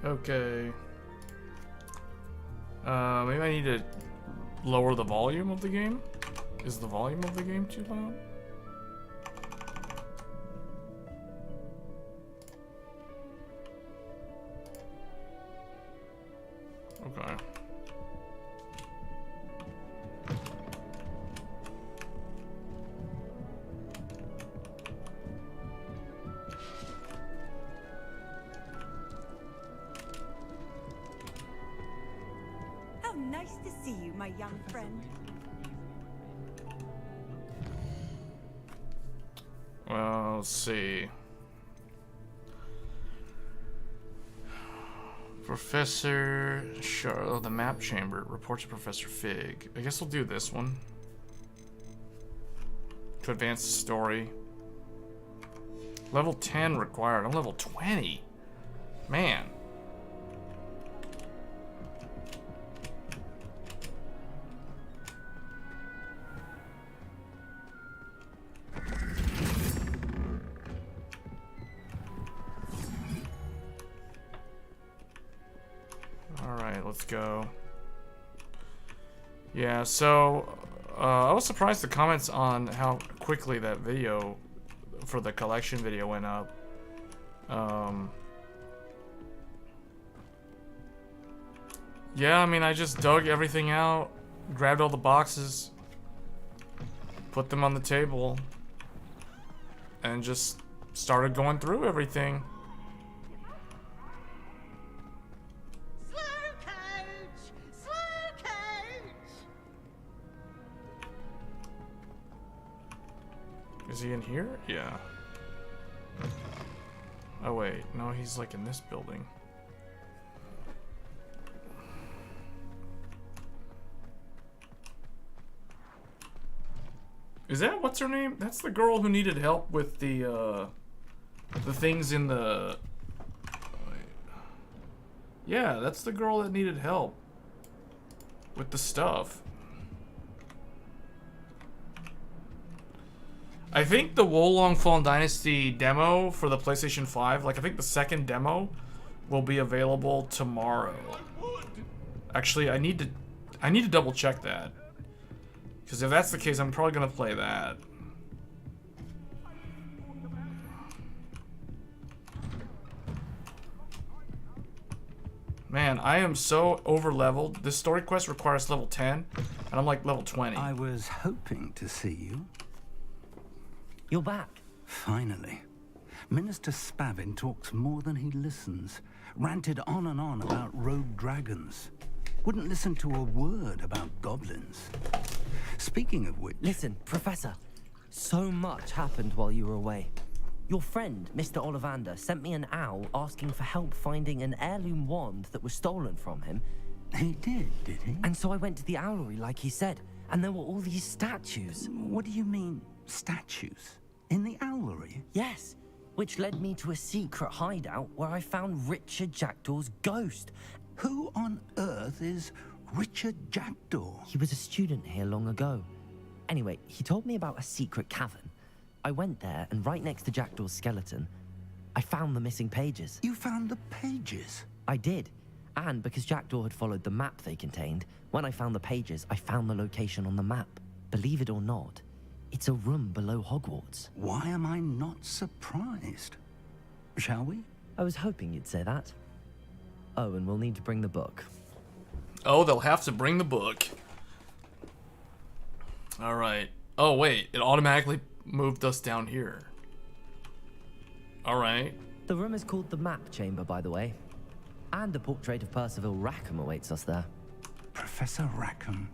Okay. Maybe I need to lower the volume of the game? Is the volume of the game too loud? Okay. How nice to see you, my young friend. Well, let's see. Professor Charlotte, the map chamber. Report to Professor Fig. I guess we'll do this one. To advance the story. Level 10 required. I'm level 20. Man. Let's go. Yeah, so I was surprised the comments on how quickly that video for the collection video went up. Yeah, I mean, I just dug everything out, grabbed all the boxes, put them on the table, and just started going through everything. Is he in here? Yeah. Oh wait, no, he's like in this building. Is that what's her name? That's the girl who needed help with the things in the. Yeah, that's the girl that needed help with the stuff. I think the Wolong Fallen Dynasty demo for the PlayStation 5, like I think the second demo will be available tomorrow. Actually, I need to double check that. Because if that's the case, I'm probably gonna play that. Man, I am so over leveled. This story quest requires level 10, and I'm like level 20. I was hoping to see you. You're back. Finally. Minister Spavin talks more than he listens. Ranted on and on about rogue dragons. Wouldn't listen to a word about goblins. Speaking of which... Listen, Professor. So much happened while you were away. Your friend, Mr. Ollivander, sent me an owl asking for help finding an heirloom wand that was stolen from him. He did he? And so I went to the owlery like he said, and there were all these statues. What do you mean, statues? In the owlery? Yes, which led me to a secret hideout where I found Richard Jackdaw's ghost. Who on earth is Richard Jackdaw? He was a student here long ago. Anyway, he told me about a secret cavern. I went there, and right next to Jackdaw's skeleton, I found the missing pages. You found the pages? I did. And because Jackdaw had followed the map they contained, when I found the pages, I found the location on the map. Believe it or not, it's a room below Hogwarts. Why am I not surprised? Shall we? I was hoping you'd say that. Oh, and we'll need to bring the book. Oh, they'll have to bring the book. Alright. Oh, wait. It automatically moved us down here. Alright. The room is called the Map Chamber, by the way. And a portrait of Percival Rackham awaits us there. Professor Rackham.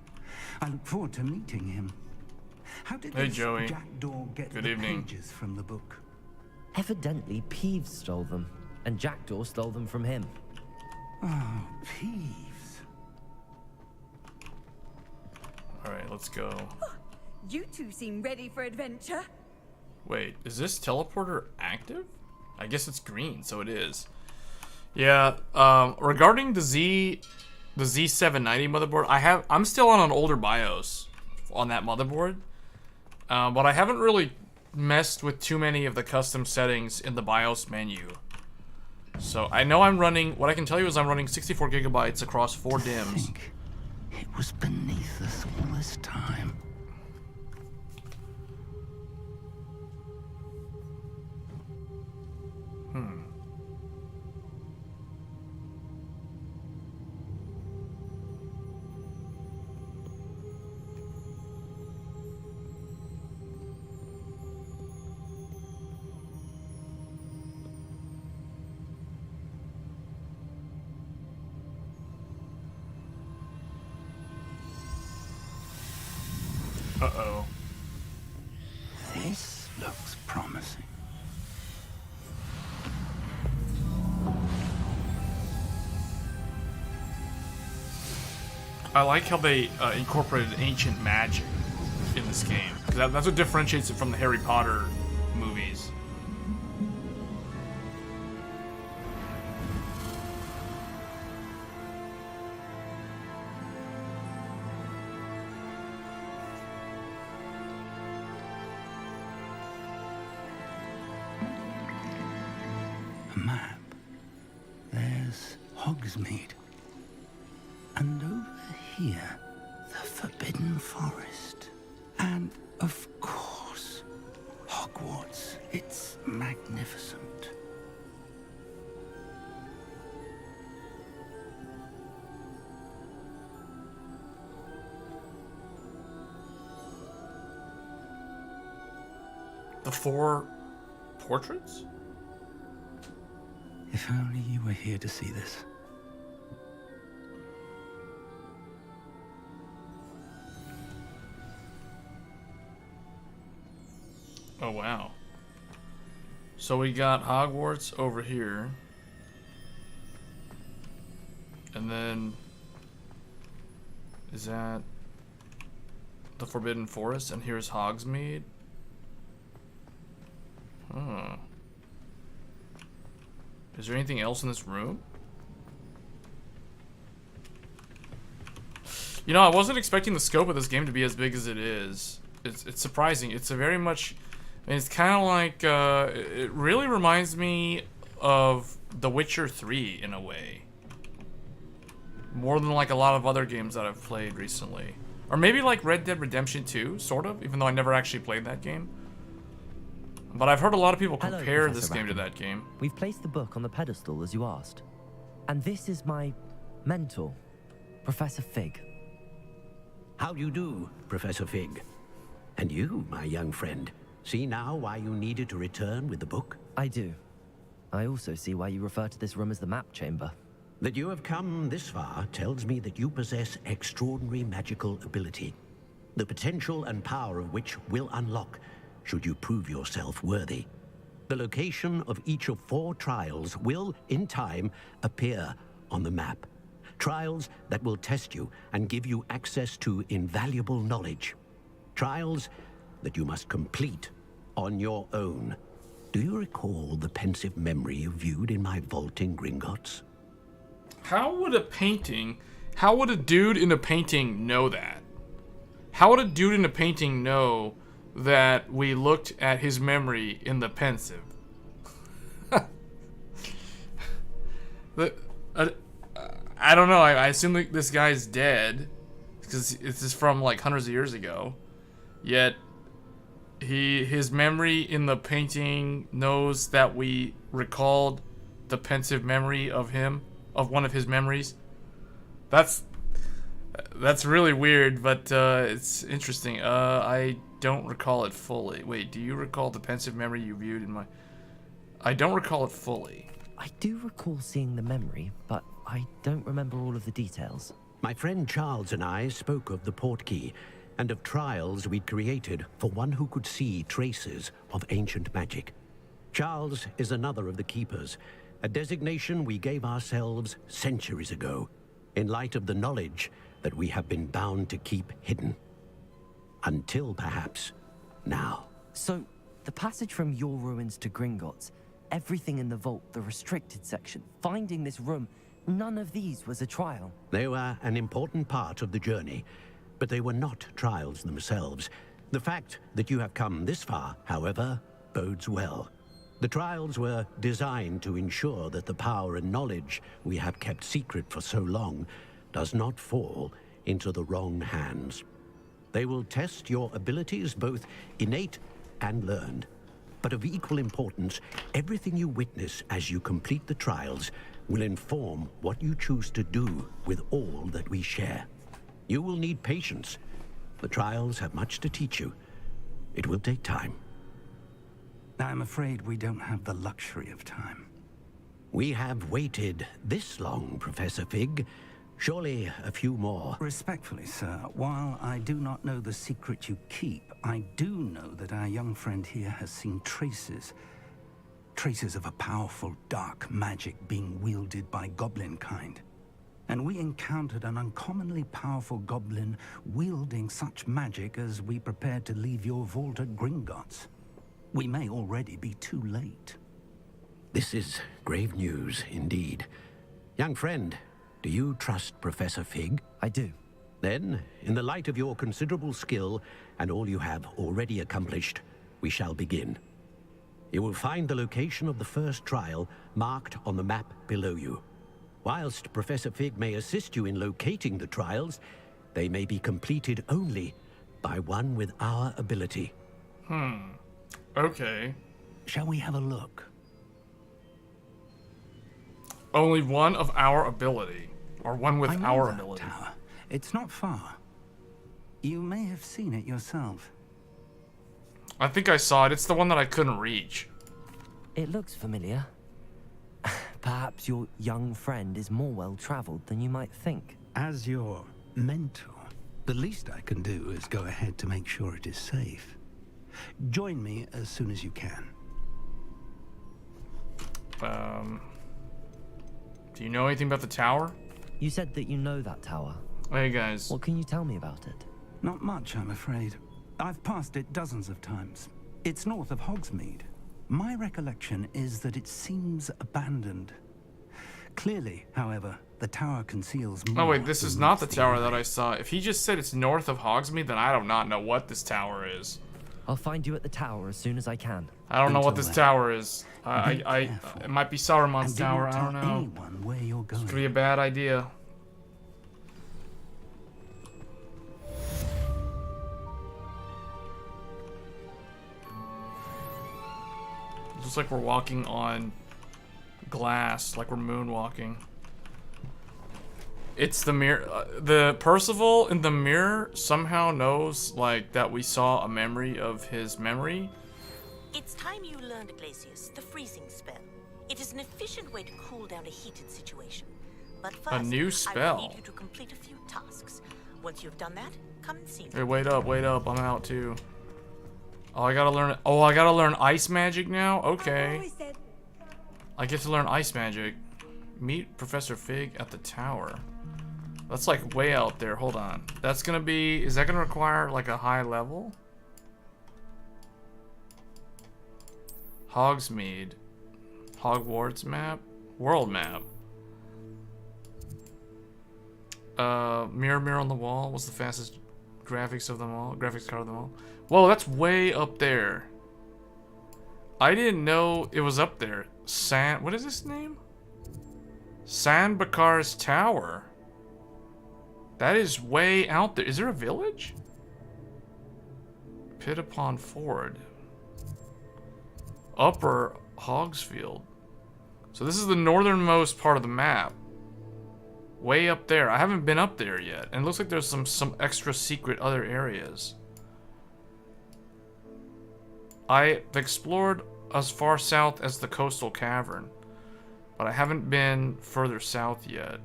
I look forward to meeting him. How did this Joey. Jackdaw get Good the evening. pages from the book? Evidently, Peeves stole them, and Jackdaw stole them from him. Oh, Peeves. Alright, let's go. You two seem ready for adventure. Wait, is this teleporter active? I guess it's green, so it is. Yeah, regarding the Z790 motherboard, I'm still on an older BIOS on that motherboard. But I haven't really messed with too many of the custom settings in the BIOS menu. So I know I'm running, what I can tell you is I'm running 64 gigabytes across 4 To DIMMs. think it was beneath us all this time. Uh-oh. This looks promising. I like how they incorporated ancient magic in this game. 'Cause that's what differentiates it from the Harry Potter movies. A map. There's Hogsmeade. And over here, the Forbidden Forest. And, of course, Hogwarts. It's magnificent. The 4 portraits? If only you were here to see this. Oh, wow. So we got Hogwarts over here. And then... is that the Forbidden Forest? And here's Hogsmeade? Huh. Is there anything else in this room? You know, I wasn't expecting the scope of this game to be as big as it is. It's surprising. It's a very much... I mean, it's kind of like... it really reminds me of The Witcher 3 in a way. More than like a lot of other games that I've played recently. Or maybe like Red Dead Redemption 2, sort of, even though I never actually played that game. But I've heard a lot of people Hello, compare Professor this game to Rackham. that game. We've placed the book on the pedestal as you asked. And this is my mentor, Professor Fig. How do you do, Professor Fig? And you, my young friend, see now why you needed to return with the book? I do. I also see why you refer to this room as the map chamber. That you have come this far tells me that you possess extraordinary magical ability, the potential and power of which will unlock should you prove yourself worthy. The location of each of 4 trials will, in time, appear on the map. Trials that will test you and give you access to invaluable knowledge. Trials that you must complete on your own. Do you recall the pensive memory you viewed in my vault in Gringotts? How would a dude in a painting know that? How would a dude in a painting know that we looked at his memory in the pensive? I don't know. I assume that this guy's dead because this is from like hundreds of years ago. Yet his memory in the painting knows that we recalled the pensive memory of him, of one of his memories. That's really weird, but it's interesting. I don't recall it fully. Wait, do you recall the pensive memory you viewed in my... I don't recall it fully. I do recall seeing the memory, but I don't remember all of the details. My friend Charles and I spoke of the portkey and of trials we'd created for one who could see traces of ancient magic. Charles is another of the keepers, a designation we gave ourselves centuries ago, in light of the knowledge that we have been bound to keep hidden. Until perhaps now. So, the passage from your ruins to Gringotts, everything in the vault, the restricted section, finding this room, none of these was a trial. They were an important part of the journey, but they were not trials themselves. The fact that you have come this far, however, bodes well. The trials were designed to ensure that the power and knowledge we have kept secret for so long does not fall into the wrong hands. They will test your abilities, both innate and learned. But of equal importance, everything you witness as you complete the trials will inform what you choose to do with all that we share. You will need patience. The trials have much to teach you. It will take time. I'm afraid we don't have the luxury of time. We have waited this long, Professor Fig. Surely a few more. Respectfully, sir, while I do not know the secret you keep, I do know that our young friend here has seen traces of a powerful dark magic being wielded by goblin kind. And we encountered an uncommonly powerful goblin wielding such magic as we prepared to leave your vault at Gringotts. We may already be too late. This is grave news indeed. Young friend, do you trust Professor Fig? I do. Then, in the light of your considerable skill and all you have already accomplished, we shall begin. You will find the location of the first trial marked on the map below you. Whilst Professor Fig may assist you in locating the trials, they may be completed only by one with our ability. Okay. Shall we have a look? Only one of our ability. Or one with I know our that ability. tower. It's not far. You may have seen it yourself. I think I saw it. It's the one that I couldn't reach. It looks familiar. Perhaps your young friend is more well-traveled than you might think. As your mentor, the least I can do is go ahead to make sure it is safe. Join me as soon as you can. Do you know anything about the tower? You said that you know that tower. Hey guys. What can you tell me about it? Not much, I'm afraid. I've passed it dozens of times. It's north of Hogsmeade. My recollection is that it seems abandoned. Clearly, however, the tower conceals more. Oh wait, this is than not the meets tower eye. that I saw. If he just said it's north of Hogsmeade, then I do not know what this tower is. I'll find you at the tower as soon as I can. I don't know what Until this then, tower is. be careful. It might be Saruman's And do tower. not I don't tell know. anyone where you're going. Could be a bad idea. Looks like we're walking on glass, like we're moonwalking. It's the mirror. The Percival in the mirror somehow knows, like, that we saw a memory of his memory. It's time you learned, Glacius, the freezing spell. It is an efficient way to cool down a heated situation. But first, new I spell. will need you to complete a few tasks. Once you've done that, come and see me. Hey, wait up, I'm out too. Oh, I gotta learn. Oh, I gotta learn ice magic now. Okay, I get to learn ice magic. Meet Professor Fig at the tower. That's like way out there. Hold on. That's gonna be. Is that gonna require like a high level? Hogsmeade. Hogwarts map. World map. Mirror on the wall was the fastest graphics of them all. Graphics card of them all. Whoa, that's way up there. I didn't know it was up there. What is this name? San Bakar's Tower. That is way out there. Is there a village? Pit upon Ford. Upper Hogsfield. So this is the northernmost part of the map. Way up there. I haven't been up there yet. And it looks like there's some extra secret other areas. I've explored as far south as the coastal cavern, but I haven't been further south yet.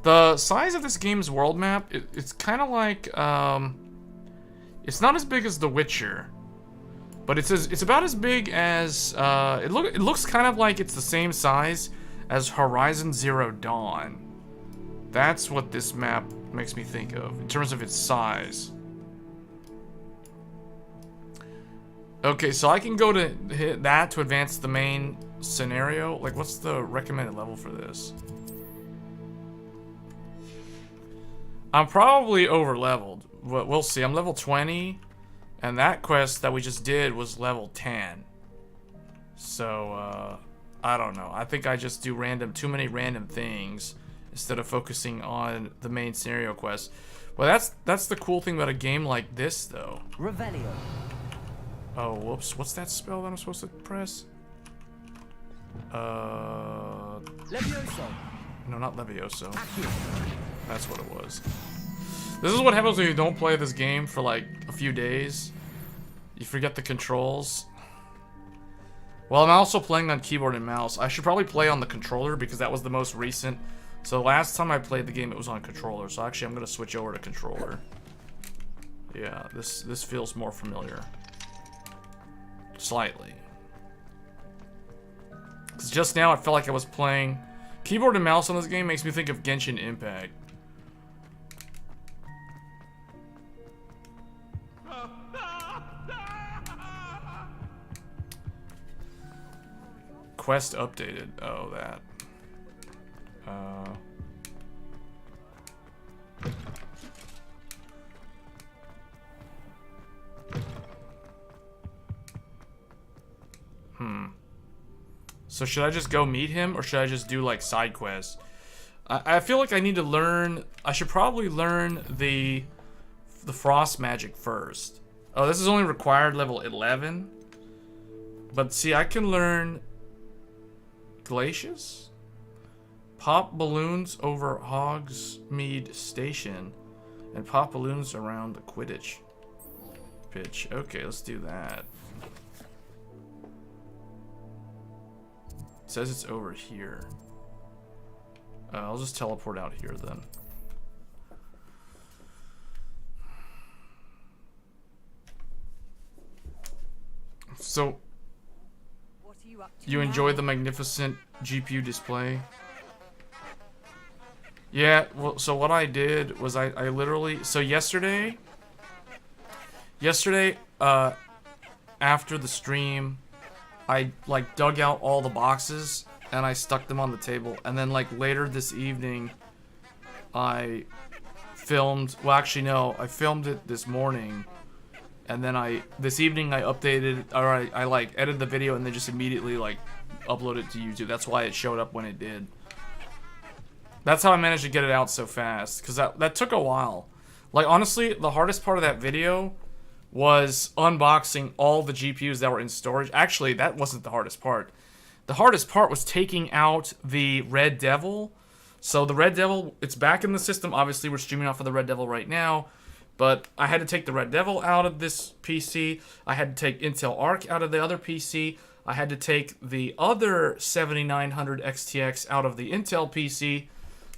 The size of this game's world map, it's kind of like, it's not as big as The Witcher, but it's about as big as, it looks kind of like it's the same size as Horizon Zero Dawn. That's what this map makes me think of, in terms of its size. Okay, so I can go to hit that to advance the main scenario. Like, what's the recommended level for this? I'm probably over leveled. We'll see. I'm level 20, And that quest that we just did was level 10. So, I don't know. I think I just do too many random things instead of focusing on the main scenario quest. Well, that's the cool thing about a game like this, though. Revelio. Oh, whoops. What's that spell that I'm supposed to press? Levioso. No, not Levioso. Accio. That's what it was. This is what happens when you don't play this game for like a few days. You forget the controls. Well, I'm also playing on keyboard and mouse. I should probably play on the controller because that was the most recent. So last time I played the game, it was on controller. So actually, I'm gonna switch over to controller. Yeah, this feels more familiar. Slightly. Because just now, it felt like I was playing... Keyboard and mouse on this game makes me think of Genshin Impact. Quest updated. Oh, that. So should I just go meet him, or should I just do like side quests? I feel like I need to learn. I should probably learn the frost magic first. Oh, this is only required level 11. But see, I can learn Glacius? Pop balloons over Hogsmeade Station. And pop balloons around the Quidditch pitch. Okay, let's do that. It says it's over here. I'll just teleport out here then. So, What are you up to you now? enjoy the magnificent GPU display? Yeah, well, so what I did was I literally, so yesterday, after the stream, I like dug out all the boxes and I stuck them on the table, and then like later this evening, I filmed, well actually no, I filmed it this morning, and then this evening I updated, or I like edited the video and then just immediately like uploaded it to YouTube. That's why it showed up when it did. That's how I managed to get it out so fast, because that took a while. Like, honestly, the hardest part of that video was unboxing all the GPUs that were in storage. Actually, that wasn't the hardest part. The hardest part was taking out the Red Devil. So the Red Devil, it's back in the system. Obviously, we're streaming off of the Red Devil right now. But I had to take the Red Devil out of this PC. I had to take Intel Arc out of the other PC. I had to take the other 7900 XTX out of the Intel PC.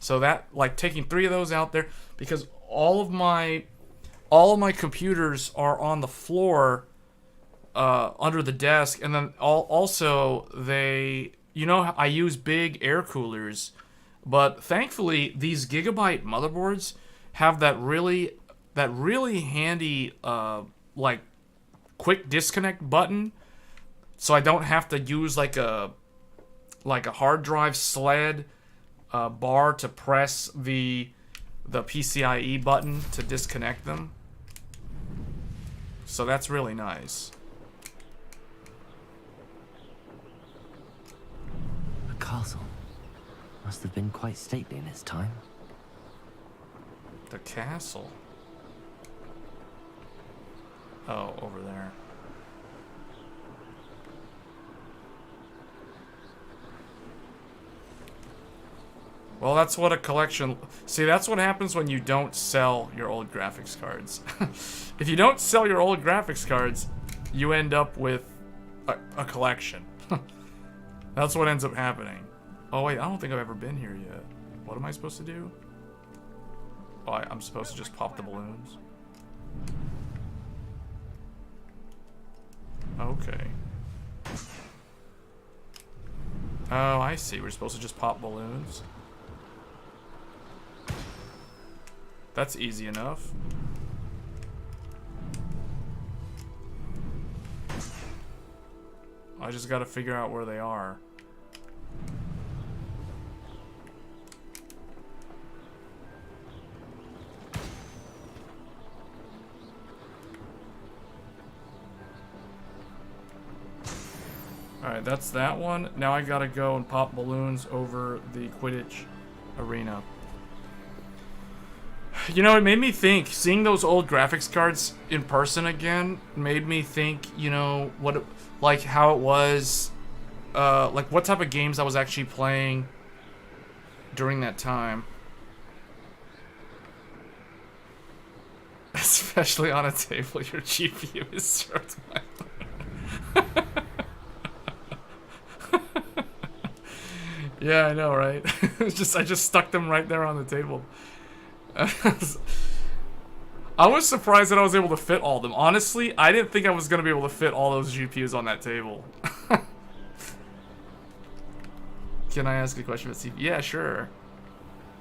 So that, like, taking 3 of those out there, because all of my computers are on the floor under the desk, and then also they, you know, I use big air coolers, but thankfully these Gigabyte motherboards have that really handy like quick disconnect button, so I don't have to use like a hard drive sled bar to press the PCIe button to disconnect them. So that's really nice. A castle. Must have been quite stately in its time. The castle. Oh, over there. Well, that's what a collection... See, that's what happens when you don't sell your old graphics cards. If you don't sell your old graphics cards, you end up with a collection. That's what ends up happening. Oh, wait, I don't think I've ever been here yet. What am I supposed to do? Oh, I'm supposed to just pop the balloons? Okay. Oh, I see. We're supposed to just pop balloons. That's easy enough. I just gotta figure out where they are. Alright, that's that one. Now I gotta go and pop balloons over the Quidditch arena. You know, it made me think, seeing those old graphics cards in person again, made me think, you know, like how it was, like what type of games I was actually playing during that time. Especially on a table, your GPU is served my Yeah, I know, right? I just stuck them right there on the table. I was surprised that I was able to fit all of them. Honestly, I didn't think I was going to be able to fit all those GPUs on that table. Can I ask a question about CPU? Yeah, sure.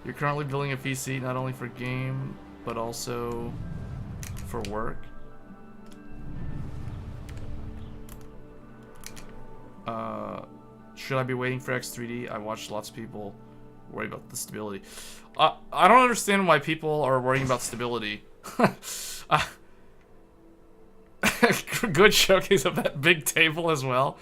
You're currently building a PC not only for game, but also for work. Should I be waiting for X3D? I watched lots of people worry about the stability. I don't understand why people are worrying about stability. Good showcase of that big table as well.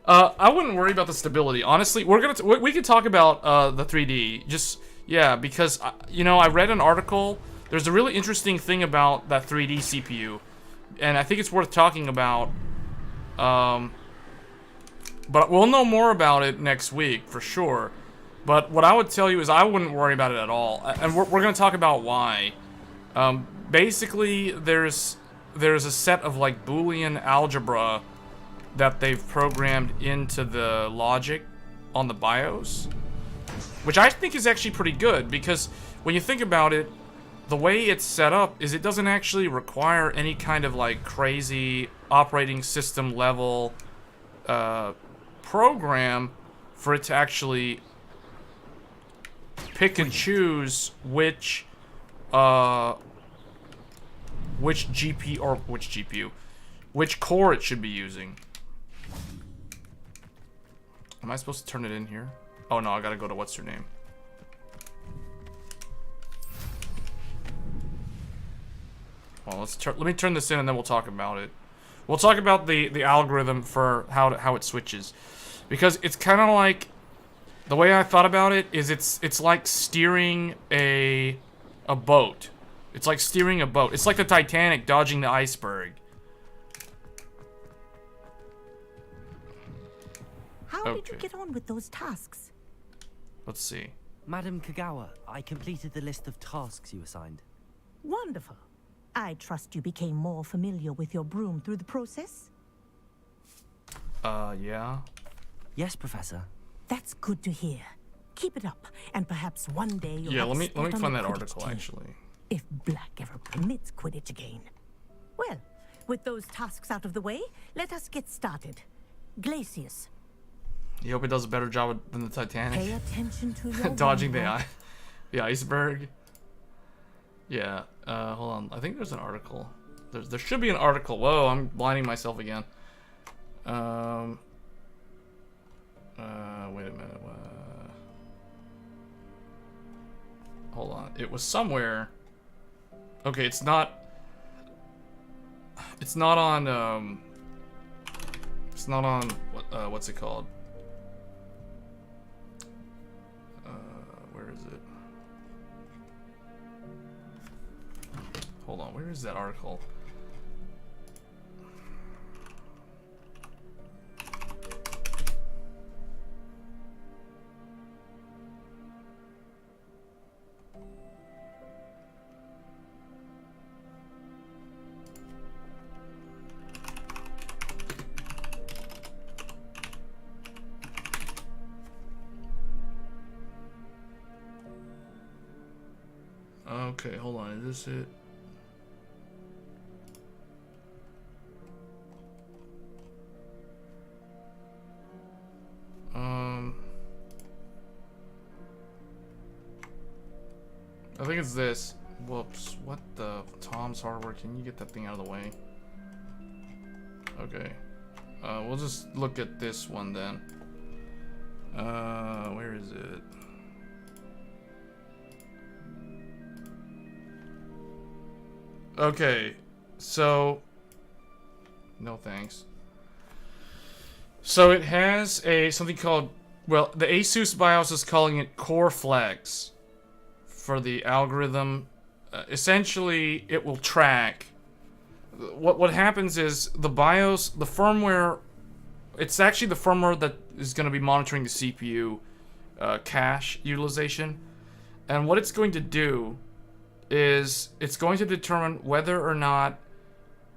I wouldn't worry about the stability. Honestly, we could talk about the 3D. Just yeah, because you know, I read an article. There's a really interesting thing about that 3D CPU, and I think it's worth talking about. But we'll know more about it next week for sure. But what I would tell you is I wouldn't worry about it at all, and we're going to talk about why. Basically, there's a set of like Boolean algebra that they've programmed into the logic on the BIOS, which I think is actually pretty good, because when you think about it, the way it's set up is it doesn't actually require any kind of like crazy operating system level program for it to actually pick and choose which core it should be using. Am I supposed to turn it in here? Oh no, I gotta go to what's her name. Well, let me turn this in and then we'll talk about it. We'll talk about the algorithm for how it switches, because it's kind of like, the way I thought about it is it's like steering a boat. It's like steering a boat. It's like the Titanic dodging the iceberg. How did you get on with those tasks? Let's see. Madam Kagawa, I completed the list of tasks you assigned. Wonderful. I trust you became more familiar with your broom through the process? Yeah. Yes, Professor. That's good to hear. Keep it up, and perhaps one day you'll Yeah, have let me a spot on find the that Quidditch article team, actually. if Black ever permits Quidditch again. Well, with those tasks out of the way, let us get started. Glacius, You hope it does a better job than the Titanic. pay attention to your Dodging homework. the iceberg. Yeah, hold on. I think there's an article. There should be an article. Whoa, I'm blinding myself again. Wait a minute. Hold on. It was somewhere. Okay, it's not on, what's it called? Where is it? Hold on, where is that article? Okay, hold on, is this it? I think it's this. Whoops, what the Tom's Hardware, can you get that thing out of the way? Okay. We'll just look at this one then. Where is it? Okay, so no thanks. So it has something called, well, the ASUS BIOS is calling it core flags for the algorithm. Essentially, it will track. What happens is the BIOS, the firmware, it's actually the firmware that is going to be monitoring the CPU cache utilization. And what it's going to do is it's going to determine whether or not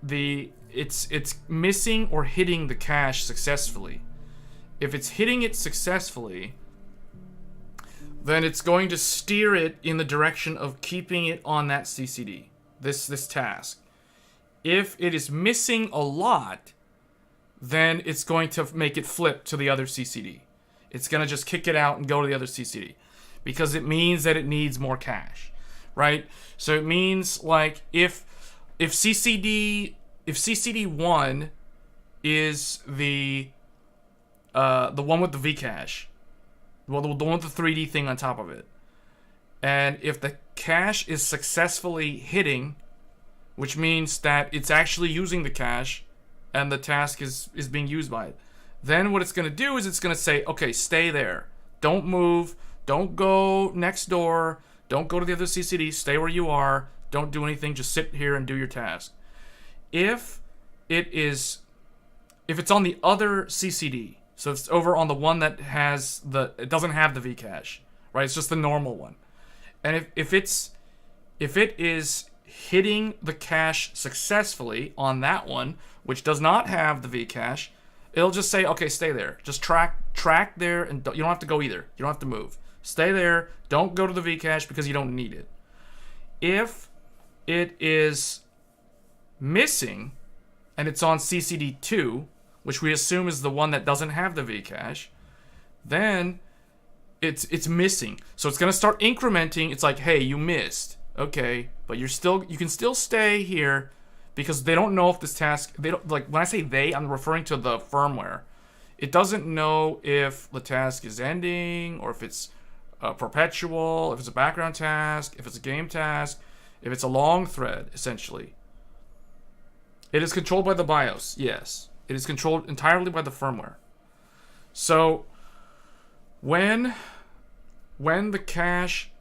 it's missing or hitting the cache successfully. If it's hitting it successfully, then it's going to steer it in the direction of keeping it on that CCD, this task. If it is missing a lot, then it's going to make it flip to the other CCD. It's going to just kick it out and go to the other CCD because it means that it needs more cache, right? So it means like if CCD 1 is the one with the Vcache, well, the one with the 3D thing on top of it, and if the cache is successfully hitting, which means that it's actually using the cache and the task is being used by it, then what it's going to do is it's going to say, okay, stay there, don't move, don't go next door, don't go to the other CCD, stay where you are, don't do anything, just sit here and do your task. If it's on the other CCD, so it's over on the one that has it doesn't have the Vcache, right? It's just the normal one. And if it is hitting the cache successfully on that one, which does not have the Vcache, it'll just say, okay, stay there. Just track there, and you don't have to go either. You don't have to move. Stay there. Don't go to the Vcache because you don't need it. If it is missing, and it's on CCD 2, which we assume is the one that doesn't have the Vcache, then it's missing. So it's going to start incrementing. It's like, hey, you missed. Okay, but you can still stay here because they don't know if this task, they don't, like, when I say they, I'm referring to the firmware. It doesn't know if the task is ending or if it's perpetual, if it's a background task, if it's a game task, if it's a long thread, essentially. It is controlled by the BIOS, yes. It is controlled entirely by the firmware. So when the cache,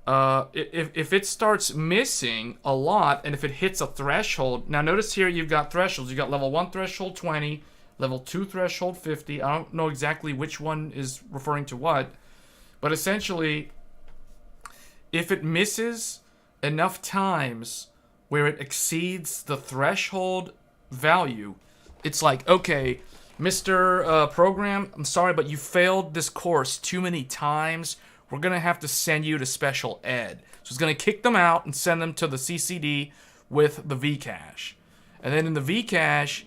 if it starts missing a lot and if it hits a threshold, now notice here you've got thresholds. You've got level 1 threshold 20, level 2 threshold 50. I don't know exactly which one is referring to what, but essentially if it misses enough times where it exceeds the threshold value, it's like, okay, Mr. Program, I'm sorry, but you failed this course too many times. We're going to have to send you to special ed. So it's going to kick them out and send them to the CCD with the Vcache. And then in the Vcache,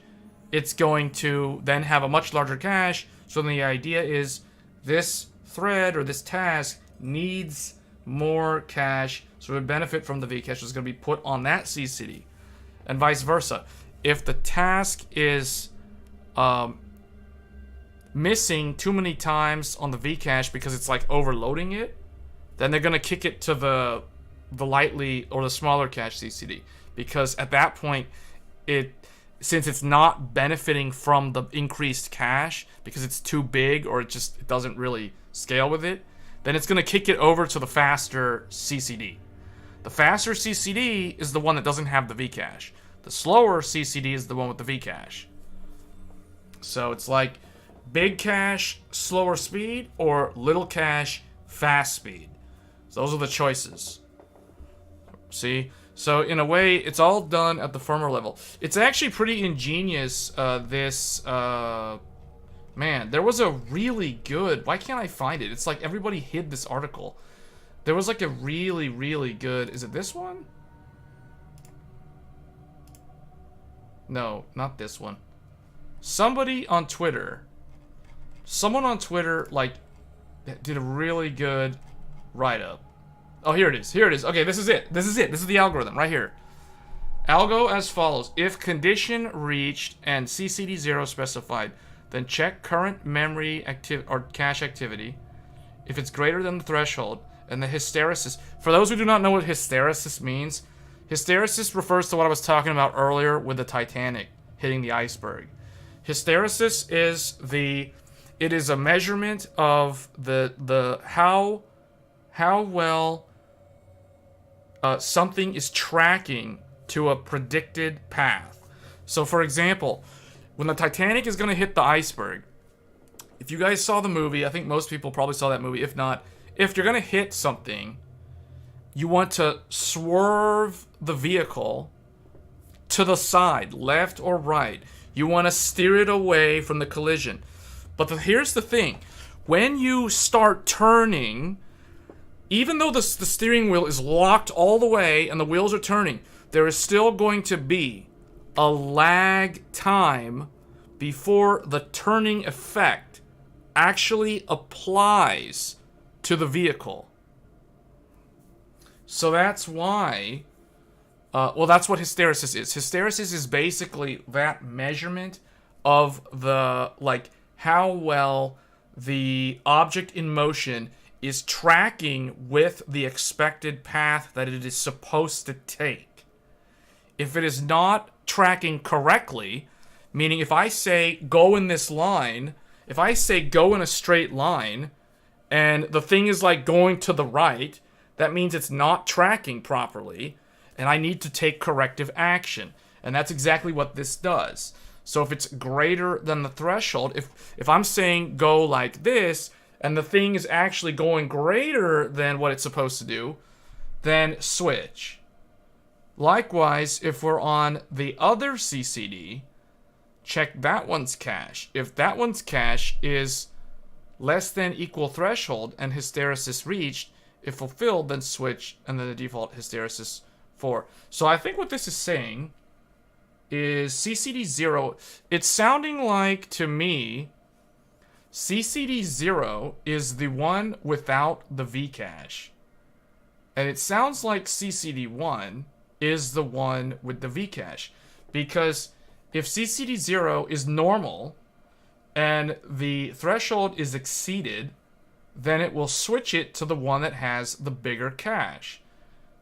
it's going to then have a much larger cache. So then the idea is this thread or this task needs more cache, so it would benefit from the Vcache. It's going to be put on that CCD. And vice versa. If the task is missing too many times on the Vcache because it's like overloading it, then they're going to kick it to the lightly or the smaller cache CCD, because at that point, since it's not benefiting from the increased cache because it's too big or it doesn't really scale with it, then it's going to kick it over to the faster CCD. The faster CCD is the one that doesn't have the Vcache. The slower CCD is the one with the Vcache. So it's like big cache, slower speed, or little cache, fast speed. So those are the choices. See? So in a way, it's all done at the firmware level. It's actually pretty ingenious, man, there was a really good... Why can't I find it? It's like everybody hid this article. There was like a really, really good... Is it this one? No, not this one. Someone on Twitter, like, did a really good write-up. Oh, here it is. Here it is. Okay, this is it. This is it. This is the algorithm right here. Algo as follows. If condition reached and CCD 0 specified, then check current memory or cache activity. If it's greater than the threshold, and the hysteresis. For those who do not know what hysteresis means, hysteresis refers to what I was talking about earlier with the Titanic hitting the iceberg. Hysteresis is it is a measurement of the how well something is tracking to a predicted path. So for example, when the Titanic is going to hit the iceberg, if you guys saw the movie, I think most people probably saw that movie. If not, if you're going to hit something, you want to swerve the vehicle to the side, left or right. You want to steer it away from the collision. But here's the thing. When you start turning, even though the steering wheel is locked all the way and the wheels are turning, there is still going to be a lag time before the turning effect actually applies to the vehicle. So that's why, well, that's what hysteresis is. Hysteresis is basically that measurement of the, like, how well the object in motion is tracking with the expected path that it is supposed to take. If it is not tracking correctly, meaning if I say go in this line, if I say go in a straight line, and the thing is like going to the right, that means it's not tracking properly, and I need to take corrective action. And that's exactly what this does. So if it's greater than the threshold, if I'm saying go like this, and the thing is actually going greater than what it's supposed to do, then switch. Likewise, if we're on the other CCD, check that one's cache. If that one's cache is less than equal threshold and hysteresis reached, if fulfilled, then switch, and then the default hysteresis 4. So I think what this is saying is CCD 0. It's sounding like, to me, CCD 0 is the one without the Vcache. And it sounds like CCD 1 is the one with the Vcache. Because if CCD 0 is normal and the threshold is exceeded, then it will switch it to the one that has the bigger cache.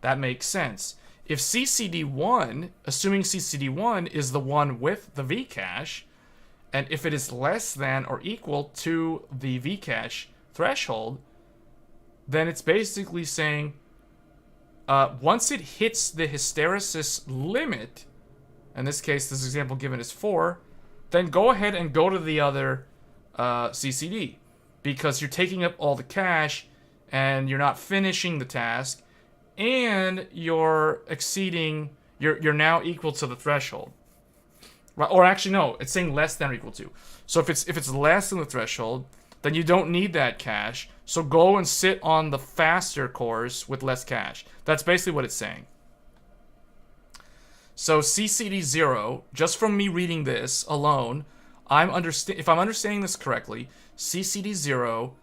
That makes sense. If CCD1, assuming CCD1 is the one with the Vcache, and if it is less than or equal to the Vcache threshold, then it's basically saying once it hits the hysteresis limit, in this case, this example given is 4, then go ahead and go to the other CCD, because you're taking up all the cache and you're not finishing the task, and you're exceeding, you're now equal to the threshold. Right? Or actually, no, it's saying less than or equal to. So if it's less than the threshold, then you don't need that cache. So go and sit on the faster cores with less cache. That's basically what it's saying. So CCD 0, just from me reading this alone, if I'm understanding this correctly, CCD 0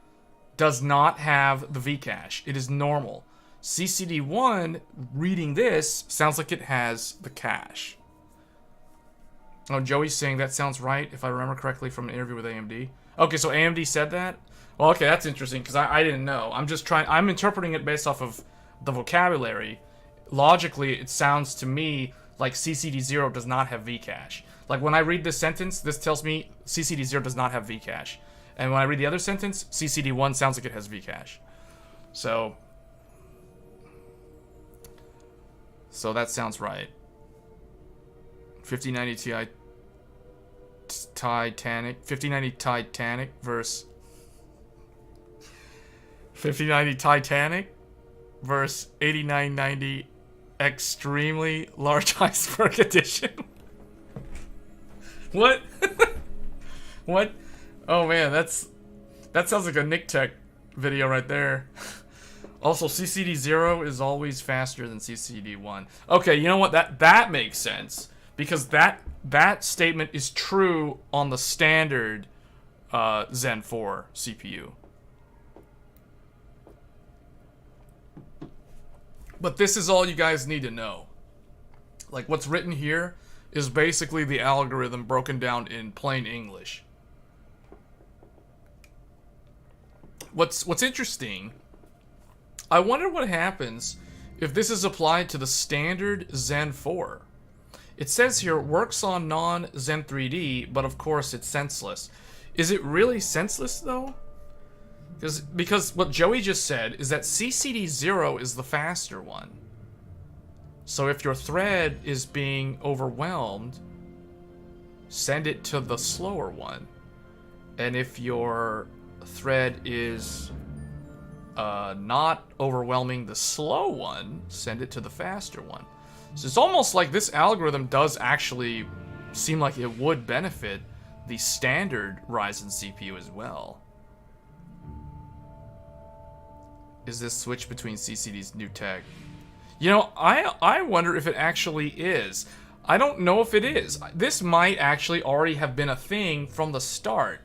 does not have the Vcache. It is normal. CCD 1, reading this, sounds like it has the cache. Oh, Joey's saying that sounds right, if I remember correctly from an interview with AMD. Okay, so AMD said that? Well, okay, that's interesting, because I didn't know. I'm interpreting it based off of the vocabulary. Logically, it sounds to me like CCD 0 does not have Vcache. Like, when I read this sentence, this tells me CCD 0 does not have Vcache. And when I read the other sentence, CCD 1 sounds like it has Vcache. So that sounds right. 5090 Ti Titanic. 5090 Titanic versus 5090 Titanic versus 8990 Extremely Large Iceberg Edition. What? What? Oh man, that sounds like a Nick Tech video right there. Also, CCD 0 is always faster than CCD 1. Okay, you know what? That makes sense, because that statement is true on the standard Zen 4 CPU. But this is all you guys need to know. Like, what's written here is basically the algorithm broken down in plain English. What's interesting, I wonder what happens if this is applied to the standard Zen 4. It says here, works on non-Zen 3D, but of course it's senseless. Is it really senseless, though? Because what Joey just said is that CCD0 is the faster one. So if your thread is being overwhelmed, send it to the slower one. And if your thread is not overwhelming the slow one, send it to the faster one. So it's almost like this algorithm does actually seem like it would benefit the standard Ryzen CPU as well. Is this switch between CCD's new tech? You know, I wonder if it actually is. I don't know if it is. This might actually already have been a thing from the start.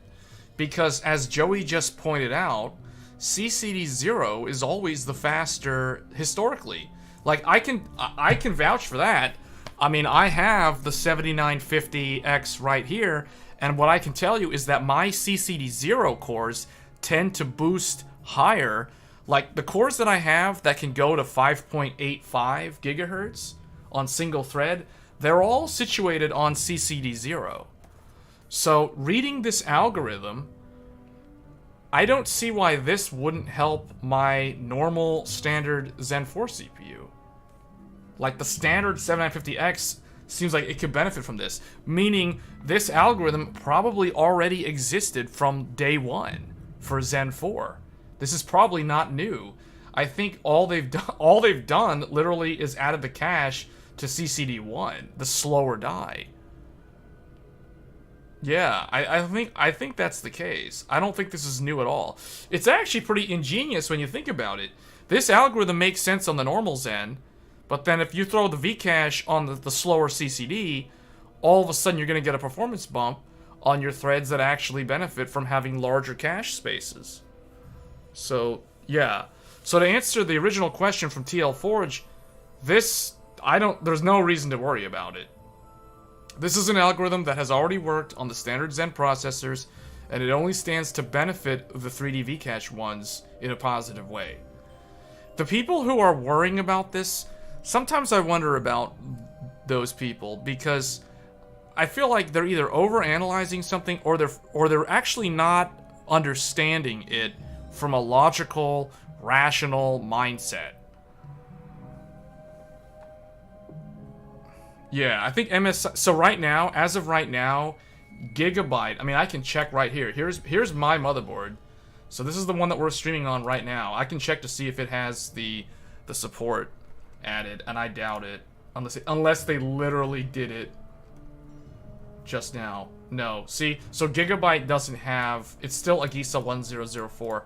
Because as Joey just pointed out, CCD0 is always the faster historically. Like, I can vouch for that. I mean, I have the 7950X right here, and what I can tell you is that my CCD0 cores tend to boost higher. Like, the cores that I have that can go to 5.85 gigahertz on single thread, they're all situated on CCD0. So, reading this algorithm, I don't see why this wouldn't help my normal standard Zen 4 CPU. Like, the standard 7950X seems like it could benefit from this, meaning this algorithm probably already existed from day one for Zen 4. This is probably not new. I think all they've done literally is added the cache to CCD1, the slower die. Yeah, I think that's the case. I don't think this is new at all. It's actually pretty ingenious when you think about it. This algorithm makes sense on the normal Zen, but then if you throw the Vcache on the slower CCD, all of a sudden you're going to get a performance bump on your threads that actually benefit from having larger cache spaces. So, yeah. So to answer the original question from TL Forge, there's no reason to worry about it. This is an algorithm that has already worked on the standard Zen processors, and it only stands to benefit the 3D Vcache ones in a positive way. The people who are worrying about this, sometimes I wonder about those people, because I feel like they're either overanalyzing something or they're actually not understanding it from a logical, rational mindset. Yeah, I think MSI... So right now, as of right now, Gigabyte... I mean, I can check right here. Here's my motherboard. So this is the one that we're streaming on right now. I can check to see if it has the support added, and I doubt it. Unless they literally did it just now. No. See? So Gigabyte doesn't have... It's still Agisa 1004.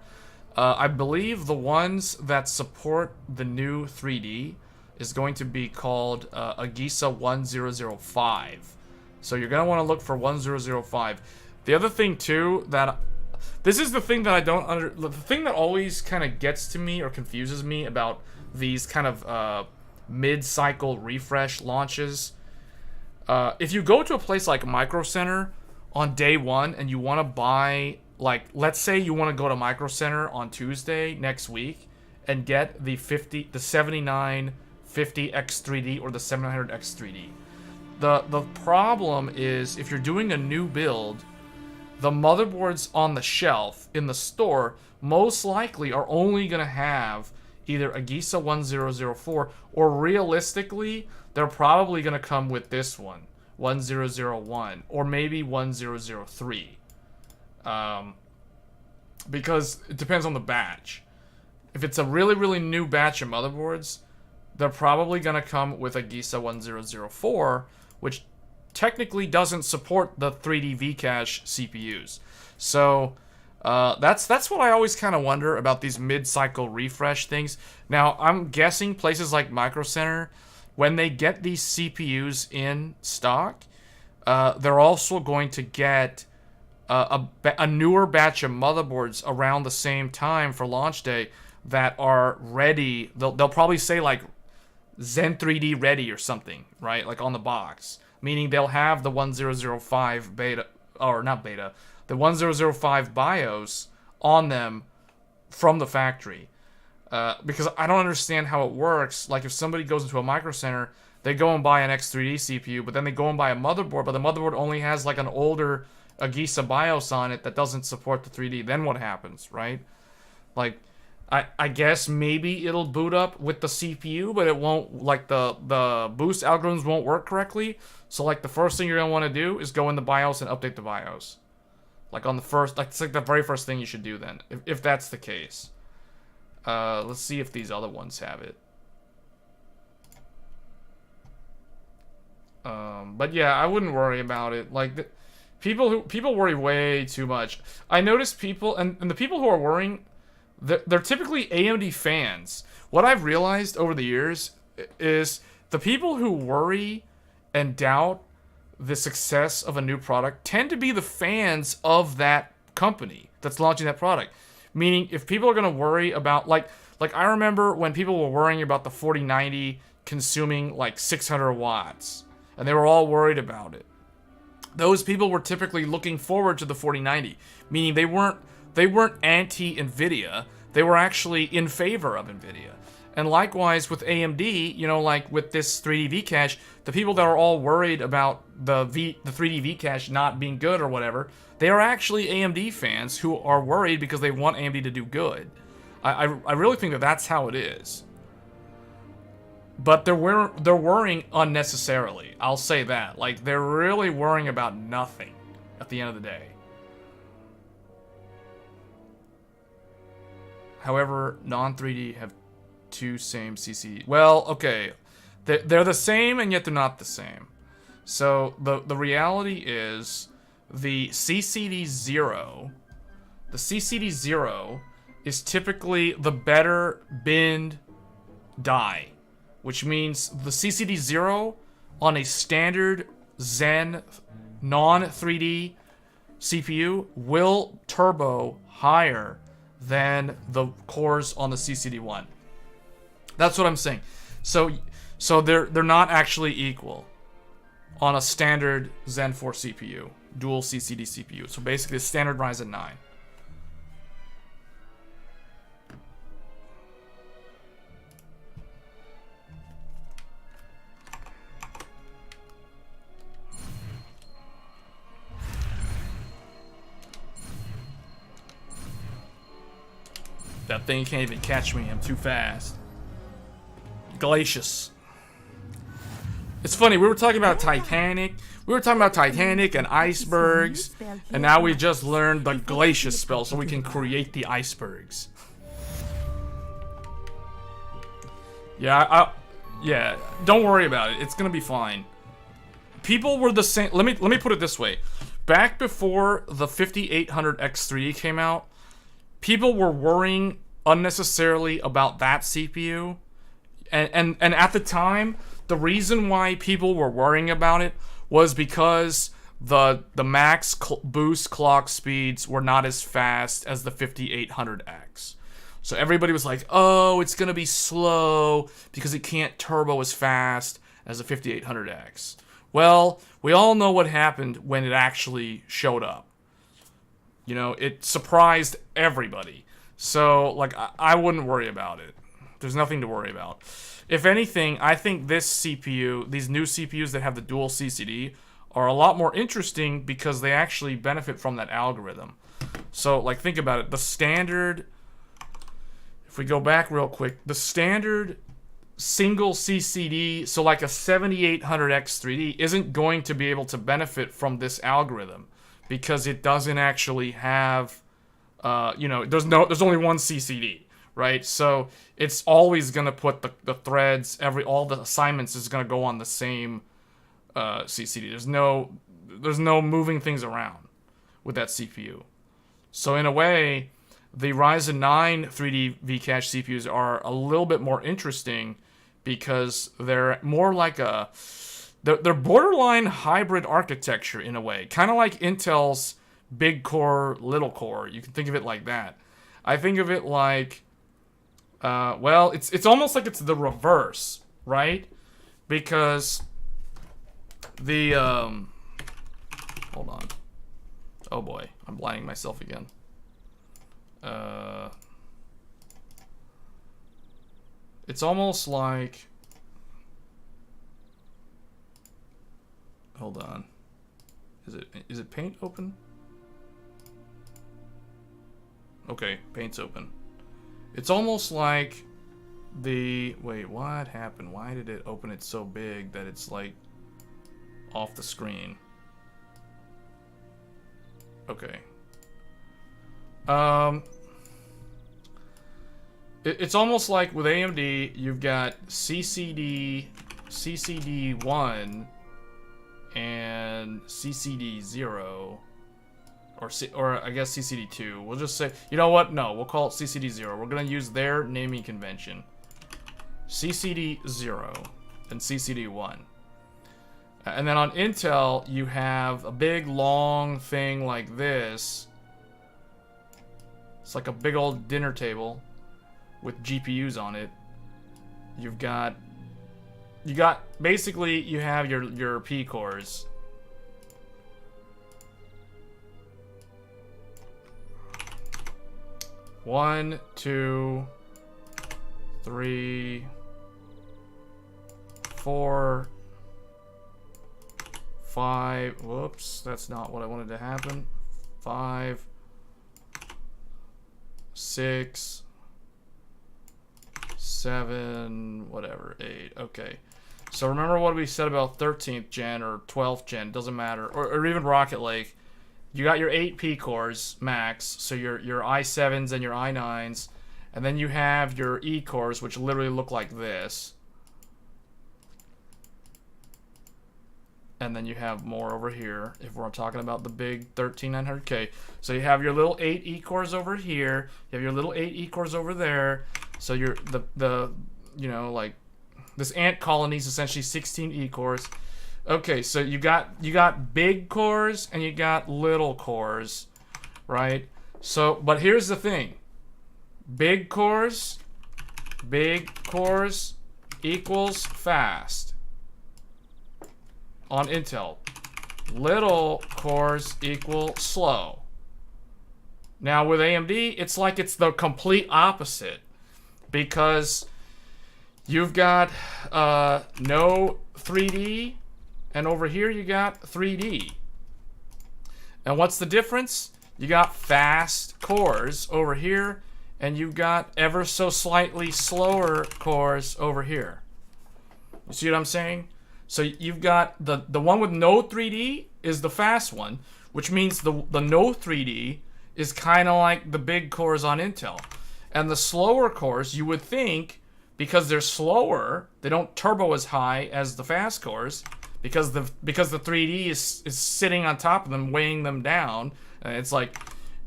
I believe the ones that support the new 3D is going to be called Agisa 1005. So you're going to want to look for 1005. The other thing, too, that... This is the thing that I don't the thing that always kind of gets to me or confuses me about these kind of mid-cycle refresh launches. If you go to a place like Micro Center on day one and you want to buy... Like, let's say you want to go to Micro Center on Tuesday next week and get the 7950X3D or the 7900X3D. The problem is, if you're doing a new build, the motherboards on the shelf in the store most likely are only going to have either Agisa 1004 or realistically, they're probably going to come with this one, 1001, or maybe 1003. Because it depends on the batch. If it's a really, really new batch of motherboards, they're probably going to come with a Agisa 1004, which technically doesn't support the 3D Vcache CPUs. So, that's what I always kind of wonder about these mid-cycle refresh things. Now, I'm guessing places like Micro Center, when they get these CPUs in stock, they're also going to get a newer batch of motherboards around the same time for launch day that are ready. They'll probably say like Zen 3D ready or something, right? Like on the box, meaning they'll have the 1005 beta, or not beta, the 1005 BIOS on them from the factory. Because I don't understand how it works. Like if somebody goes into a Micro Center, they go and buy an X3D CPU, but then they go and buy a motherboard, but the motherboard only has like an older Agisa BIOS on it that doesn't support the 3D. Then what happens, right? Like, I guess maybe it'll boot up with the CPU, but it won't, like, the boost algorithms won't work correctly. So, like, the first thing you're going to want to do is go in the BIOS and update the BIOS. Like, on the first, like, it's like the very first thing you should do then, if that's the case. Let's see if these other ones have it. But yeah, I wouldn't worry about it. Like, people worry way too much. I notice people, and the people who are worrying, they're typically AMD fans. What I've realized over the years is the people who worry and doubt the success of a new product tend to be the fans of that company that's launching that product. Meaning, if people are going to worry about, like I remember when people were worrying about the 4090 consuming like 600 watts, and they were all worried about it. Those people were typically looking forward to the 4090, meaning they weren't anti-NVIDIA, they were actually in favor of NVIDIA. And likewise with AMD, you know, like with this 3D Vcache, the people that are all worried about the 3D Vcache not being good or whatever, they are actually AMD fans who are worried because they want AMD to do good. I really think that that's how it is. But they're worrying unnecessarily. I'll say that. Like, they're really worrying about nothing at the end of the day. However, non-3D have two same CCD. Well, okay. They're the same and yet they're not the same. So, the reality is the CCD0 is typically the better binned die. Which means the CCD0 on a standard Zen non-3D CPU will turbo higher than the cores on the CCD1. That's what I'm saying. So they're not actually equal on a standard Zen 4 CPU, dual CCD CPU. So basically a standard Ryzen 9. That thing can't even catch me. I'm too fast. Glacius. It's funny, we were talking about Titanic. We were talking about Titanic and icebergs. And now we just learned the Glacius spell so we can create the icebergs. Yeah, yeah, don't worry about it. It's gonna be fine. People were the same. Let me put it this way. Back before the 5800X3D came out, people were worrying unnecessarily about that CPU. And at the time, the reason why people were worrying about it was because the max boost clock speeds were not as fast as the 5800X. So everybody was like, oh, it's going to be slow because it can't turbo as fast as the 5800X. Well, we all know what happened when it actually showed up. You know, it surprised everybody. So, like, I wouldn't worry about it. There's nothing to worry about. If anything, I think this CPU, these new CPUs that have the dual CCD, are a lot more interesting because they actually benefit from that algorithm. So, like, think about it. The standard, if we go back real quick, the standard single CCD, so like a 7800X3D, isn't going to be able to benefit from this algorithm because it doesn't actually have, you know, there's only one CCD, right? So it's always gonna put the threads, all the assignments is gonna go on the same CCD. There's no moving things around with that CPU. So in a way, the Ryzen 9 3D Vcache CPUs are a little bit more interesting because they're more like they're borderline hybrid architecture in a way, kind of like Intel's big core, little core. You can think of it like that. I think of it like, well, it's almost like it's the reverse, right? Because the hold on. Oh boy, I'm blinding myself again. It's almost like Hold on. Is it paint open? Okay, paint's open. It's almost like the... Wait, what happened? Why did it open it so big that it's like off the screen? Okay. It's almost like with AMD, you've got CCD1 and CCD0, or I guess CCD2. We'll just say, you know what? No, we'll call it CCD0. We're gonna use their naming convention. CCD0 and CCD1. And then on Intel, you have a big long thing like this. It's like a big old dinner table with GPUs on it. You got basically you have your P cores. One, two, three, four, five. Whoops, that's not what I wanted to happen. 5, 6, 7, whatever, 8. Okay. So remember what we said about 13th gen or 12th gen, doesn't matter, or even Rocket Lake. You got your 8 P cores max, so your i7s and your i9s, and then you have your E cores, which literally look like this. And then you have more over here, if we're talking about the big 13900K. So you have your little 8 E cores over here, you have your little 8 E cores over there. So you're the you know, like this ant colony is essentially 16 E cores. Okay, so you got big cores and you got little cores, right? So, but here's the thing. Big cores equals fast on Intel. Little cores equal slow. Now with AMD, it's like it's the complete opposite, because you've got no 3D, and over here you got 3D. And what's the difference? You got fast cores over here, and you've got ever so slightly slower cores over here. You see what I'm saying? So you've got the one with no 3D is the fast one, which means the no 3D is kind of like the big cores on Intel. And the slower cores, you would think, because they're slower, they don't turbo as high as the fast cores, because the 3D is sitting on top of them, weighing them down. And it's like,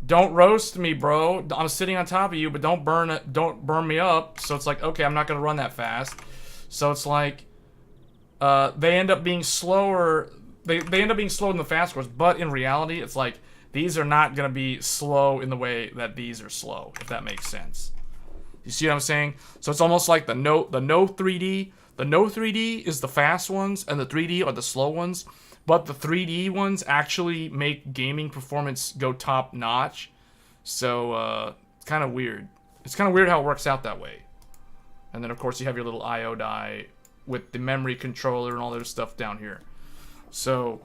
don't roast me, bro. I'm sitting on top of you, but don't burn me up. So it's like, okay, I'm not gonna run that fast. So it's like, they end up being slower. They end up being slow in the fast cores, but in reality, it's like these are not gonna be slow in the way that these are slow, if that makes sense. You see what I'm saying? So it's almost like the no 3D. The no 3D is the fast ones, and the 3D are the slow ones. But the 3D ones actually make gaming performance go top notch. So it's kind of weird. It's kind of weird how it works out that way. And then of course you have your little I/O die with the memory controller and all that stuff down here. So,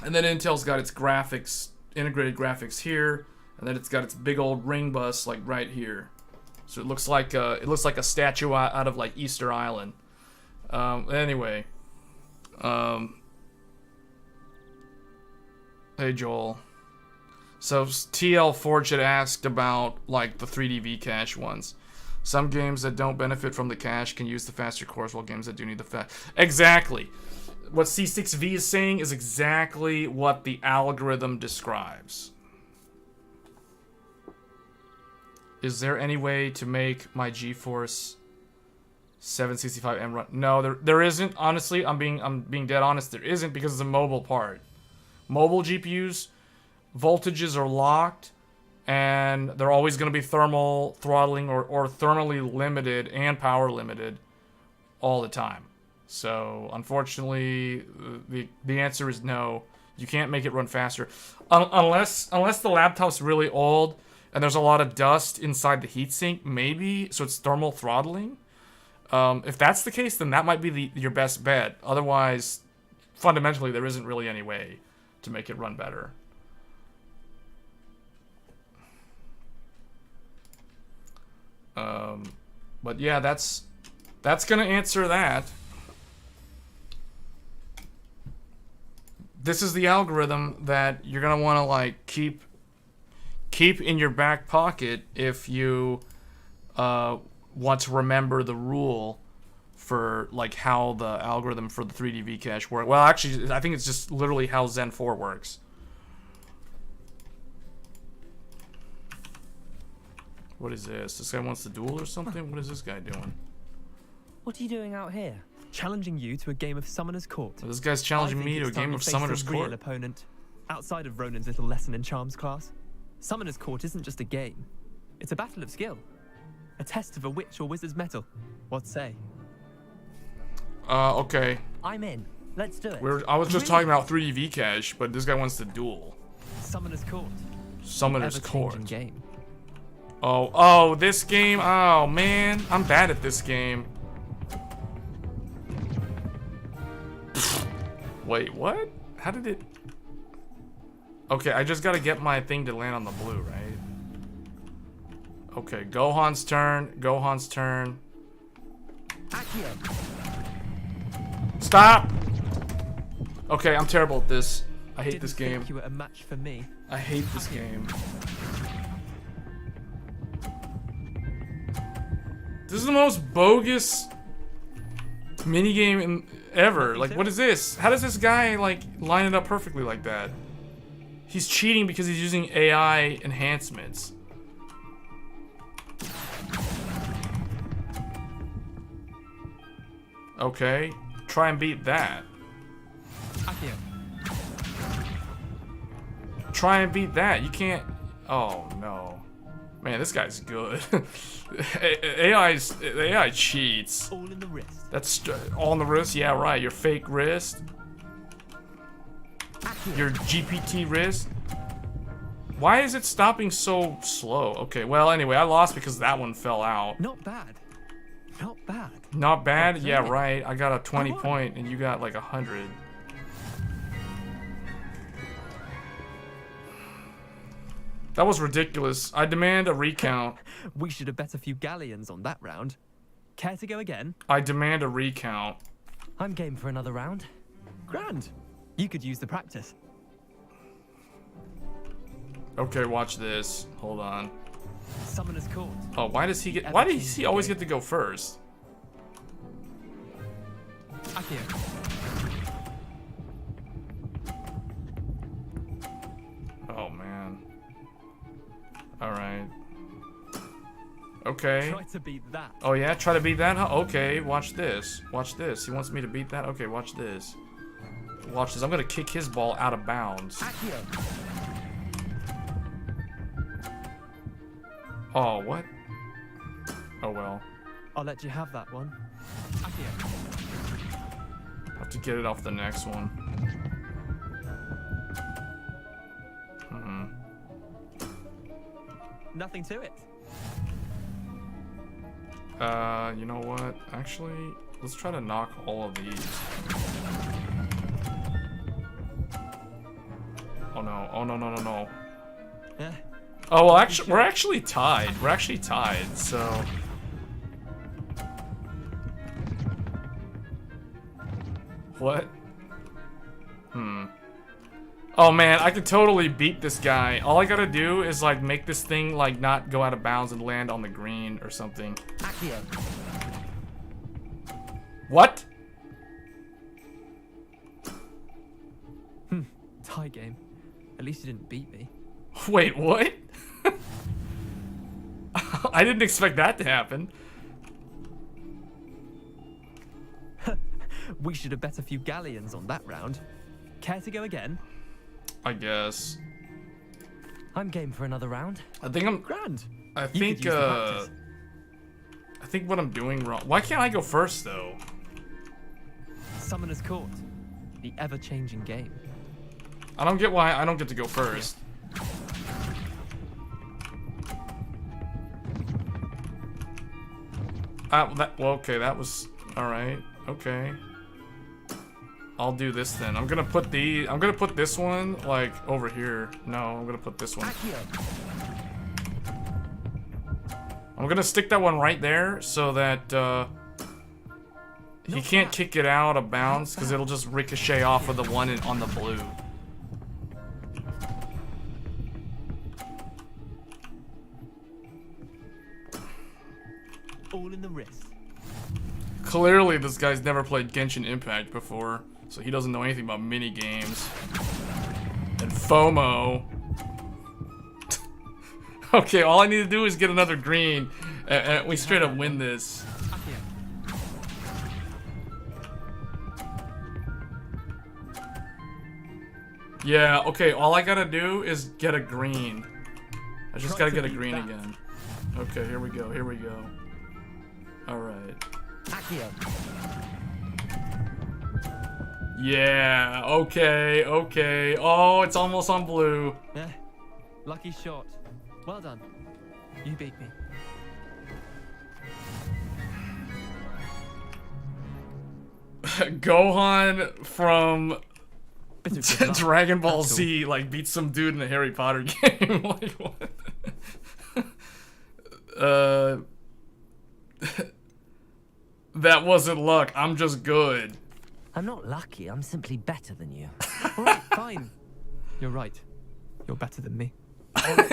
and then Intel's got its graphics, integrated graphics here, and then it's got its big old ring bus like right here. So it looks like a statue out of like Easter Island. Anyway, hey Joel. So TL Forge had asked about like the 3D V-cache ones. Some games that don't benefit from the cache can use the faster cores, while games that do need the fast. Exactly. What C6V is saying is exactly what the algorithm describes. Is there any way to make my GeForce 765M run? No, there isn't. Honestly, I'm being dead honest. There isn't, because it's a mobile part. Mobile GPUs, voltages are locked, and they're always going to be thermal throttling or thermally limited and power limited all the time. So unfortunately, the answer is no. You can't make it run faster unless the laptop's really old and there's a lot of dust inside the heatsink, maybe, so it's thermal throttling. If that's the case, then that might be your best bet. Otherwise, fundamentally, there isn't really any way to make it run better. But yeah, that's gonna answer that. This is the algorithm that you're gonna want to like keep in your back pocket if you want to remember the rule for like how the algorithm for the 3D V cache works. Well, actually, I think it's just literally how Zen 4 works. What is this? This guy wants to duel or something? What is this guy doing? What are you doing out here? Challenging you to a game of Summoner's Court. Well, this guy's challenging me to a game of Summoner's a real Court. opponent, outside of Ronan's little lesson in charms class. Summoner's Court isn't just a game. It's a battle of skill. A test of a witch or wizard's mettle. What say? Okay. I'm in. Let's do it. I was just talking about 3D V cache, but this guy wants to duel. Summoner's Court. Summoner's Ever-changing Court. game. Oh, this game. Oh, man. I'm bad at this game. Wait, what? How did it... Okay, I just gotta get my thing to land on the blue, right? Okay, Gohan's turn. Gohan's turn. Stop! Okay, I'm terrible at this. I hate this game. Think you were a match for me. I hate this game. This is the most bogus minigame ever. Like, what is this? How does this guy, like, line it up perfectly like that? He's cheating because he's using AI enhancements. Okay, try and beat that. Akio. Try and beat that. You can't... Oh, no. Man, this guy's good. AI cheats. All in the wrist. That's all in the wrist? Yeah, right. Your fake wrist. Your GPT wrist. Why is it stopping so slow? Okay, well, anyway, I lost because that one fell out. Not bad. Not bad. Not bad? Okay. Yeah, right. I got a 20 point and you got like 100. That was ridiculous. I demand a recount. We should have bet a few galleons on that round. Care to go again? I demand a recount. I'm game for another round. Grand. You could use the practice. Okay, watch this. Hold on. Summoner's Court. Oh, why does he always get to go first? Akio. Oh man. Alright. Okay. Try to beat that. Oh yeah, try to beat that? Huh? Okay, watch this. Watch this. He wants me to beat that? Okay, watch this. Watch this. I'm gonna kick his ball out of bounds. Akio. Oh, what? Oh well. I'll let you have that one. Akio. I have to get it off the next one. Nothing to it. You know what? Actually, let's try to knock all of these. Oh no, oh no, no, no, no. Yeah. Oh, well, actually, we're actually tied. We're actually tied, so... What? Oh man, I could totally beat this guy. All I gotta do is like make this thing like not go out of bounds and land on the green or something. Akio. What? Tie game. At least you didn't beat me. Wait, what? I didn't expect that to happen. We should have bet a few galleons on that round. Care to go again? I guess. I'm game for another round. I think I'm... Grand. I You could think, use the practice. I think what I'm doing wrong... Why can't I go first, though? Summoner's Court. The ever-changing game. I don't get why I don't get to go first. Well, okay, that was... Alright, okay. I'll do this then. I'm gonna put this one like over here. No, I'm gonna put this one. I'm gonna stick that one right there so that he can't kick it out of bounds because it'll just ricochet off of the one on the blue. All in the wrist. Clearly, this guy's never played Genshin Impact before, so he doesn't know anything about mini games. And FOMO. Okay, all I need to do is get another green, and we straight up win this. Yeah, okay, all I gotta do is get a green. I just gotta get a green again. Okay, here we go, here we go. Alright. Yeah, okay, okay. Oh, it's almost on blue. Yeah, lucky shot. Well done. You beat me. Gohan from Bit of good luck. Dragon Ball That's all. Z like beats some dude in the Harry Potter game. Like what? That wasn't luck. I'm just good. I'm not lucky, I'm simply better than you. Alright, fine. You're right. You're better than me.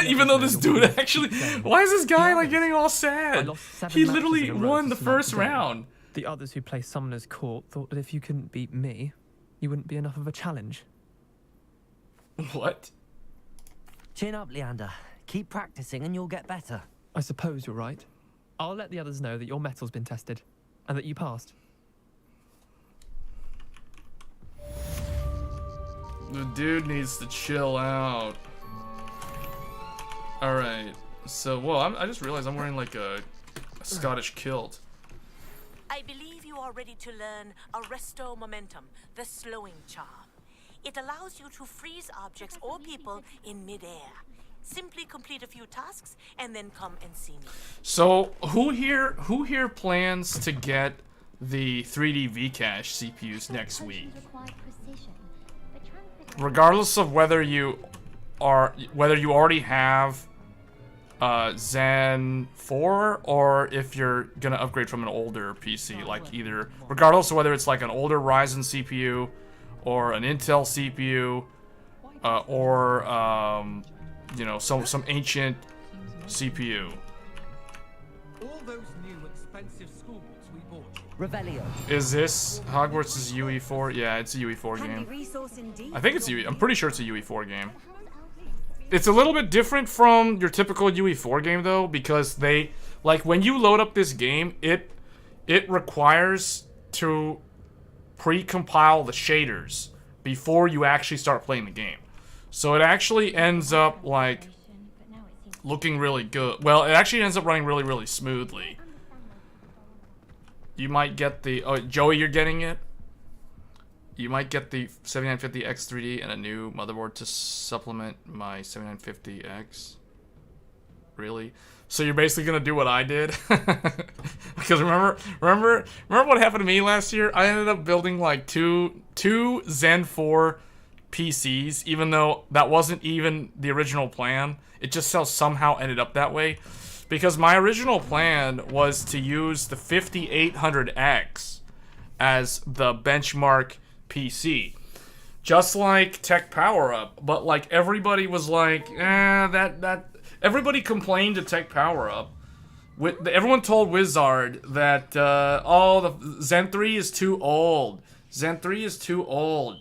Even though this dude actually, why is this guy like getting all I sad? lost 7 He matches literally in a row won to the sum up first the game. round. The others who play Summoner's Court thought that if you couldn't beat me, you wouldn't be enough of a challenge. What? Chin up, Leander. Keep practicing and you'll get better. I suppose you're right. I'll let the others know that your metal's been tested, and that you passed. The dude needs to chill out. Alright. So, whoa, I just realized I'm wearing like a Scottish kilt. I believe you are ready to learn Arresto Momentum, the slowing charm. It allows you to freeze objects or people in midair. Simply complete a few tasks and then come and see me. So, who here plans to get the 3D Vcache CPUs next week? Regardless of whether you already have Zen 4 or if you're gonna upgrade from an older PC, like either, regardless of whether it's like an older Ryzen CPU or an Intel CPU or you know, some ancient CPU. All those new expensive schools we bought. Revelio. Is this Hogwarts is UE4? Yeah, it's a UE4 game. Resource indeed. I think it's UE. I'm pretty sure it's a UE4 game. It's a little bit different from your typical UE4 game though, because they like when you load up this game, it requires to pre-compile the shaders before you actually start playing the game. So it actually ends up like looking really good. Well, it actually ends up running really, really smoothly. You might get the Joey, you're getting it. You might get the 7950X3D and a new motherboard to supplement my 7950X. Really? So you're basically gonna do what I did? Because remember what happened to me last year? I ended up building like two Zen 4 PCs, even though that wasn't even the original plan. It just somehow ended up that way. Because my original plan was to use the 5800X as the benchmark PC. Just like Tech Power Up. But like everybody was like, everybody complained to Tech Power Up. Everyone told Wizard that the Zen 3 is too old. Zen 3 is too old.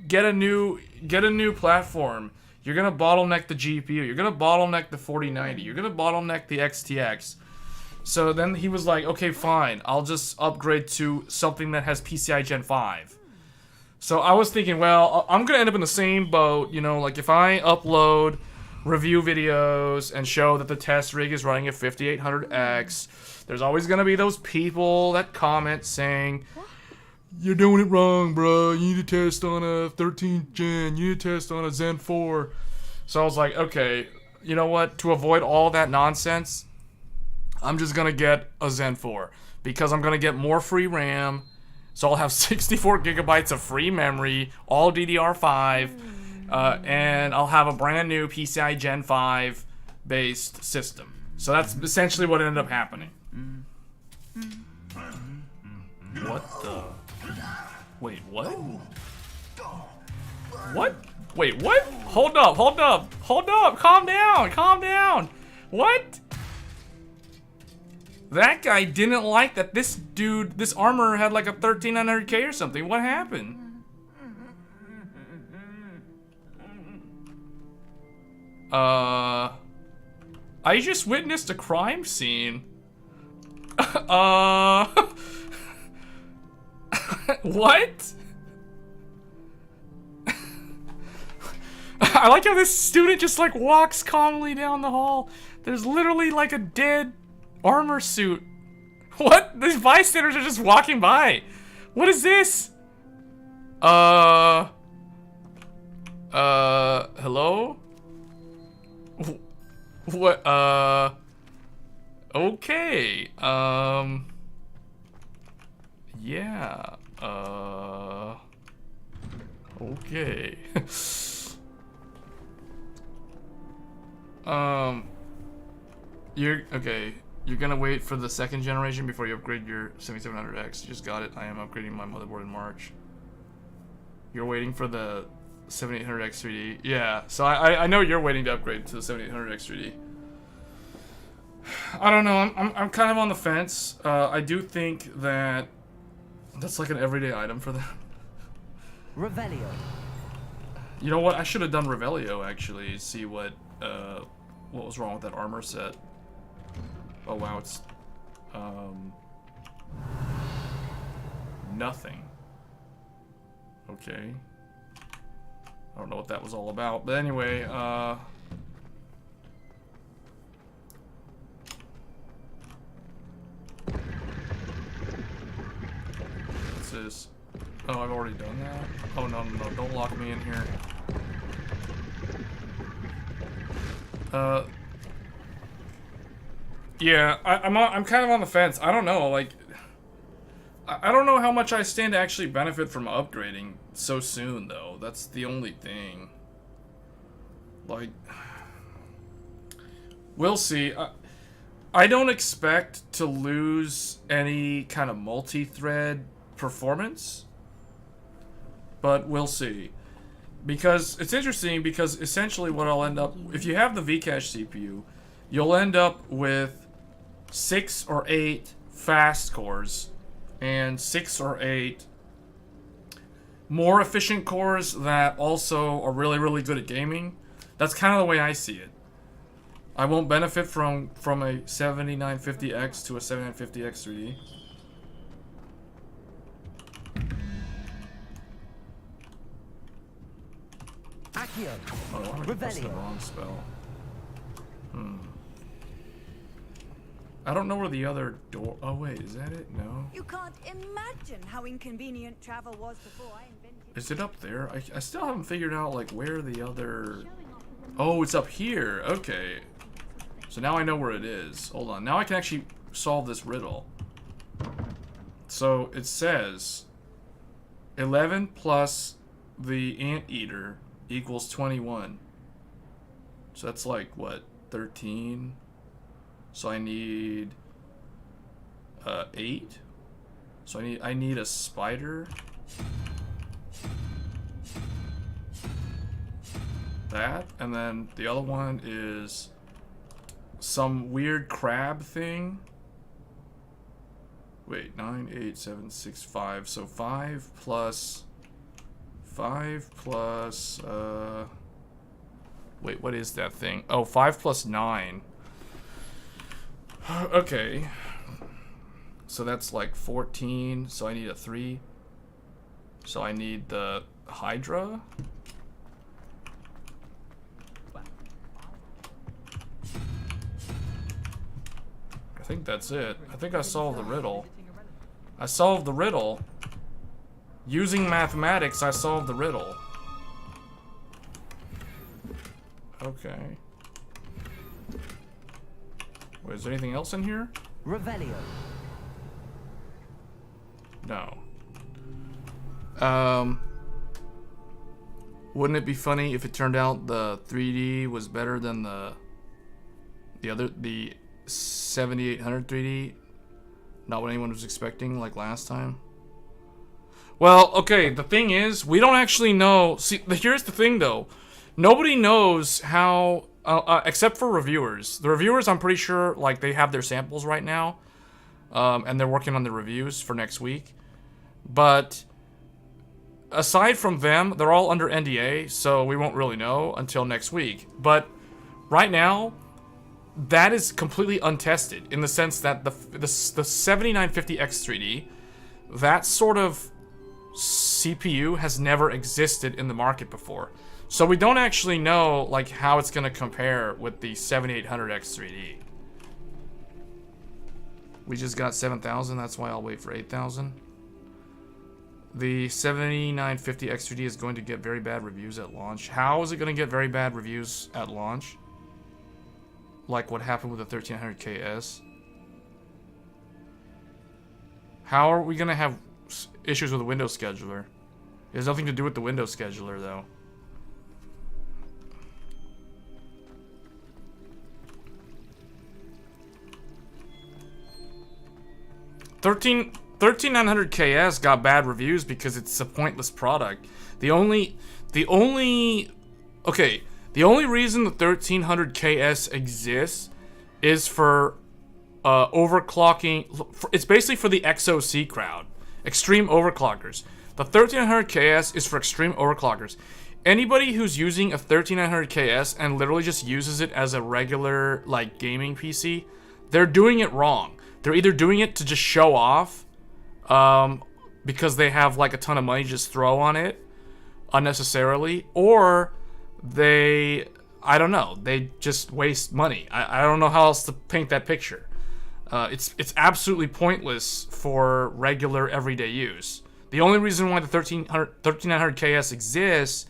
Get a new platform. You're gonna bottleneck the GPU. You're gonna bottleneck the 4090. You're gonna bottleneck the XTX. So then he was like, okay, fine. I'll just upgrade to something that has PCI Gen 5. So I was thinking, well, I'm gonna end up in the same boat. You know, like if I upload review videos and show that the test rig is running at 5800X, there's always gonna be those people that comment saying, you're doing it wrong, bro. You need to test on a 13th gen. You need to test on a Zen 4. So I was like, okay, you know what? To avoid all that nonsense, I'm just going to get a Zen 4. Because I'm going to get more free RAM. So I'll have 64 gigabytes of free memory, all DDR5, and I'll have a brand new PCI Gen 5 based system. So that's essentially what ended up happening. What the? Wait, what? What? Wait, what? Hold up, hold up, hold up, calm down, calm down. What? That guy didn't like that this dude, this armor had like a 1300K or something. What happened? I just witnessed a crime scene. What? I like how this student just like walks calmly down the hall. There's literally like a dead armor suit. What? These bystanders are just walking by. What is this? Hello? What, okay, yeah, okay. You're gonna wait for the second generation before you upgrade your 7700X. You just got it. I am upgrading my motherboard in March. You're waiting for the 7800X 3D. Yeah, so I know you're waiting to upgrade to the 7800X 3D. I don't know. I'm kind of on the fence. I do think that that's like an everyday item for them. Revelio. You know what? I should have done Revelio actually. See what was wrong with that armor set. Oh wow, it's nothing. Okay. I don't know what that was all about, but anyway, what's this? Oh, I've already done that? Oh, no, don't lock me in here. Yeah, I'm kind of on the fence. I don't know, like, I don't know how much I stand to actually benefit from upgrading so soon, though. That's the only thing. Like, we'll see. I don't expect to lose any kind of multi-thread performance, but we'll see. Because it's interesting, because essentially what I'll end up, if you have the Vcache CPU, you'll end up with 6 or 8 fast cores and 6 or 8 more efficient cores that also are really, really good at gaming. That's kind of the way I see it. I won't benefit from a 7950X to a 7950X 3D. Accio. Oh, I pressed the wrong spell. I don't know where the other door... Oh, wait, is that it? No. You can't imagine how inconvenient travel was before I invented... Is it up there? I still haven't figured out, like, where the other... Oh, it's up here. Okay. So now I know where it is. Hold on. Now I can actually solve this riddle. So it says 11 plus the anteater equals 21. So that's like, what, 13? So I need 8. So I need a spider. That, and then the other one is some weird crab thing. Wait, 9, 8, 7, 6, 5. So 5 plus wait, what is that thing? Oh, 5 plus 9. Okay. So that's like 14. So I need a 3. So I need the Hydra. I think that's it. I think I solved the riddle. I solved the riddle. Using mathematics, I solved the riddle. Okay. Wait, is there anything else in here? Revelio. No. Wouldn't it be funny if it turned out the 3D was better than the 7800 3D? Not what anyone was expecting like last time. Well, okay, the thing is, we don't actually know. See, here's the thing though. Nobody knows how, except for reviewers. The reviewers, I'm pretty sure, like, they have their samples right now. And they're working on the reviews for next week. But aside from them, they're all under NDA, so we won't really know until next week. But right now, that is completely untested in the sense that the 7950X3D, that sort of CPU has never existed in the market before. So we don't actually know like how it's going to compare with the 7800X3D. We just got 7,000, that's why I'll wait for 8,000. The 7950X3D is going to get very bad reviews at launch. How is it going to get very bad reviews at launch? Like what happened with the 1300KS? How are we going to have issues with the Windows scheduler? It has nothing to do with the Windows scheduler, though. Thirteen 13900KS got bad reviews because it's a pointless product. The only reason the 1300KS exists is for overclocking. It's basically for the XOC crowd, extreme overclockers. The 13900KS is for extreme overclockers. Anybody who's using a 13900KS and literally just uses it as a regular like gaming PC, they're doing it wrong. They're either doing it to just show off, because they have like a ton of money to just throw on it unnecessarily, or they, I don't know, they just waste money. I don't know how else to paint that picture. It's absolutely pointless for regular everyday use. The only reason why the 13900KS exists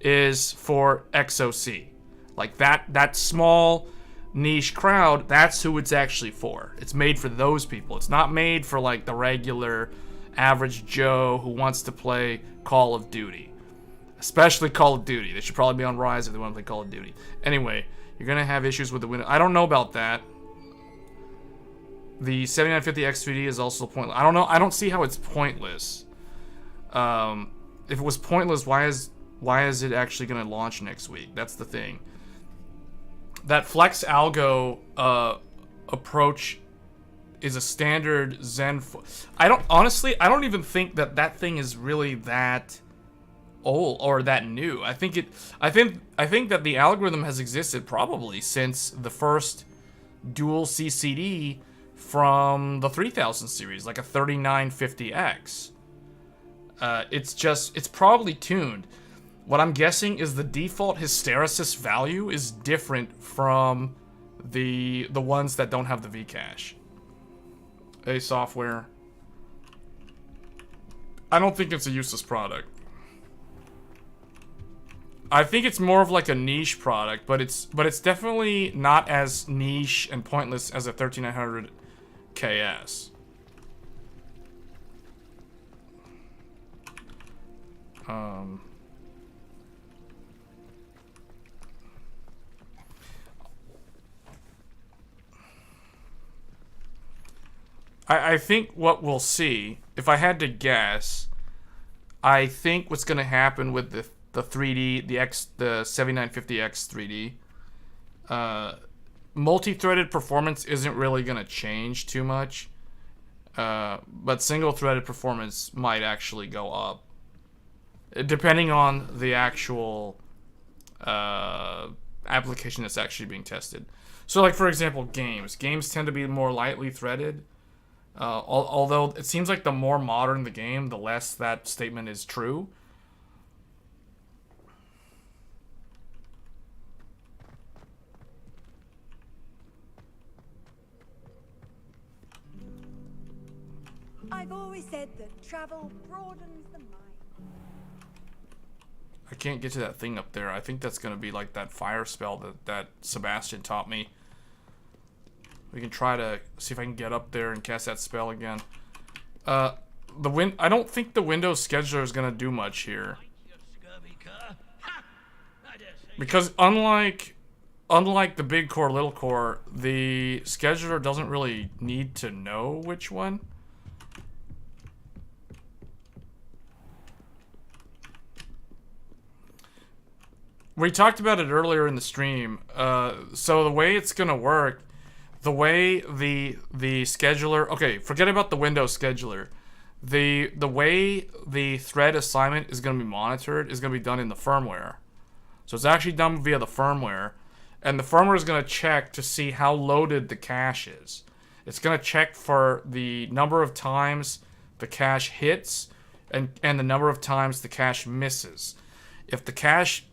is for XOC. Like that small niche crowd, that's who it's actually for. It's made for those people. It's not made for like the regular average Joe who wants to play Call of Duty. Especially Call of Duty. They should probably be on Ryzen if they want to play Call of Duty. Anyway, you're gonna have issues with the Windows. I don't know about that. The 7950X3D is also pointless. I don't know. I don't see how it's pointless. If it was pointless, why is it actually gonna launch next week? That's the thing. That flex algo approach is a standard Zen. I don't even think that thing is really that old or that new. I think that the algorithm has existed probably since the first dual CCD from the 3000 series, like a 3950X. It's probably tuned. What I'm guessing is the default hysteresis value is different from the ones that don't have the Vcache. A software. I don't think it's a useless product. I think it's more of like a niche product, but it's definitely not as niche and pointless as a 13900KS. I think what we'll see, if I had to guess, I think what's going to happen with the 3D, the 7950X 3D, multi-threaded performance isn't really going to change too much, but single-threaded performance might actually go up, depending on the actual application that's actually being tested. So, like, for example, games tend to be more lightly threaded. Although it seems like the more modern the game, the less that statement is true. I've always said that travel broadens the mind. I can't get to that thing up there. I think that's going to be like that fire spell that Sebastian taught me. We can try to see if I can get up there and cast that spell again. I don't think the Windows scheduler is gonna do much here. Because unlike the big core, little core, the scheduler doesn't really need to know which one. We talked about it earlier in the stream. So the way it's gonna work, the way the scheduler, okay, forget about the Windows scheduler. The way the thread assignment is gonna be monitored is gonna be done in the firmware. So it's actually done via the firmware, and the firmware is gonna check to see how loaded the cache is. It's gonna check for the number of times the cache hits and the number of times the cache misses. If the cache,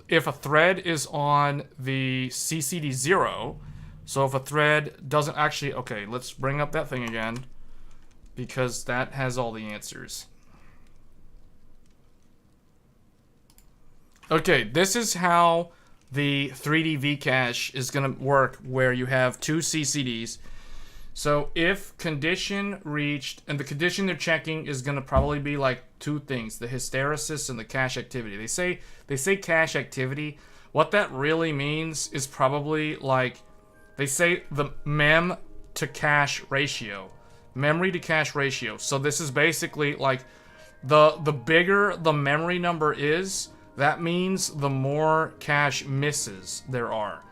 if a thread is on the CCD 0, so if a thread doesn't actually, okay, let's bring up that thing again, because that has all the answers. Okay, this is how the 3D V-cache is going to work, where you have two CCDs. So if condition reached, and the condition they're checking is going to probably be like two things, the hysteresis and the cache activity. They say cache activity. What that really means is probably like, they say the mem to cache ratio, memory to cache ratio. So this is basically like the bigger the memory number is, that means the more cache misses there are.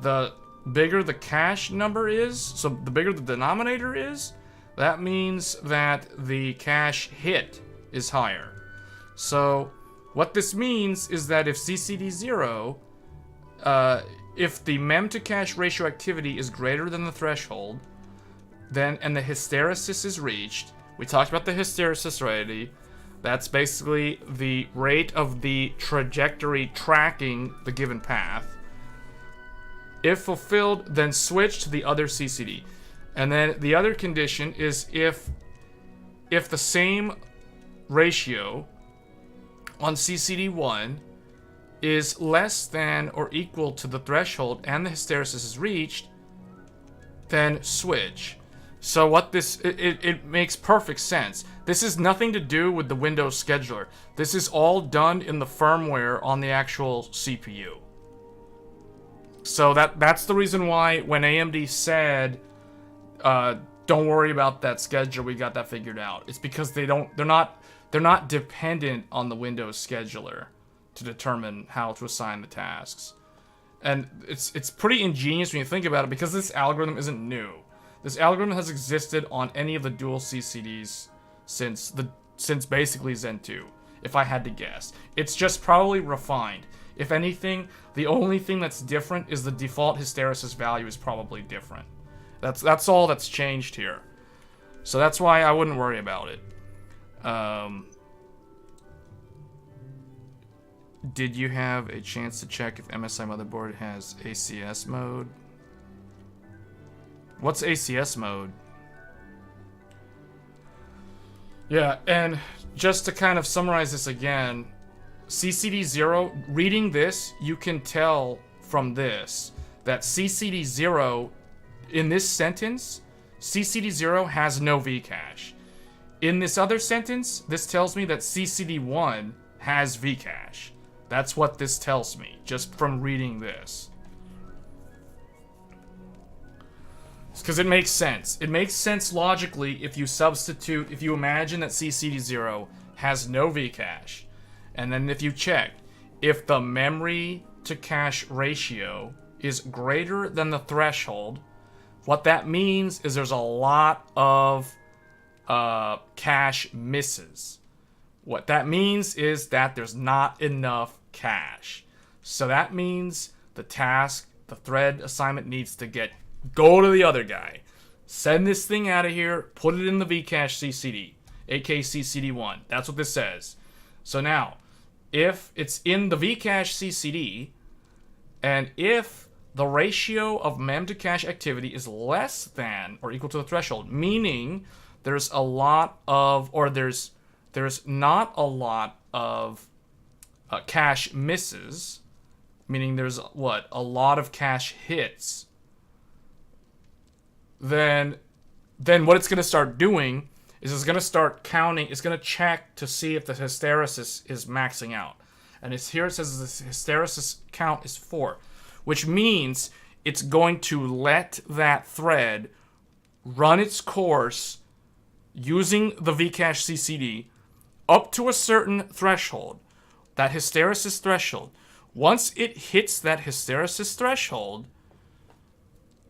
The bigger the cache number is, so the bigger the denominator is, that means that the cache hit is higher. So what this means is that if CCD 0, if the mem to cache ratio activity is greater than the threshold, then, and the hysteresis is reached, we talked about the hysteresis already, that's basically the rate of the trajectory tracking the given path. If fulfilled, then switch to the other CCD. And then the other condition is if the same ratio on CCD 1 is less than or equal to the threshold and the hysteresis is reached, then switch. So what this, it makes perfect sense. This has nothing to do with the Windows scheduler. This is all done in the firmware on the actual CPU. So that's the reason why when AMD said, don't worry about that schedule, we got that figured out. It's because they're not dependent on the Windows scheduler to determine how to assign the tasks. And it's pretty ingenious when you think about it, because this algorithm isn't new. This algorithm has existed on any of the dual CCDs since basically Zen 2, if I had to guess. It's just probably refined. If anything, the only thing that's different is the default hysteresis value is probably different. That's all that's changed here. So that's why I wouldn't worry about it. Did you have a chance to check if MSI motherboard has ACS mode? What's ACS mode? Yeah, and just to kind of summarize this again, CCD 0, reading this, you can tell from this that CCD 0, in this sentence, CCD 0 has no Vcache. In this other sentence, this tells me that CCD 1 has Vcache. That's what this tells me, just from reading this. Because it makes sense. It makes sense logically if you substitute, if you imagine that CCD 0 has no Vcache. And then if you check, if the memory to cache ratio is greater than the threshold, what that means is there's a lot of cache misses. What that means is that there's not enough cache. So that means the task, the thread assignment needs to go to the other guy. Send this thing out of here, put it in the Vcache CCD, aka CCD1. That's what this says. So now, if it's in the Vcache CCD, and if the ratio of mem to cache activity is less than or equal to the threshold, meaning there's a lot of, or there's not a lot of cache misses, meaning there's what, a lot of cache hits, then what it's going to start doing is it's going to start counting. It's going to check to see if the hysteresis is maxing out. And here it says the hysteresis count is 4, which means it's going to let that thread run its course using the Vcache CCD up to a certain threshold, that hysteresis threshold. Once it hits that hysteresis threshold,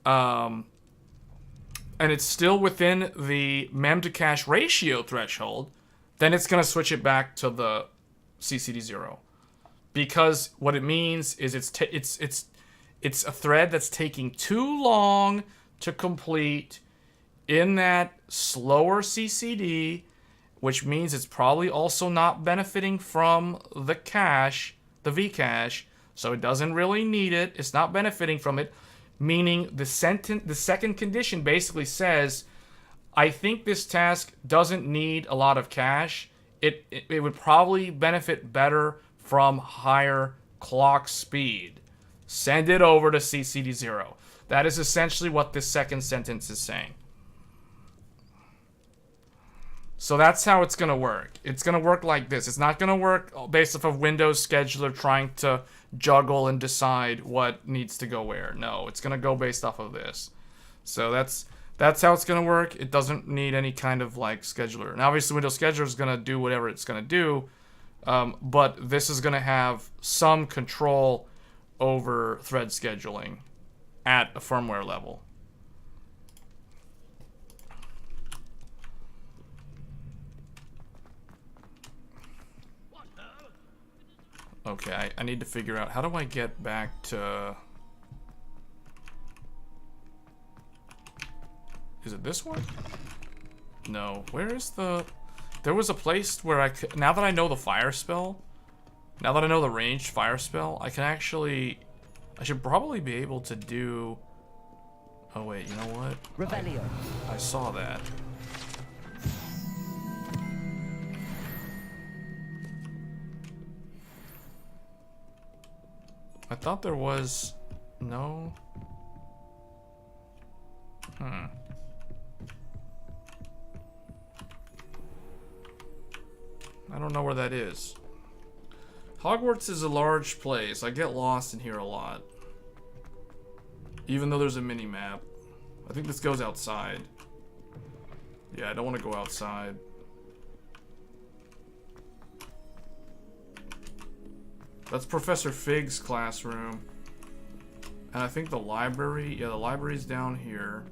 and it's still within the mem to cache ratio threshold, then it's going to switch it back to the CCD 0. Because what it means is it's a thread that's taking too long to complete in that slower CCD, which means it's probably also not benefiting from the cache, the Vcache, so it doesn't really need it. It's not benefiting from it, meaning the second condition basically says, I think this task doesn't need a lot of cache. It would probably benefit better from higher clock speed. Send it over to CCD 0. That is essentially what this second sentence is saying. So that's how it's going to work. It's going to work like this. It's not going to work based off of Windows scheduler trying to juggle and decide what needs to go where. No, it's going to go based off of this. So that's how it's going to work. It doesn't need any kind of like scheduler. And obviously Windows scheduler is going to do whatever it's going to do. But this is going to have some control over thread scheduling at a firmware level. Okay, I need to figure out, how do I get back to... Is it this one? No, where is the... There was a place where I could... Now that I know the fire spell, now that I know the ranged fire spell, I can actually... I should probably be able to do... Oh wait, you know what? Revelio. I saw that. I thought there was... No? I don't know where that is. Hogwarts is a large place. I get lost in here a lot. Even though there's a mini-map. I think this goes outside. Yeah, I don't want to go outside. That's Professor Fig's classroom. And I think the library... Yeah, the library's down here.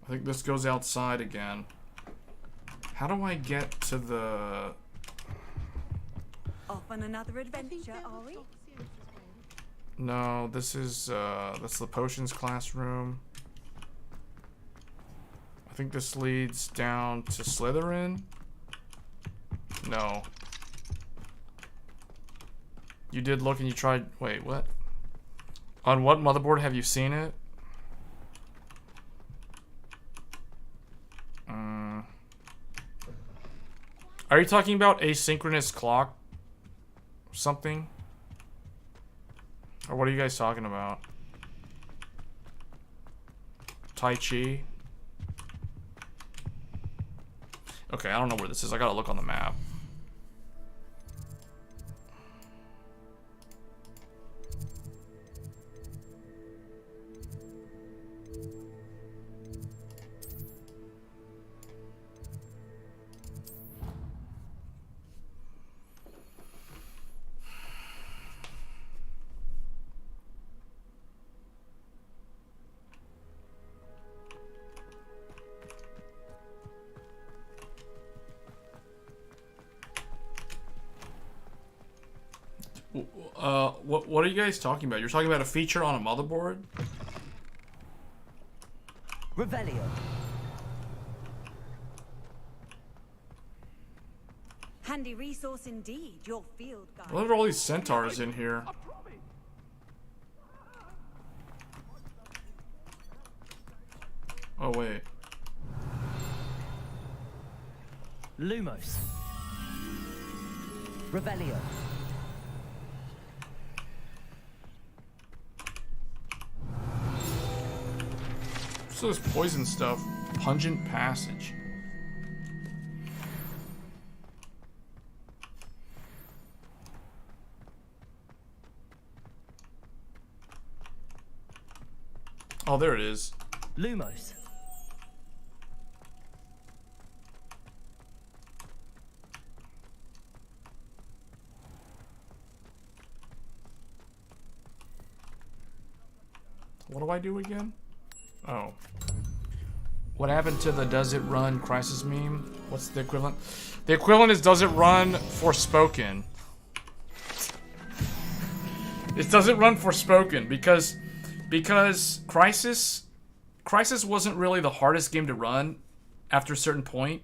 I think this goes outside again. How do I get to the... Off on another adventure, are we? No, this is, that's the potions classroom. I think this leads down to Slytherin. No. You did look and you tried... Wait, what? On what motherboard have you seen it? Are you talking about asynchronous clock? Something? Or what are you guys talking about? Tai Chi? Okay, I don't know where this is. I gotta look on the map. What are you guys talking about? You're talking about a feature on a motherboard? Revelio. Handy resource indeed, your field guide. What are all these centaurs in here? Oh, wait. Lumos. Revelio. So this poison stuff. Pungent passage. Oh, there it is. Lumos. What do I do again? Oh. What happened to the does it run crisis meme? What's the equivalent? The equivalent is does it run Forspoken. It doesn't run Forspoken because Crisis wasn't really the hardest game to run after a certain point.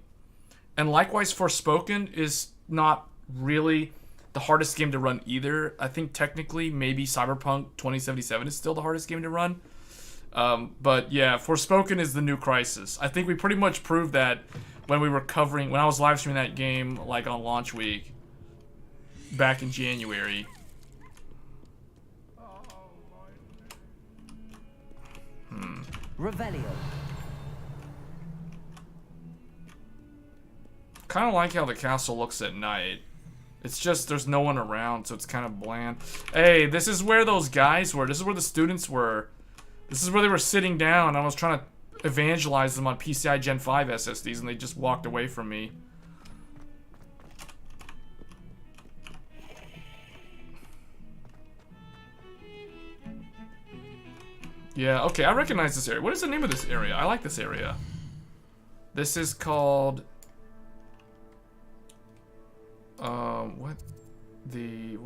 And likewise Forspoken is not really the hardest game to run either. I think technically maybe Cyberpunk 2077 is still the hardest game to run. But yeah, Forspoken is the new Crisis. I think we pretty much proved that when I was live streaming that game like on launch week back in January. Revelio. Kind of like how the castle looks at night. It's just there's no one around, so it's kind of bland. Hey, this is where those guys were. This is where the students were. This is where they were sitting down. I was trying to evangelize them on PCI Gen 5 SSDs, and they just walked away from me. Yeah, okay, I recognize this area. What is the name of this area? I like this area. This is called... what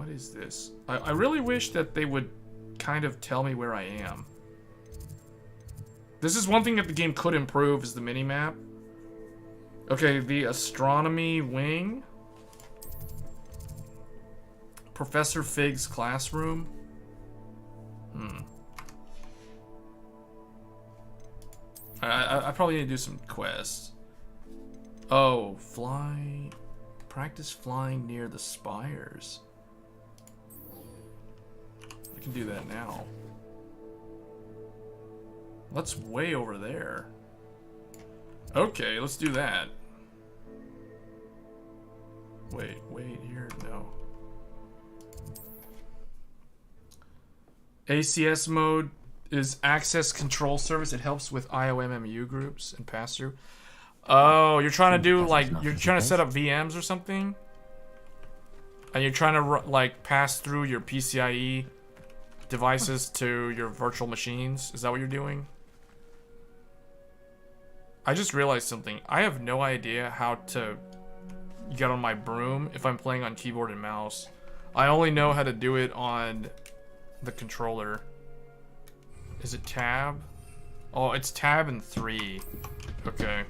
is this? I really wish that they would kind of tell me where I am. This is one thing that the game could improve, is the minimap. Okay, the astronomy wing. Professor Fig's classroom. I probably need to do some quests. Oh, practice flying near the spires. I can do that now. That's way over there. Okay, let's do that. Wait here? No. ACS mode is access control service. It helps with IOMMU groups and pass-through. Oh, you're trying to do you're trying to set up VMs or something? And you're trying to like pass through your PCIe devices to your virtual machines? Is that what you're doing? I just realized something. I have no idea how to get on my broom if I'm playing on keyboard and mouse. I only know how to do it on the controller. Is it tab? Oh, it's tab and 3. Okay.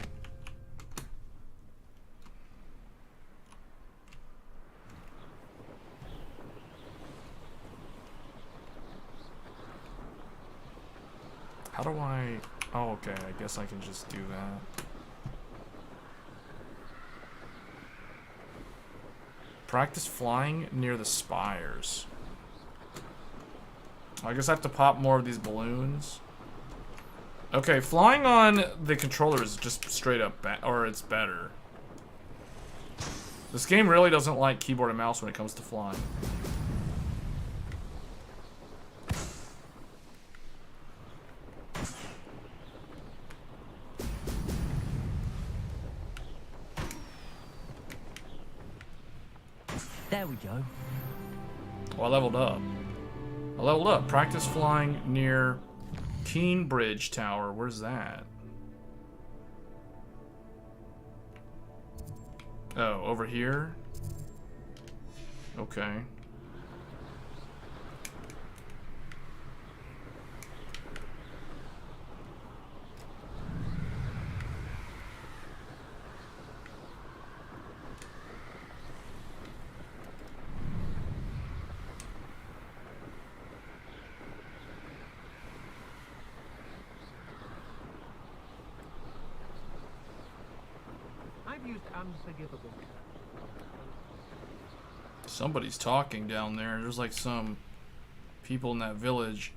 How do I... Oh, okay. I guess I can just do that. Practice flying near the spires. I guess I have to pop more of these balloons. Okay, flying on the controller is just straight up or it's better. This game really doesn't like keyboard and mouse when it comes to flying. There we go. Oh, I leveled up. I leveled up. Practice flying near Keenbridge Tower. Where's that? Oh, over here? Okay. I've used unforgivable. Somebody's talking down there. There's like some people in that village.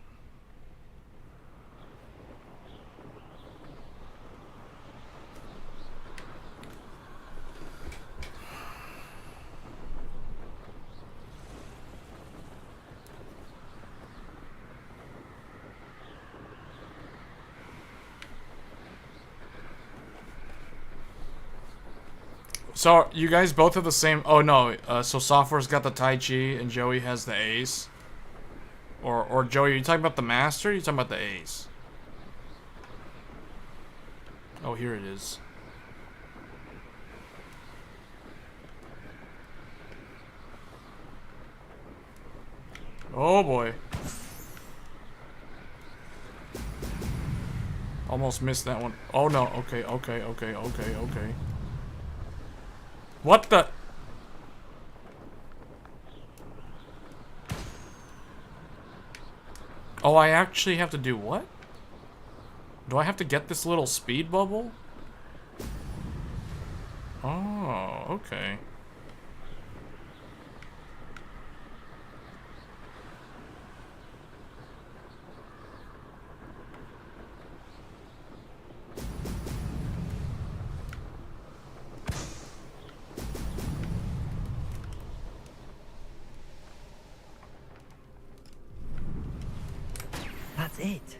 So you guys both have the same. Oh no. So Software's got the Tai Chi and Joey has the Ace. Or Joey, are you talking about the Master? Or are you talking about the Ace? Oh, here it is. Oh boy. Almost missed that one. Oh no. Okay. What the? Oh, I actually have to do what? Do I have to get this little speed bubble? Oh, okay. That's it.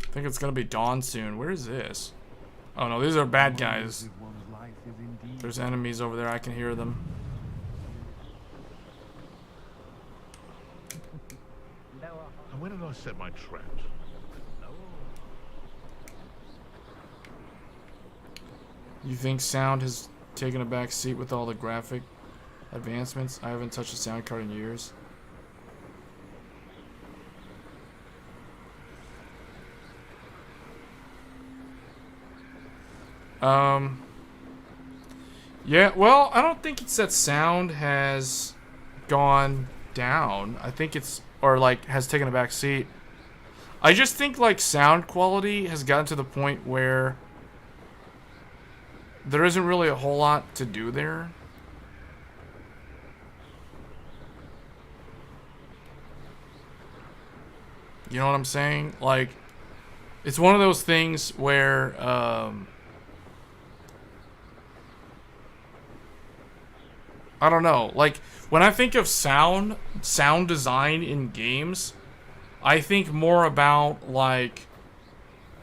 I think it's gonna be dawn soon. Where is this? Oh no, these are bad guys. There's enemies over there. I can hear them. And where did I set my traps? You think sound has taken a back seat with all the graphic advancements? I haven't touched a sound card in years. Yeah, well, I don't think it's that sound has gone down. I think it's, or like, has taken a back seat. I just think, like, sound quality has gotten to the point where there isn't really a whole lot to do there. You know what I'm saying? Like, it's one of those things where, I don't know. Like, when I think of sound design in games, I think more about, like,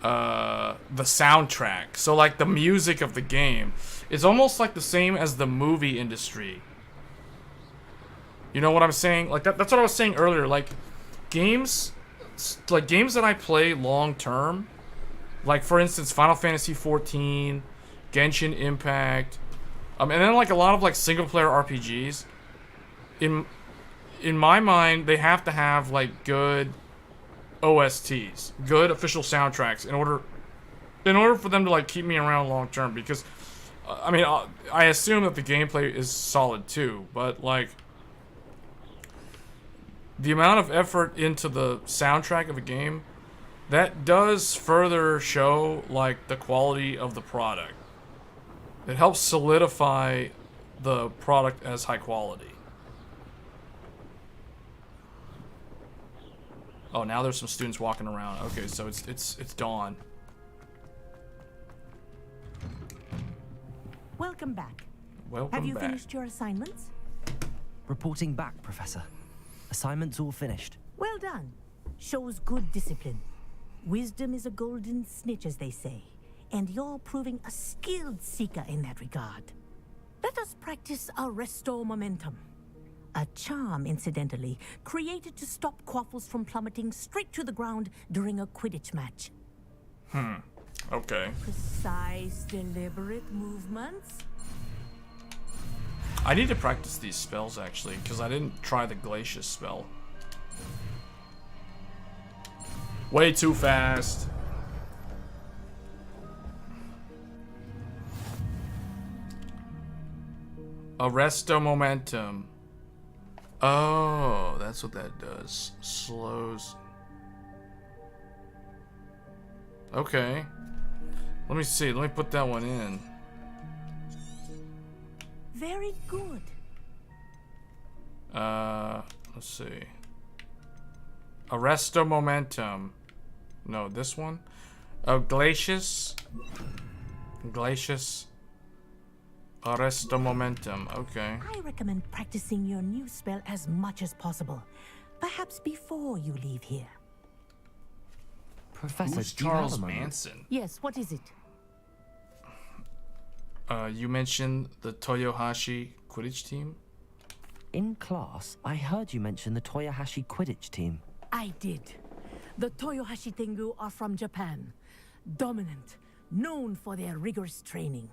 the soundtrack. So, like, the music of the game. It's almost like the same as the movie industry. You know what I'm saying? Like, that's what I was saying earlier. Like, games that I play long term, like, for instance, Final Fantasy XIV, Genshin Impact, and then, like, a lot of, like, single-player RPGs, in my mind, they have to have, like, good OSTs, good official soundtracks, in order for them to, like, keep me around long-term, because, I mean, I assume that the gameplay is solid, too, but, like, the amount of effort into the soundtrack of a game, that does further show, like, the quality of the product. It helps solidify the product as high quality. Oh, now there's some students walking around. Okay, so it's dawn. Welcome back. Welcome Have you back. finished your assignments? Reporting back, Professor. Assignments all finished. Well done. Shows good discipline. Wisdom is a golden snitch, as they say. And you're proving a skilled seeker in that regard. Let us practice Arresto Momentum. A charm, incidentally, created to stop quaffles from plummeting straight to the ground during a Quidditch match. Okay. Precise, deliberate movements. I need to practice these spells, actually, because I didn't try the Glacius spell. Way too fast. Arresto Momentum. Oh, that's what that does. Slows. Okay. Let me see. Let me put that one in. Very good. Let's see. Arresto Momentum. No, this one. Oh, Glacius. Glacius. Arresto Momentum. Okay. I recommend practicing your new spell as much as possible. Perhaps before you leave here. Professor, Who's do you have Charles a moment? Manson? Yes, what is it? You mentioned the Toyohashi Quidditch team. In class, I heard you mention the Toyohashi Quidditch team. I did. The Toyohashi Tengu are from Japan. Dominant, known for their rigorous training.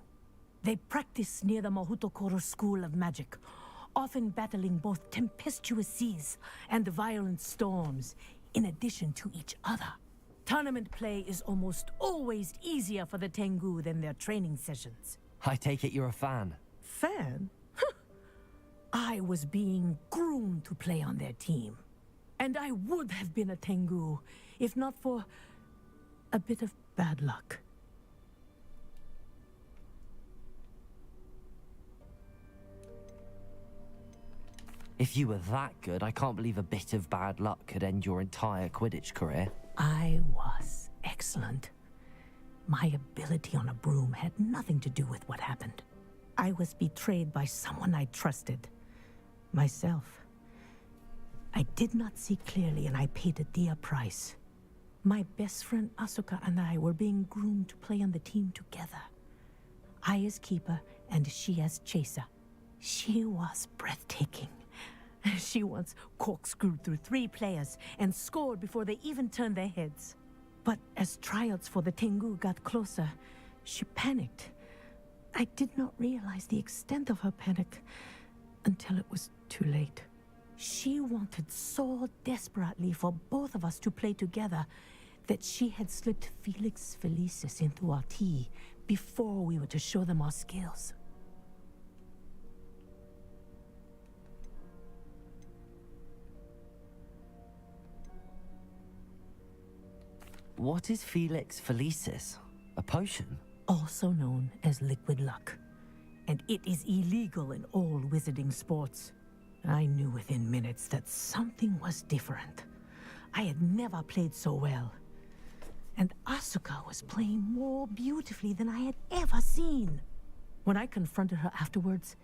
They practice near the Mahutokoro School of Magic, often battling both tempestuous seas and violent storms, in addition to each other. Tournament play is almost always easier for the Tengu than their training sessions. I take it you're a fan. Fan? I was being groomed to play on their team. And I would have been a Tengu, if not for a bit of bad luck. If you were that good, I can't believe a bit of bad luck could end your entire Quidditch career. I was excellent. My ability on a broom had nothing to do with what happened. I was betrayed by someone I trusted. Myself. I did not see clearly and I paid a dear price. My best friend Asuka and I were being groomed to play on the team together. I as keeper and she as chaser. She was breathtaking. She once corkscrewed through 3 players and scored before they even turned their heads. But as tryouts for the Tengu got closer, she panicked. I did not realize the extent of her panic until it was too late. She wanted so desperately for both of us to play together that she had slipped Felix Felicis into our tea before we were to show them our skills. What is Felix Felicis? A potion? Also known as liquid luck. And it is illegal in all wizarding sports. I knew within minutes that something was different. I had never played so well. And Asuka was playing more beautifully than I had ever seen. When I confronted her afterwards,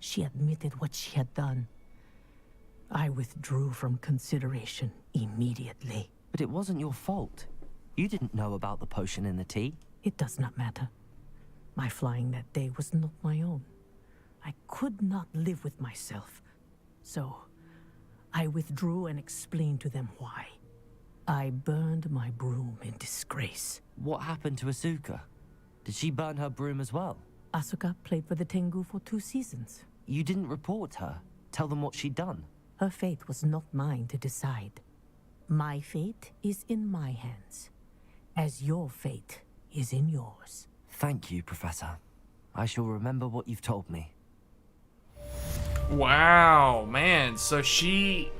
she admitted what she had done. I withdrew from consideration immediately. But it wasn't your fault. You didn't know about the potion in the tea. It does not matter. My flying that day was not my own. I could not live with myself. So, I withdrew and explained to them why. I burned my broom in disgrace. What happened to Asuka? Did she burn her broom as well? Asuka played for the Tengu for 2 seasons. You didn't report her? Tell them what she'd done? Her fate was not mine to decide. My fate is in my hands, as your fate is in yours. Thank you, Professor. I shall remember what you've told me. Wow, man. So she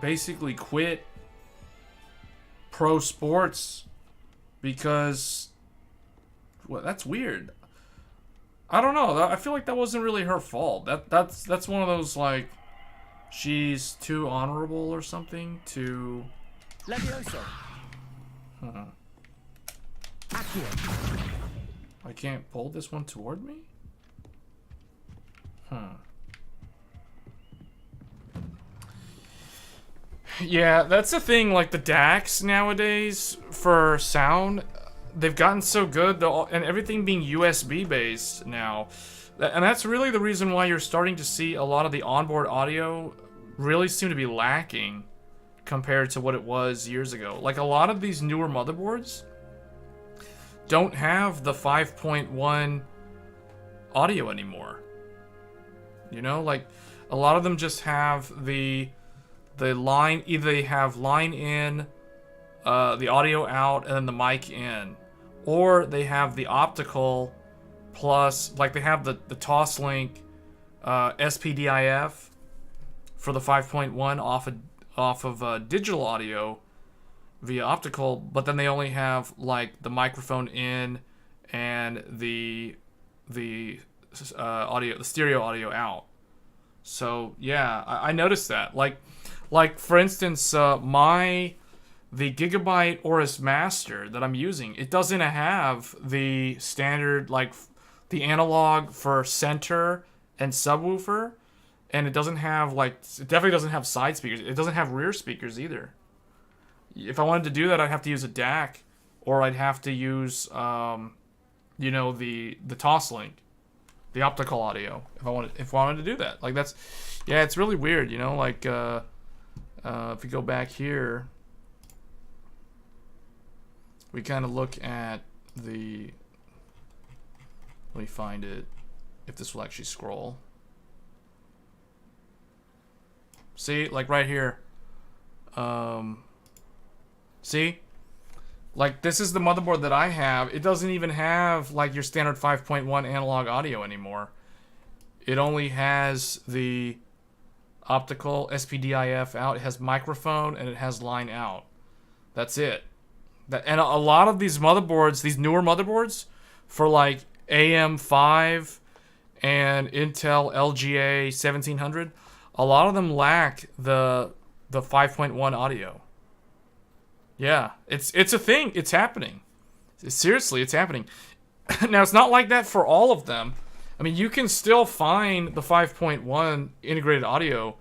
basically quit pro sports because, well, that's weird. I don't know. I feel like that wasn't really her fault. That's one of those, like, she's too honorable or something to... Levioso. Huh. I can't pull this one toward me? Huh. Yeah, that's the thing, like the DACs nowadays for sound, they've gotten so good, and everything being USB based now. And that's really the reason why you're starting to see a lot of the onboard audio really seem to be lacking compared to what it was years ago. Like a lot of these newer motherboards don't have the 5.1 audio anymore. You know, like a lot of them just have the line, either they have line in, the audio out, and then the mic in, or they have the optical plus, like they have the Toslink SPDIF for the 5.1 off of digital audio via optical, but then they only have like the microphone in and the audio, the stereo audio out. So yeah, I noticed that. Like for instance, the Gigabyte Aorus Master that I'm using, it doesn't have the standard, like the analog for center and subwoofer, and it doesn't have it definitely doesn't have side speakers. It doesn't have rear speakers either. If I wanted to do that, I'd have to use a DAC, or I'd have to use you know, the toss link, the optical audio, if I wanted to do that. Like, that's, yeah, it's really weird, you know, like, if we go back here, we kind of look at the, let me find it, if this will actually scroll. See, like right here, see? Like, this is the motherboard that I have. It doesn't even have, like, your standard 5.1 analog audio anymore. It only has the optical SPDIF out. It has microphone, and it has line out. That's it. And a lot of these motherboards, these newer motherboards, for, like, AM5 and Intel LGA 1700, a lot of them lack the 5.1 audio. Yeah, it's a thing. It's happening. Seriously, it's happening. Now, it's not like that for all of them. I mean, you can still find the 5.1 integrated audio,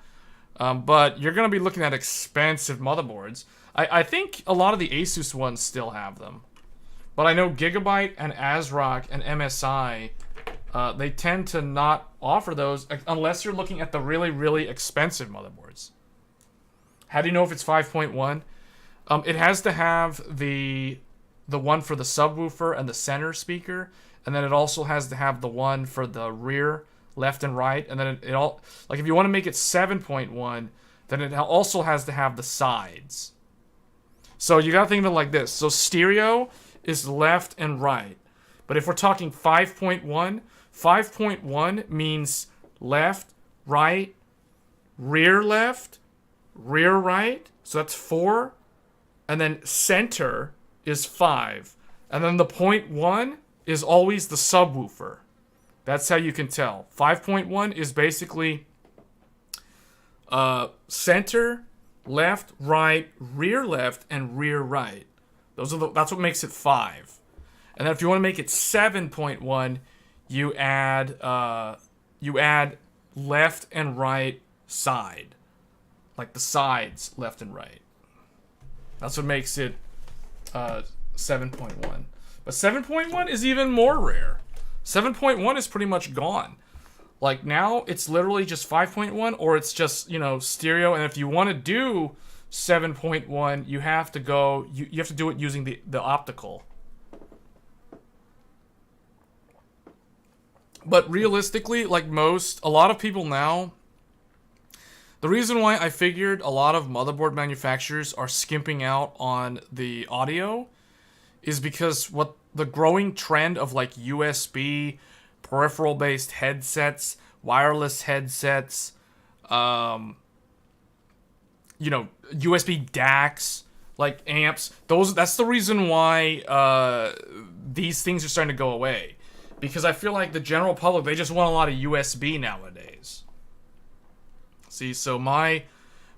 but you're going to be looking at expensive motherboards. I think a lot of the Asus ones still have them. But I know Gigabyte and ASRock and MSI, they tend to not offer those unless you're looking at the really, really expensive motherboards. How do you know if it's 5.1? It has to have the one for the subwoofer and the center speaker, and then it also has to have the one for the rear, left and right, and then it all, like, if you want to make it 7.1, then it also has to have the sides. So you gotta think of it like this. So stereo is left and right, but if we're talking 5.1, 5.1 means left, right, rear left, rear right, so that's 4. And then center is 5. And then the 0.1 is always the subwoofer. That's how you can tell. 5.1 is basically center, left, right, rear left, and rear right. That's what makes it 5. And then if you want to make it 7.1, you add left and right side. Like the sides, left and right. That's what makes it 7.1. But 7.1 is even more rare. 7.1 is pretty much gone. Like, now it's literally just 5.1, or it's just, you know, stereo. And if you want to do 7.1, you have to go, you have to do it using the optical. But realistically, like a lot of people now, the reason why I figured a lot of motherboard manufacturers are skimping out on the audio is because what the growing trend of, like, USB peripheral-based headsets, wireless headsets, you know, USB DACs, like amps, that's the reason why these things are starting to go away. Because I feel like the general public, they just want a lot of USB nowadays. See, so my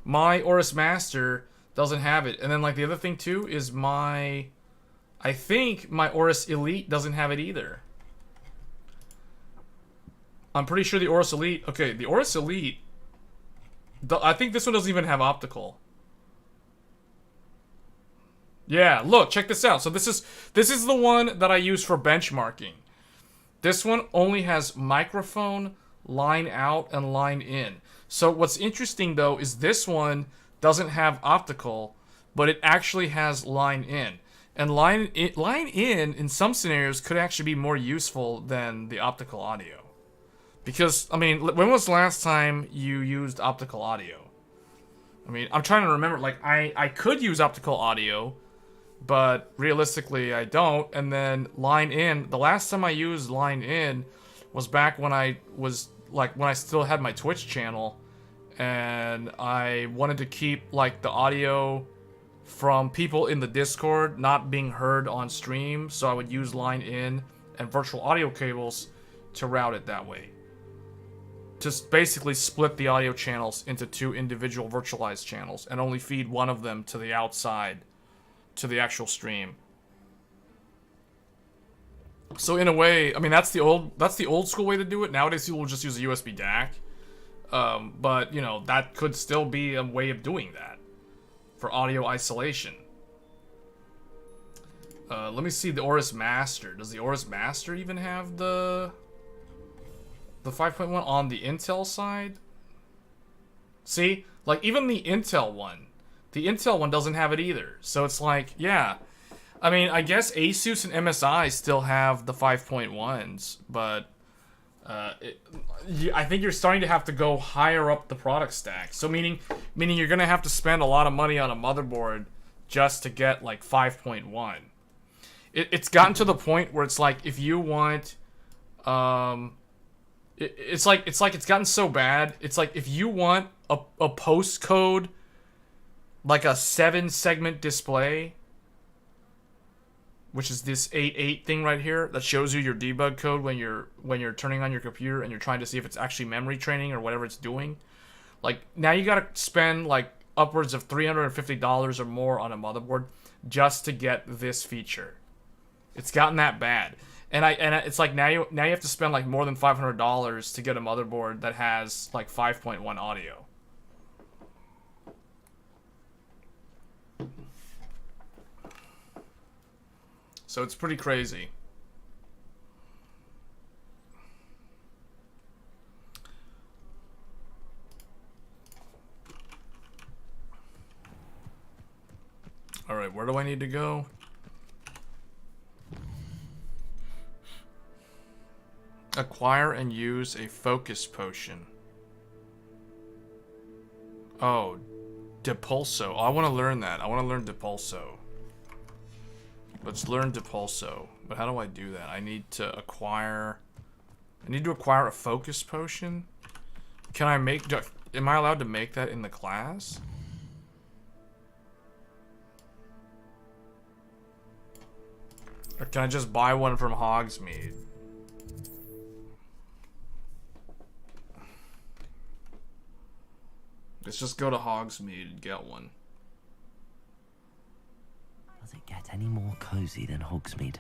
Aorus Master doesn't have it. And then, like, the other thing, too, is I think my Aorus Elite doesn't have it either. I'm pretty sure the Aorus Elite, okay, the Aorus Elite, I think this one doesn't even have optical. Yeah, look, check this out. So this is the one that I use for benchmarking. This one only has microphone, line out, and line in. So what's interesting, though, is this one doesn't have optical, but it actually has line in. And line in some scenarios, could actually be more useful than the optical audio. Because, I mean, when was the last time you used optical audio? I mean, I'm trying to remember. Like, I could use optical audio, but realistically, I don't. And then line in, the last time I used line in was back when I was, like, when I still had my Twitch channel, and I wanted to keep, like, the audio from people in the Discord not being heard on stream, so I would use line in and virtual audio cables to route it that way. Just basically split the audio channels into 2 individual virtualized channels and only feed one of them to the outside, to the actual stream. So in a way, I mean, that's the old school way to do it. Nowadays, people will just use a USB DAC. But, you know, that could still be a way of doing that for audio isolation. Let me see the Aorus Master. Does the Aorus Master even have the 5.1 on the Intel side? See? Like, even the Intel one doesn't have it either. So it's like, yeah. I mean, I guess Asus and MSI still have the 5.1s, but I think you're starting to have to go higher up the product stack. So meaning you're going to have to spend a lot of money on a motherboard just to get, like, 5.1. It's gotten to the point where it's like, if you want... It's gotten so bad. It's like, if you want a postcode, like a 7-segment display, which is this 8.8 thing right here that shows you your debug code when you're turning on your computer and you're trying to see if it's actually memory training or whatever it's doing. Like, now you gotta spend like upwards of $350 or more on a motherboard just to get this feature. It's gotten that bad. And it's like now you have to spend like more than $500 to get a motherboard that has like 5.1 audio. So it's pretty crazy. All right, where do I need to go? Acquire and use a focus potion. Oh, Depulso. Oh, I want to learn that. I want to learn Depulso. Let's learn Depulso. But how do I do that? I need to acquire... I need to acquire a focus potion? Can I make... Am I allowed to make that in the class? Or can I just buy one from Hogsmeade? Let's just go to Hogsmeade and get one. Does it get any more cozy than Hogsmeade?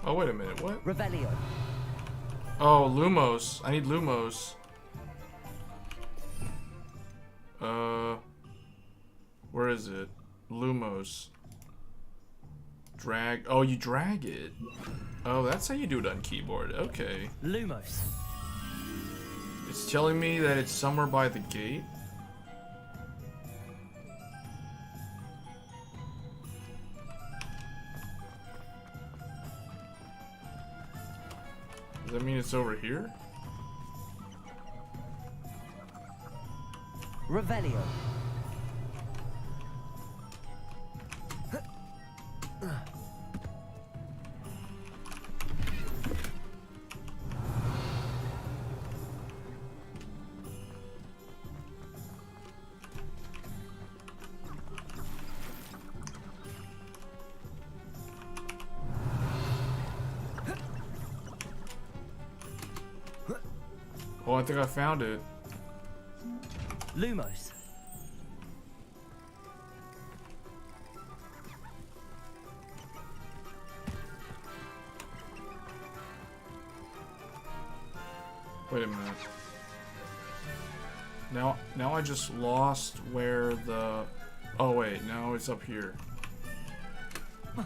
Oh, wait a minute, what? Revelio. Oh, Lumos. I need Lumos. Where is it? Lumos. Drag. Oh, you drag it. Oh, that's how you do it on keyboard. Okay. Lumos. It's telling me that it's somewhere by the gate. Does that mean it's over here? Revelio. Oh, I think I found it. Lumos. Wait a minute. Now I just lost where the... Oh wait, now it's up here. No.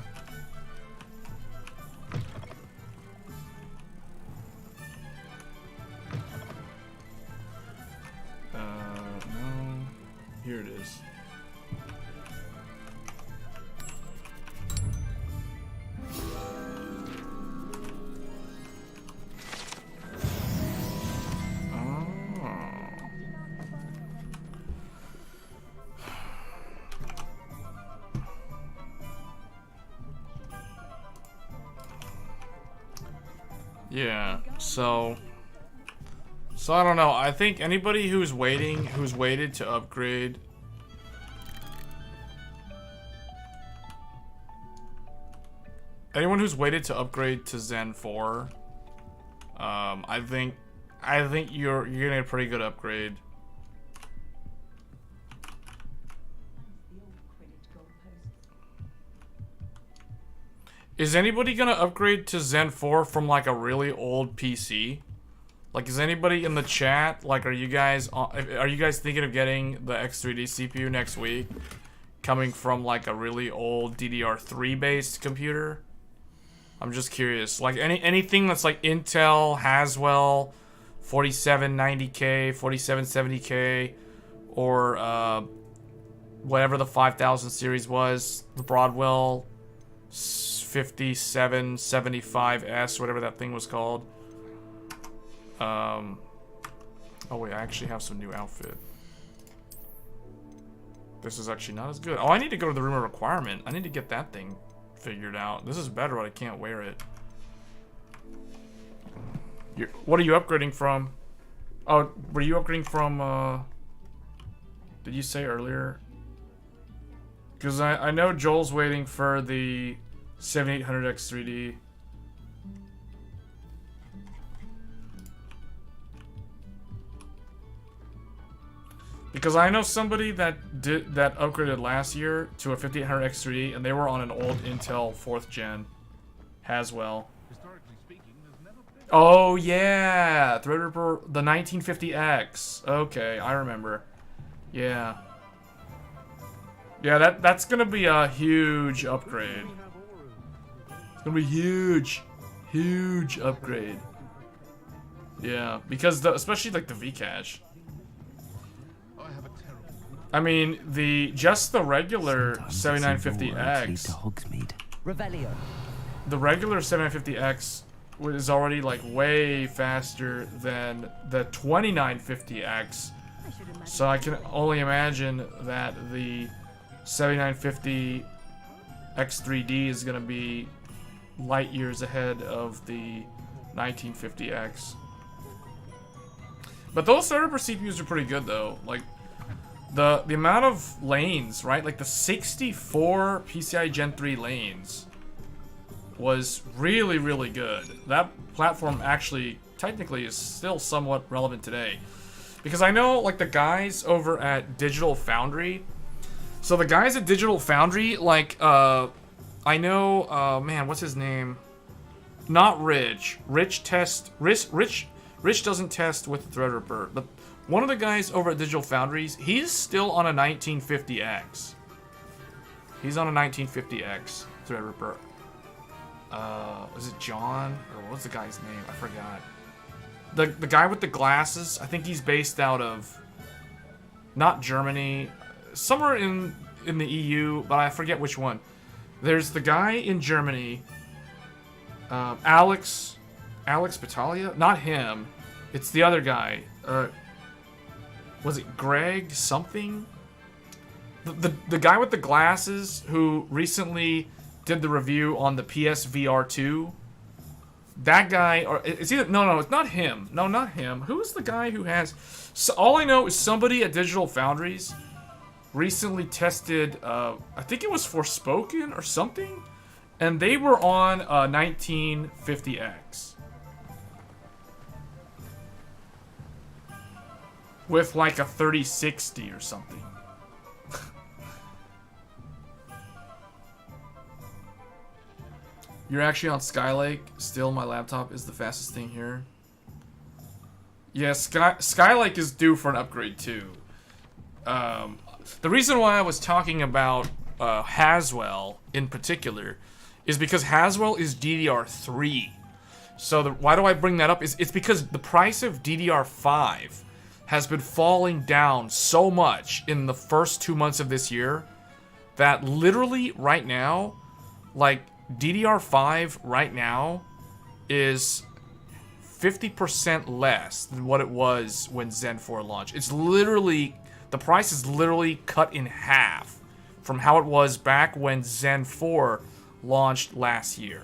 Here it is. Yeah, so I don't know. I think anybody who's waited to upgrade, anyone who's waited to upgrade to Zen 4, I think you're getting a pretty good upgrade. Is anybody gonna upgrade to Zen 4 from like a really old PC? Like, is anybody in the chat, like, are you guys thinking of getting the X3D CPU next week? Coming from, like, a really old DDR3 based computer? I'm just curious. Like, anything that's like Intel, Haswell, 4790K, 4770K, or whatever the 5000 series was, the Broadwell 5775S, whatever that thing was called. Oh wait, I actually have some new outfit. This is actually not as good. Oh, I need to go to the room of requirement. I need to get that thing figured out. This is better, but I can't wear it. What are you upgrading from? Oh, were you upgrading from, did you say earlier? Because I know Joel's waiting for the 7800X3D. Because I know somebody that upgraded last year to a 5800 X3D, and they were on an old Intel 4th gen Haswell. Oh yeah, Threadripper, the 1950X. Okay, I remember. Yeah. Yeah, that's gonna be a huge upgrade. It's gonna be huge upgrade. Yeah, because especially like the Vcache. I mean, just the regular 7950X. The regular 7950X is already like way faster than the 2950X. So I can only imagine that the 7950 X3D is gonna be light years ahead of the 1950X. But those Threadripper CPUs are pretty good though. Like, the amount of lanes, right? Like the 64 PCI Gen 3 lanes was really, really good. That platform actually, technically, is still somewhat relevant today. Because I know, like, the guys over at Digital Foundry. So the guys at Digital Foundry, like, I know, man, what's his name? Not Rich. Rich doesn't test with Threadripper, but one of the guys over at Digital Foundries, he's still on a 1950X. He's on a 1950X Threadripper. Was it John? Or what was the guy's name? I forgot. The guy with the glasses, I think he's based out of, not Germany, somewhere in the EU, but I forget which one. There's the guy in Germany, Alex Battaglia? Not him. It's the other guy. Was it Greg something? The guy with the glasses who recently did the review on the PSVR 2. That guy, or it's either no, it's not him. No, not him. Who is the guy who has? So all I know is somebody at Digital Foundries recently tested. I think it was Forspoken or something, and they were on a 1950X. With like a 3060 or something. You're actually on Skylake. Still, my laptop is the fastest thing here. Yeah, Skylake is due for an upgrade too. The reason why I was talking about Haswell in particular is because Haswell is DDR3. So why do I bring that up? It's because the price of DDR5 has been falling down so much in the first 2 months of this year that literally right now, like DDR5 right now is 50% less than what it was when Zen 4 launched. It's literally, the price is literally cut in half from how it was back when Zen 4 launched last year.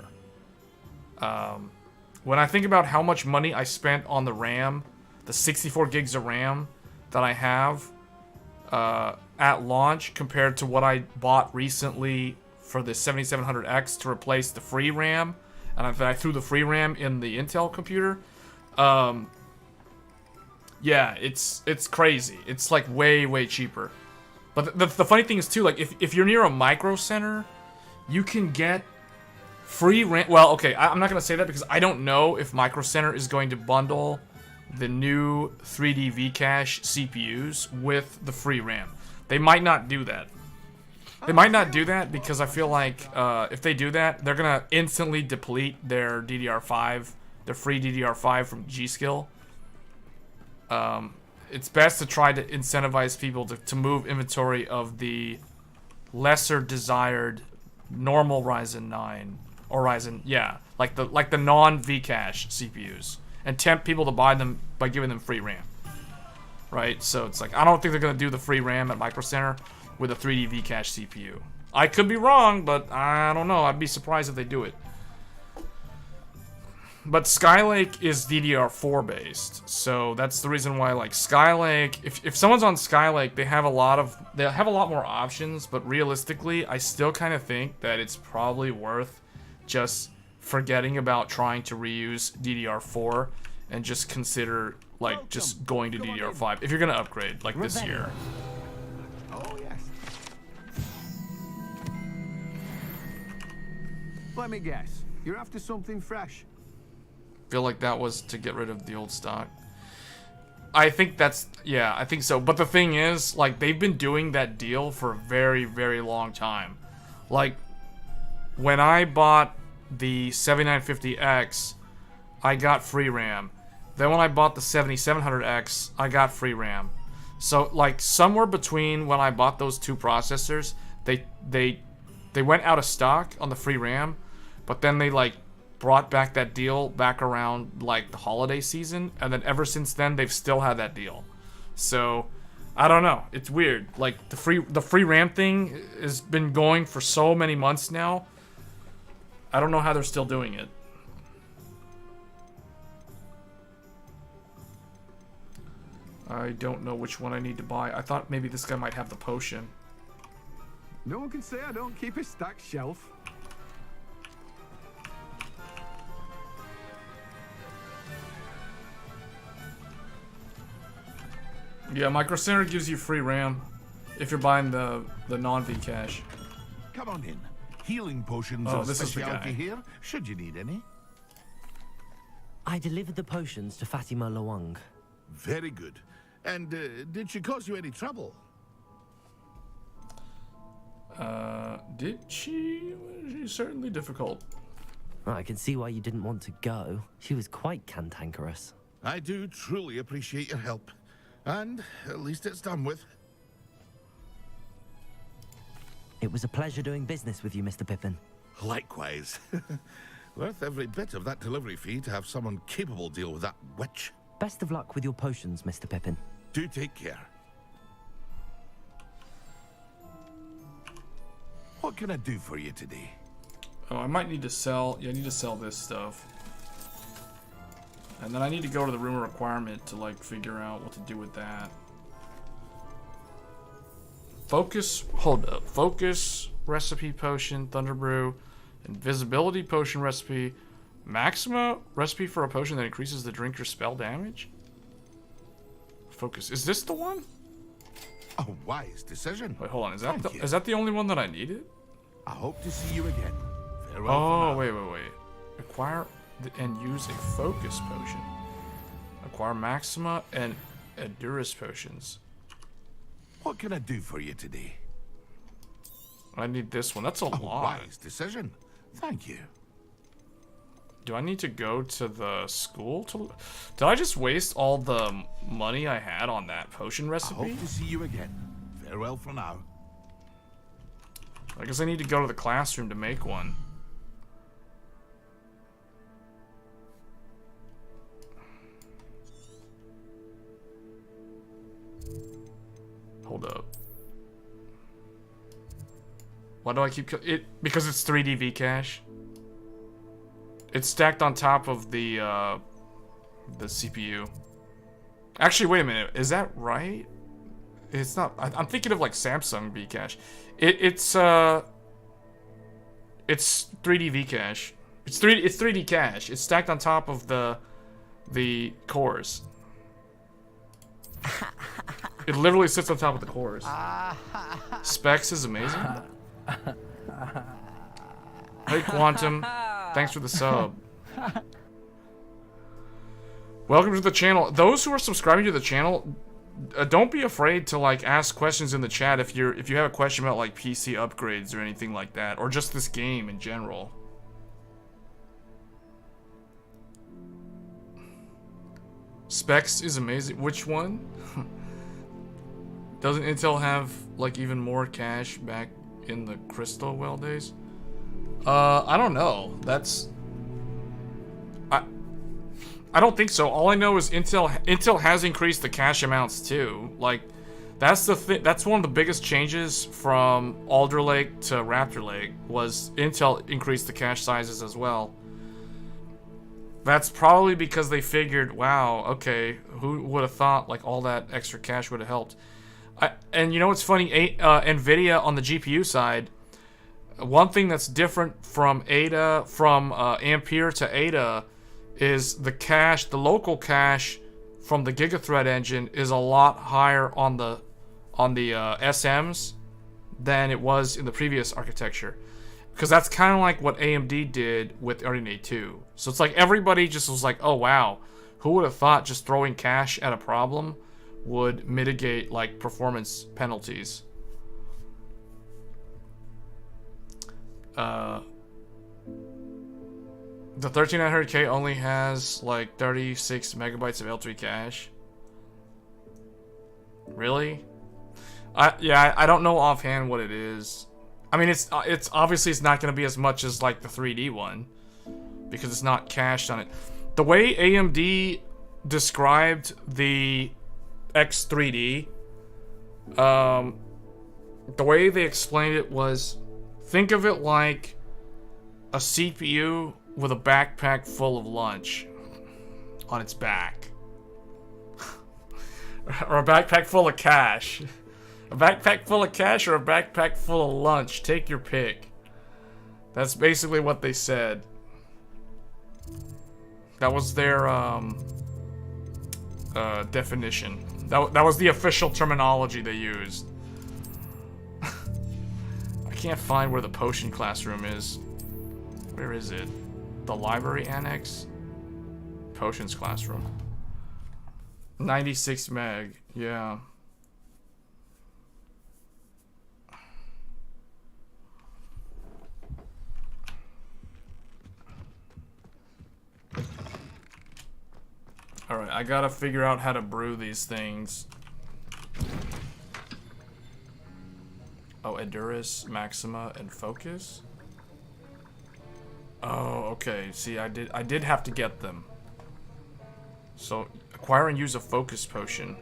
When I think about how much money I spent on the RAM, the 64 gigs of RAM that I have at launch compared to what I bought recently for the 7700X to replace the free RAM, and I threw the free RAM in the Intel computer. Yeah, it's crazy. It's like way cheaper. But the funny thing is too, like if you're near a micro center, you can get free RAM. Well, okay, I'm not gonna say that because I don't know if Micro Center is going to bundle the new 3D V-Cache CPUs with the free RAM. They might not do that. They might not do that because I feel like if they do that, they're gonna instantly deplete their DDR5, their free DDR5 from G.Skill. It's best to try to incentivize people to move inventory of the lesser desired normal Ryzen 9 or Ryzen, yeah, like the non V-Cache CPUs, and tempt people to buy them by giving them free RAM. Right? So it's like I don't think they're gonna do the free RAM at Micro Center with a 3D V-Cache CPU. I could be wrong, but I don't know. I'd be surprised if they do it. But Skylake is DDR4 based, so that's the reason why, like, Skylake, if someone's on Skylake, they have a lot more options, but realistically, I still kind of think that it's probably worth just forgetting about trying to reuse DDR4 and just consider, like, just going to DDR5 if you're gonna upgrade, like, this year. Oh, yes. Let me guess. You're after something fresh. Feel like that was to get rid of the old stock. I think that's, yeah, I think so. But the thing is, like, they've been doing that deal for a very, very long time. Like, when I bought the 7950X, I got free RAM. Then when I bought the 7700X, I got free RAM. So, like, somewhere between when I bought those two processors, they went out of stock on the free RAM, but then they, like, brought back that deal back around, like, the holiday season, and then ever since then, they've still had that deal. So, I don't know. It's weird. Like, the free RAM thing has been going for so many months now. I don't know how they're still doing it. I don't know which one I need to buy. I thought maybe this guy might have the potion. No one can say I don't keep a stacked shelf. Yeah, Micro Center gives you free RAM if you're buying the non-V-Cache. Come on in. Healing potions Oh, are this is the specialty guy. here, should you need any. I delivered the potions to Fatima Lawang. Very good. And did she cause you any trouble? Did she? She's certainly difficult. I can see why you didn't want to go. She was quite cantankerous. I do truly appreciate your help. And at least it's done with. It was a pleasure doing business with you, Mr. Pippin. Likewise. Worth every bit of that delivery fee to have someone capable deal with that witch. Best of luck with your potions, Mr. Pippin. Do take care. What can I do for you today? Oh, I might need to sell. Yeah, I need to sell this stuff. And then I need to go to the room of requirement to, like, figure out what to do with that. Focus, hold up. Focus recipe potion, Thunder Brew, invisibility potion recipe, Maxima recipe for a potion that increases the drinker's spell damage. Focus. Is this the one? A wise decision. Wait, hold on. Is that the only one that I needed? I hope to see you again. Farewell Oh, wait. Acquire and use a focus potion. Acquire Maxima and Endurance potions. What can I do for you today? I need this one. That's a lot. Wise decision. Thank you. Do I need to go to the school to... Did I just waste all the money I had on that potion I recipe? hope to see you again. Farewell for now. I guess I need to go to the classroom to make one. Hold up. Why do I keep... Because it's 3D V-Cache. It's stacked on top of the CPU. Actually, wait a minute. Is that right? It's not. I'm thinking of like Samsung V-Cache. It's 3D V-Cache. It's 3D cache. It's stacked on top of the cores. It literally sits on top of the cores. Specs is amazing. Hey Quantum, thanks for the sub. Welcome to the channel. Those who are subscribing to the channel, don't be afraid to like ask questions in the chat if you have a question about like PC upgrades or anything like that, or just this game in general. Specs is amazing. Which one? Doesn't Intel have like even more cache back in the Crystal Well days? I don't know. I don't think so. All I know is Intel has increased the cache amounts too. Like, that's the thing. That's one of the biggest changes from Alder Lake to Raptor Lake was Intel increased the cache sizes as well. That's probably because they figured, wow, okay, who would have thought like all that extra cache would have helped? And you know what's funny? NVIDIA on the GPU side, one thing that's different from Ampere to Ada is the cache, the local cache from the Gigathread engine is a lot higher on the SMs than it was in the previous architecture. Because that's kind of like what AMD did with RDNA 2. So it's like everybody just was like, oh wow, who would have thought just throwing cache at a problem would mitigate like performance penalties. The 13900K only has like 36 megabytes of L3 cache. Really? I don't know offhand what it is. I mean, it's obviously it's not going to be as much as like the 3D one because it's not cached on it. The way AMD described the X3D, the way they explained it was, think of it like a CPU with a backpack full of lunch on its back. Or a backpack full of cash. A backpack full of cash or a backpack full of lunch. Take your pick. That's basically what they said. That was their definition. That was the official terminology they used. I can't find where the potion classroom is. Where is it? The library annex? Potions classroom. 96 meg, yeah. Alright, I gotta figure out how to brew these things. Oh, Edurus, Maxima, and Focus? Oh, okay. See, I did have to get them. So, acquire and use a focus potion.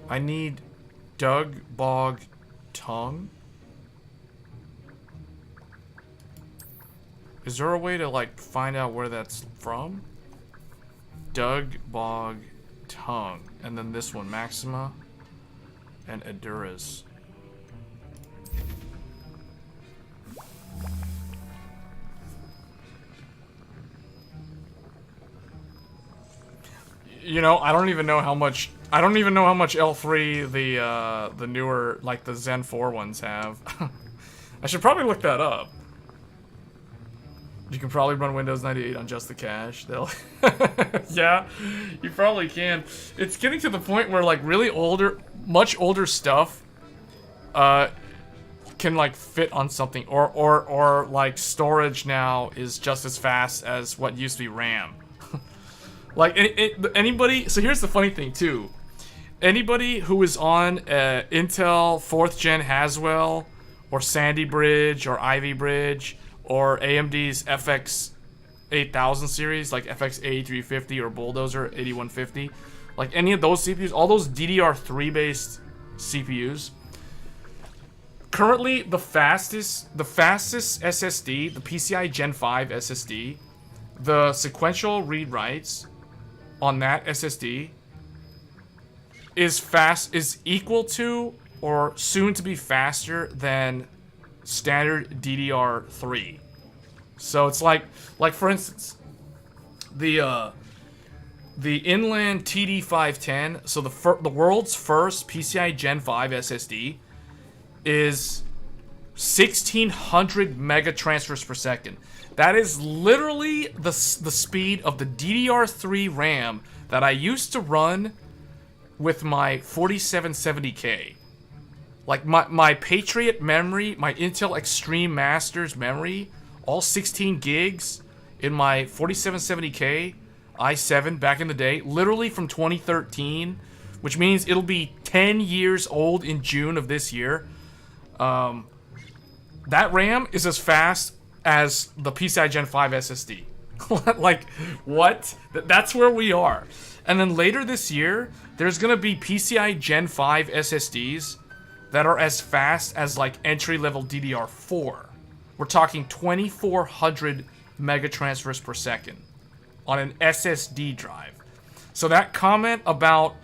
I need Dug, Bog, Tongue. Is there a way to, like, find out where that's from? Dug, Bog, Tongue. And then this one, Maxima and Edurus. You know, I don't even know how much L3 the newer, like the Zen 4 ones have. I should probably look that up. You can probably run Windows 98 on just the cache. They'll yeah, you probably can. It's getting to the point where like really much older stuff can like fit on something, or like storage now is just as fast as what used to be RAM. Like, anybody... So here's the funny thing, too. Anybody who is on Intel 4th Gen Haswell, or Sandy Bridge, or Ivy Bridge, or AMD's FX 8000 series, like FX 8350 or Bulldozer 8150, like any of those CPUs, all those DDR3-based CPUs, currently the fastest SSD, the PCI Gen 5 SSD, the sequential read-writes on that SSD is equal to or soon to be faster than standard DDR3. So it's like for instance, the Inland TD510, so the world's first PCI Gen 5 SSD is 1600 mega transfers per second. That is literally the speed of the DDR3 RAM that I used to run with my 4770K. Like my Patriot memory, my Intel Extreme Masters memory, all 16 gigs in my 4770K i7 back in the day, literally from 2013, which means it'll be 10 years old in June of this year. That RAM is as fast as the PCI Gen 5 SSD. Like, what? That's where we are. And then later this year, there's going to be PCI Gen 5 SSDs that are as fast as, like, entry-level DDR4. We're talking 2,400 megatransfers per second on an SSD drive. So that comment about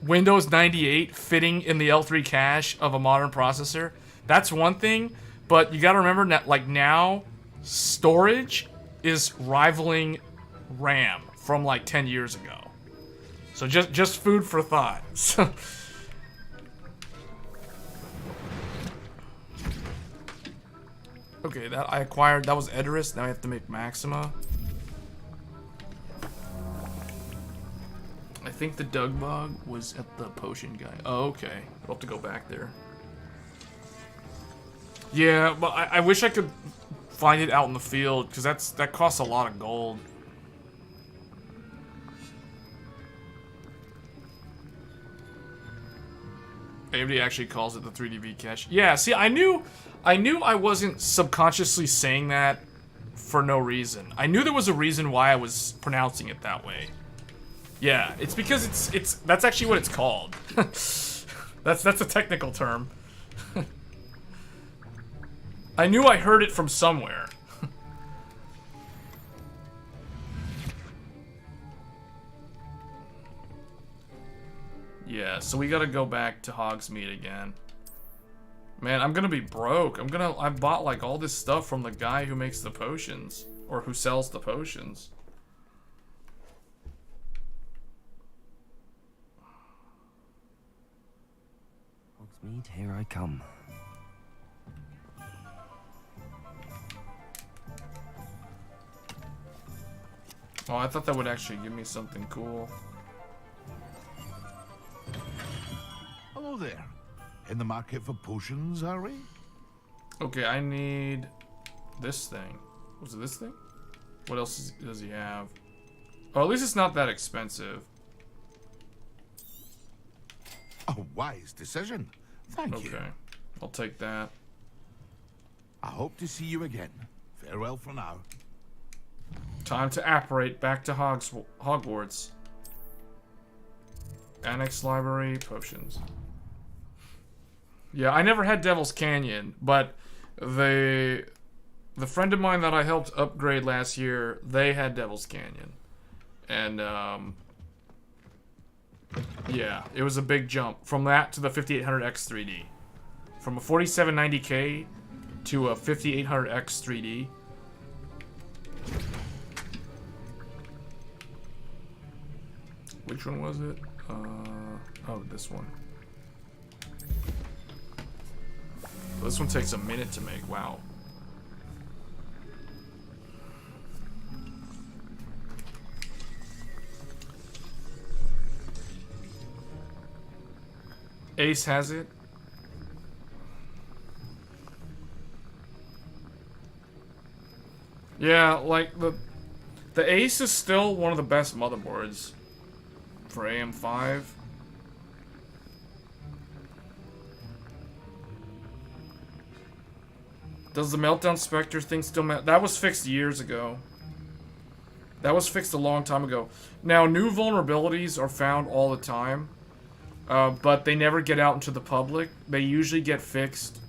Windows 98 fitting in the L3 cache of a modern processor, that's one thing, but you got to remember that, like, now storage is rivaling RAM from like 10 years ago. So just food for thought. So okay, that I acquired, that was Edoris. Now I have to make Maxima. I think the Doug bug was at the potion guy. Oh, okay. I'll have to go back there. Yeah, but I wish I could find it out in the field, because that costs a lot of gold. AMD actually calls it the 3DV cache. Yeah, see, I knew I wasn't subconsciously saying that for no reason. I knew there was a reason why I was pronouncing it that way. Yeah, it's because it's that's actually what it's called. that's a technical term. I knew I heard it from somewhere. Yeah, so we gotta go back to Hogsmeade again. Man, I'm gonna be broke. I bought like all this stuff from the guy who makes the potions. Or who sells the potions. Hogsmeade, here I come. Oh, I thought that would actually give me something cool. Hello there. In the market for potions, are we? Okay, I need this thing. Was it this thing? What else does he have? Oh, at least it's not that expensive. A wise decision. Thank you. Okay, I'll take that. I hope to see you again. Farewell for now. Time to apparate back to Hogwarts. Annex library, potions. Yeah, I never had Devil's Canyon, but the friend of mine that I helped upgrade last year, they had Devil's Canyon. And, yeah, it was a big jump from that to the 5800X 3D. From a 4790K to a 5800X 3D. Which one was it? Oh, this one. This one takes a minute to make. Wow. Ace has it. Yeah, like the Ace is still one of the best motherboards for AM5. Does the Meltdown Spectre thing still that was fixed years ago. That was fixed a long time ago. Now, new vulnerabilities are found all the time, but they never get out into the public. They usually get fixed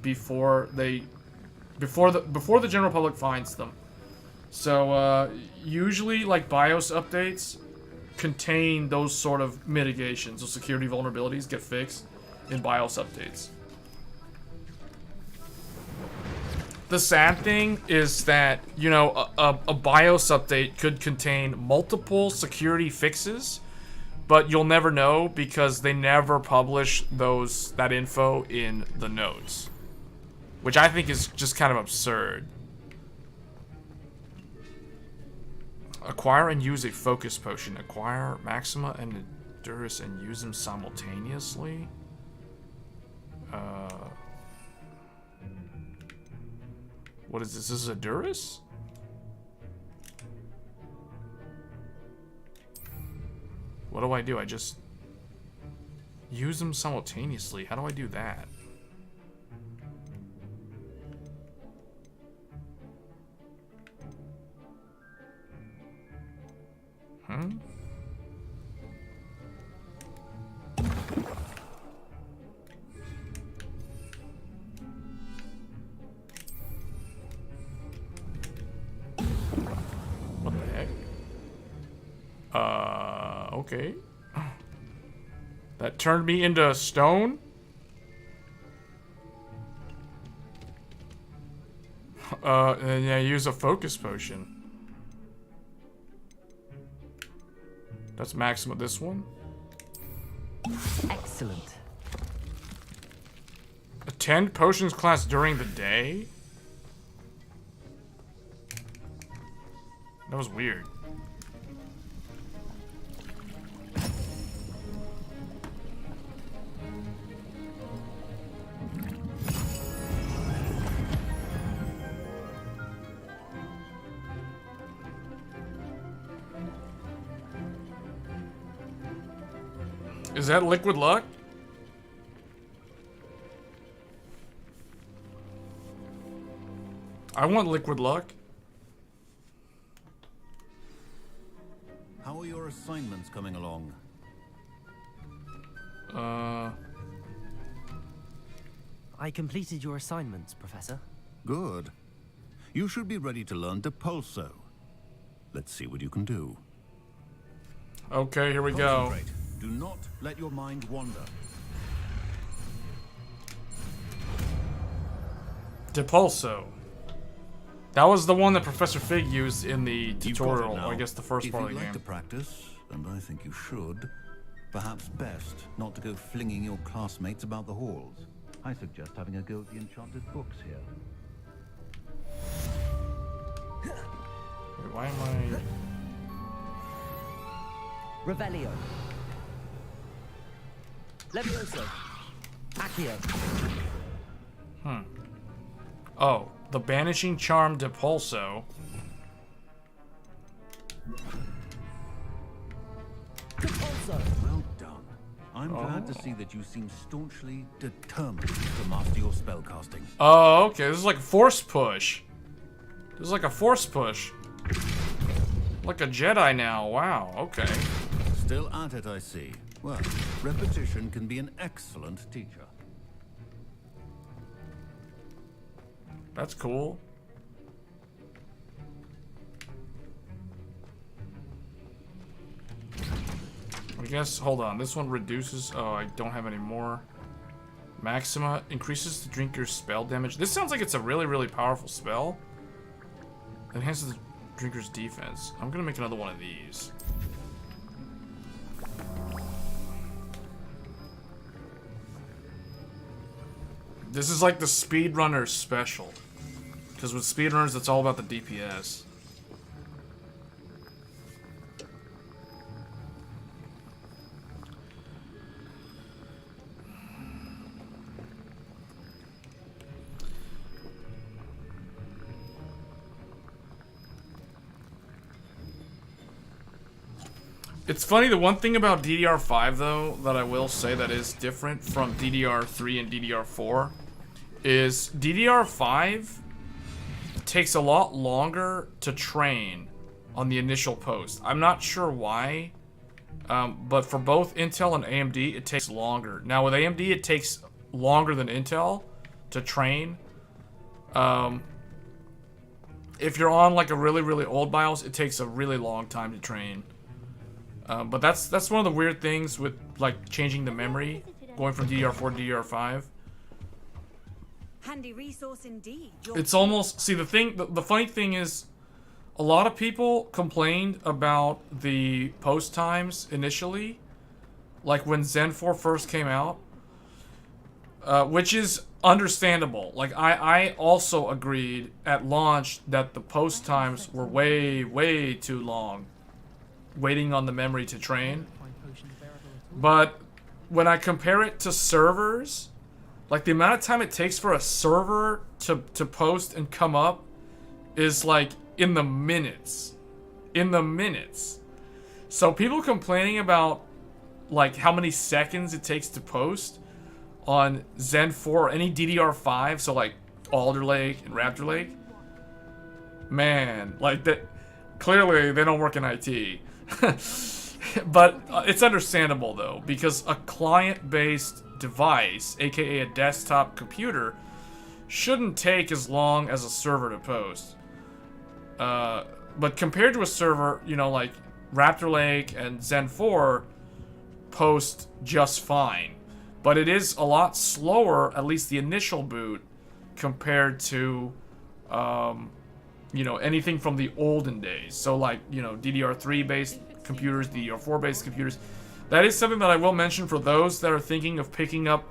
before the general public finds them. So usually, like, BIOS updates contain those sort of mitigations. Those security vulnerabilities get fixed in BIOS updates. The sad thing is that, you know, a BIOS update could contain multiple security fixes, but you'll never know because they never publish that info in the notes, which I think is just kind of absurd. Acquire and use a focus potion. Acquire Maxima and Endurus and use them simultaneously. What is this? This is Endurus? What do I do? I just use them simultaneously. How do I do that? Hmm? What the heck? Okay. That turned me into stone? And yeah, use a focus potion. That's maximum. This one? Excellent. Attend potions class during the day? That was weird. Is that liquid luck? I want liquid luck. How are your assignments coming along? I completed your assignments, Professor. Good. You should be ready to learn Depulso. Let's see what you can do. Okay, here we go. Concentrate. Do not let your mind wander. Depulso. That was the one that Professor Fig used in the tutorial, or I guess the first part of the If you'd like game. to practice, and I think you should, perhaps best not to go flinging your classmates about the halls. I suggest having a go at the enchanted books here. Wait, why am I... Revelio. Levioso. Accio. Hmm. Oh, the Banishing Charm Depulso. Depulso. Well done. I'm glad to see that you seem staunchly determined to master your spellcasting. Oh, okay. This is like a force push. This is like a force push. Like a Jedi now. Wow, okay. Still at it, I see. Well, repetition can be an excellent teacher. That's cool. I guess, hold on. This one reduces... Oh, I don't have any more. Maxima increases the drinker's spell damage. This sounds like it's a really, really powerful spell. Enhances the drinker's defense. I'm gonna make another one of these. This is like the speedrunner special. Because with speedrunners, it's all about the DPS. It's funny, the one thing about DDR5 though, that I will say that is different from DDR3 and DDR4 is DDR5 takes a lot longer to train on the initial post. I'm not sure why, but for both Intel and AMD, it takes longer. Now with AMD, it takes longer than Intel to train. If you're on like a really, really old BIOS, it takes a really long time to train. But that's one of the weird things with like changing the memory, going from DDR4 to DDR5. Handy resource indeed. It's almost, see the funny thing is, a lot of people complained about the post times initially, like when Zen 4 first came out. which is understandable. Like, I also agreed at launch that the post times were way too long, waiting on the memory to train. But when I compare it to servers, like, the amount of time it takes for a server to post and come up is, like, in the minutes. In the minutes. So people complaining about, like, how many seconds it takes to post on Zen 4 or any DDR5, so, like, Alder Lake and Raptor Lake, man, like, that, clearly they don't work in IT. But it's understandable, though, because a client-based device, aka a desktop computer, shouldn't take as long as a server to post. But compared to a server, you know, like Raptor Lake and Zen 4 post just fine. But it is a lot slower, at least the initial boot, compared to, you know, anything from the olden days. So, like, you know, DDR3-based computers, DDR4-based computers. That is something that I will mention for those that are thinking of picking up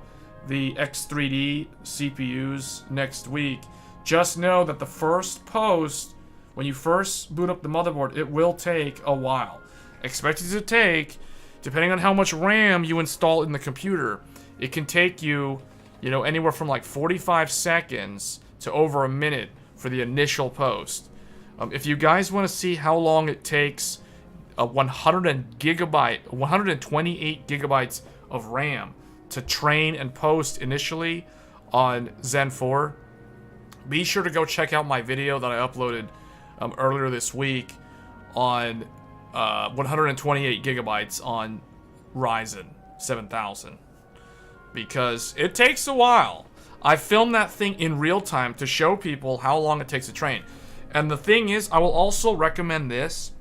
the X3D CPUs next week. Just know that the first post, when you first boot up the motherboard, it will take a while. Expect it to take, depending on how much RAM you install in the computer, it can take you, you know, anywhere from like 45 seconds to over a minute for the initial post. If you guys want to see how long it takes a 128 gigabytes of RAM to train and post initially on Zen 4, be sure to go check out my video that I uploaded earlier this week on 128 gigabytes on Ryzen 7000, because it takes a while. I filmed that thing in real time to show people how long it takes to train. And the thing is, I will also recommend this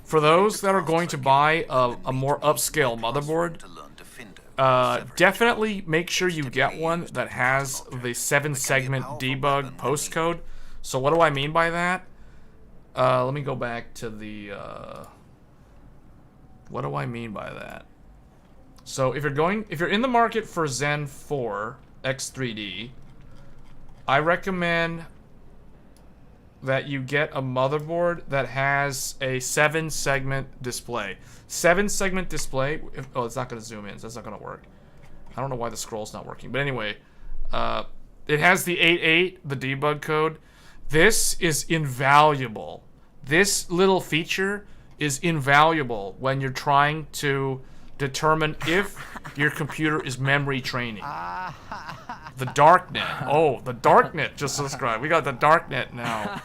for those that are going to buy a more upscale motherboard. Definitely make sure you get one that has the 7-segment debug postcode. So what do I mean by that? Let me go back to the... what do I mean by that? So if you're in the market for Zen 4 X3D, I recommend that you get a motherboard that has a 7-segment display. 7-segment display. Oh, it's not going to zoom in, so that's not going to work. I don't know why the scroll's not working. But anyway, it has the 88, the debug code. This is invaluable. This little feature is invaluable when you're trying to determine if your computer is memory training. The Darknet. Oh, the Darknet just subscribed. We got the Darknet now.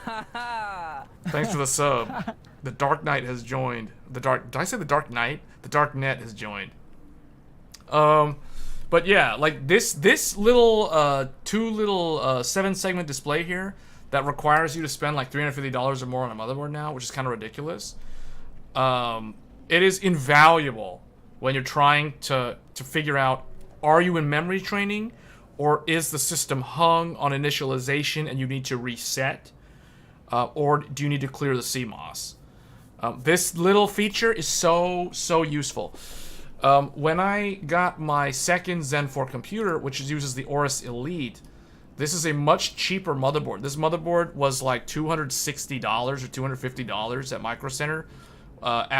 Thanks for the sub. The Dark Knight has joined. Did I say the Dark Knight? The Darknet has joined. But yeah, like this little 7-segment display here that requires you to spend like $350 or more on a motherboard now, which is kind of ridiculous. It is invaluable when you're trying to figure out, are you in memory training, or is the system hung on initialization and you need to reset, or do you need to clear the CMOS? This little feature is so useful. When I got my second Zen 4 computer, which uses the Aorus Elite, this is a much cheaper motherboard. This motherboard was like $260 or $250 at Micro Center.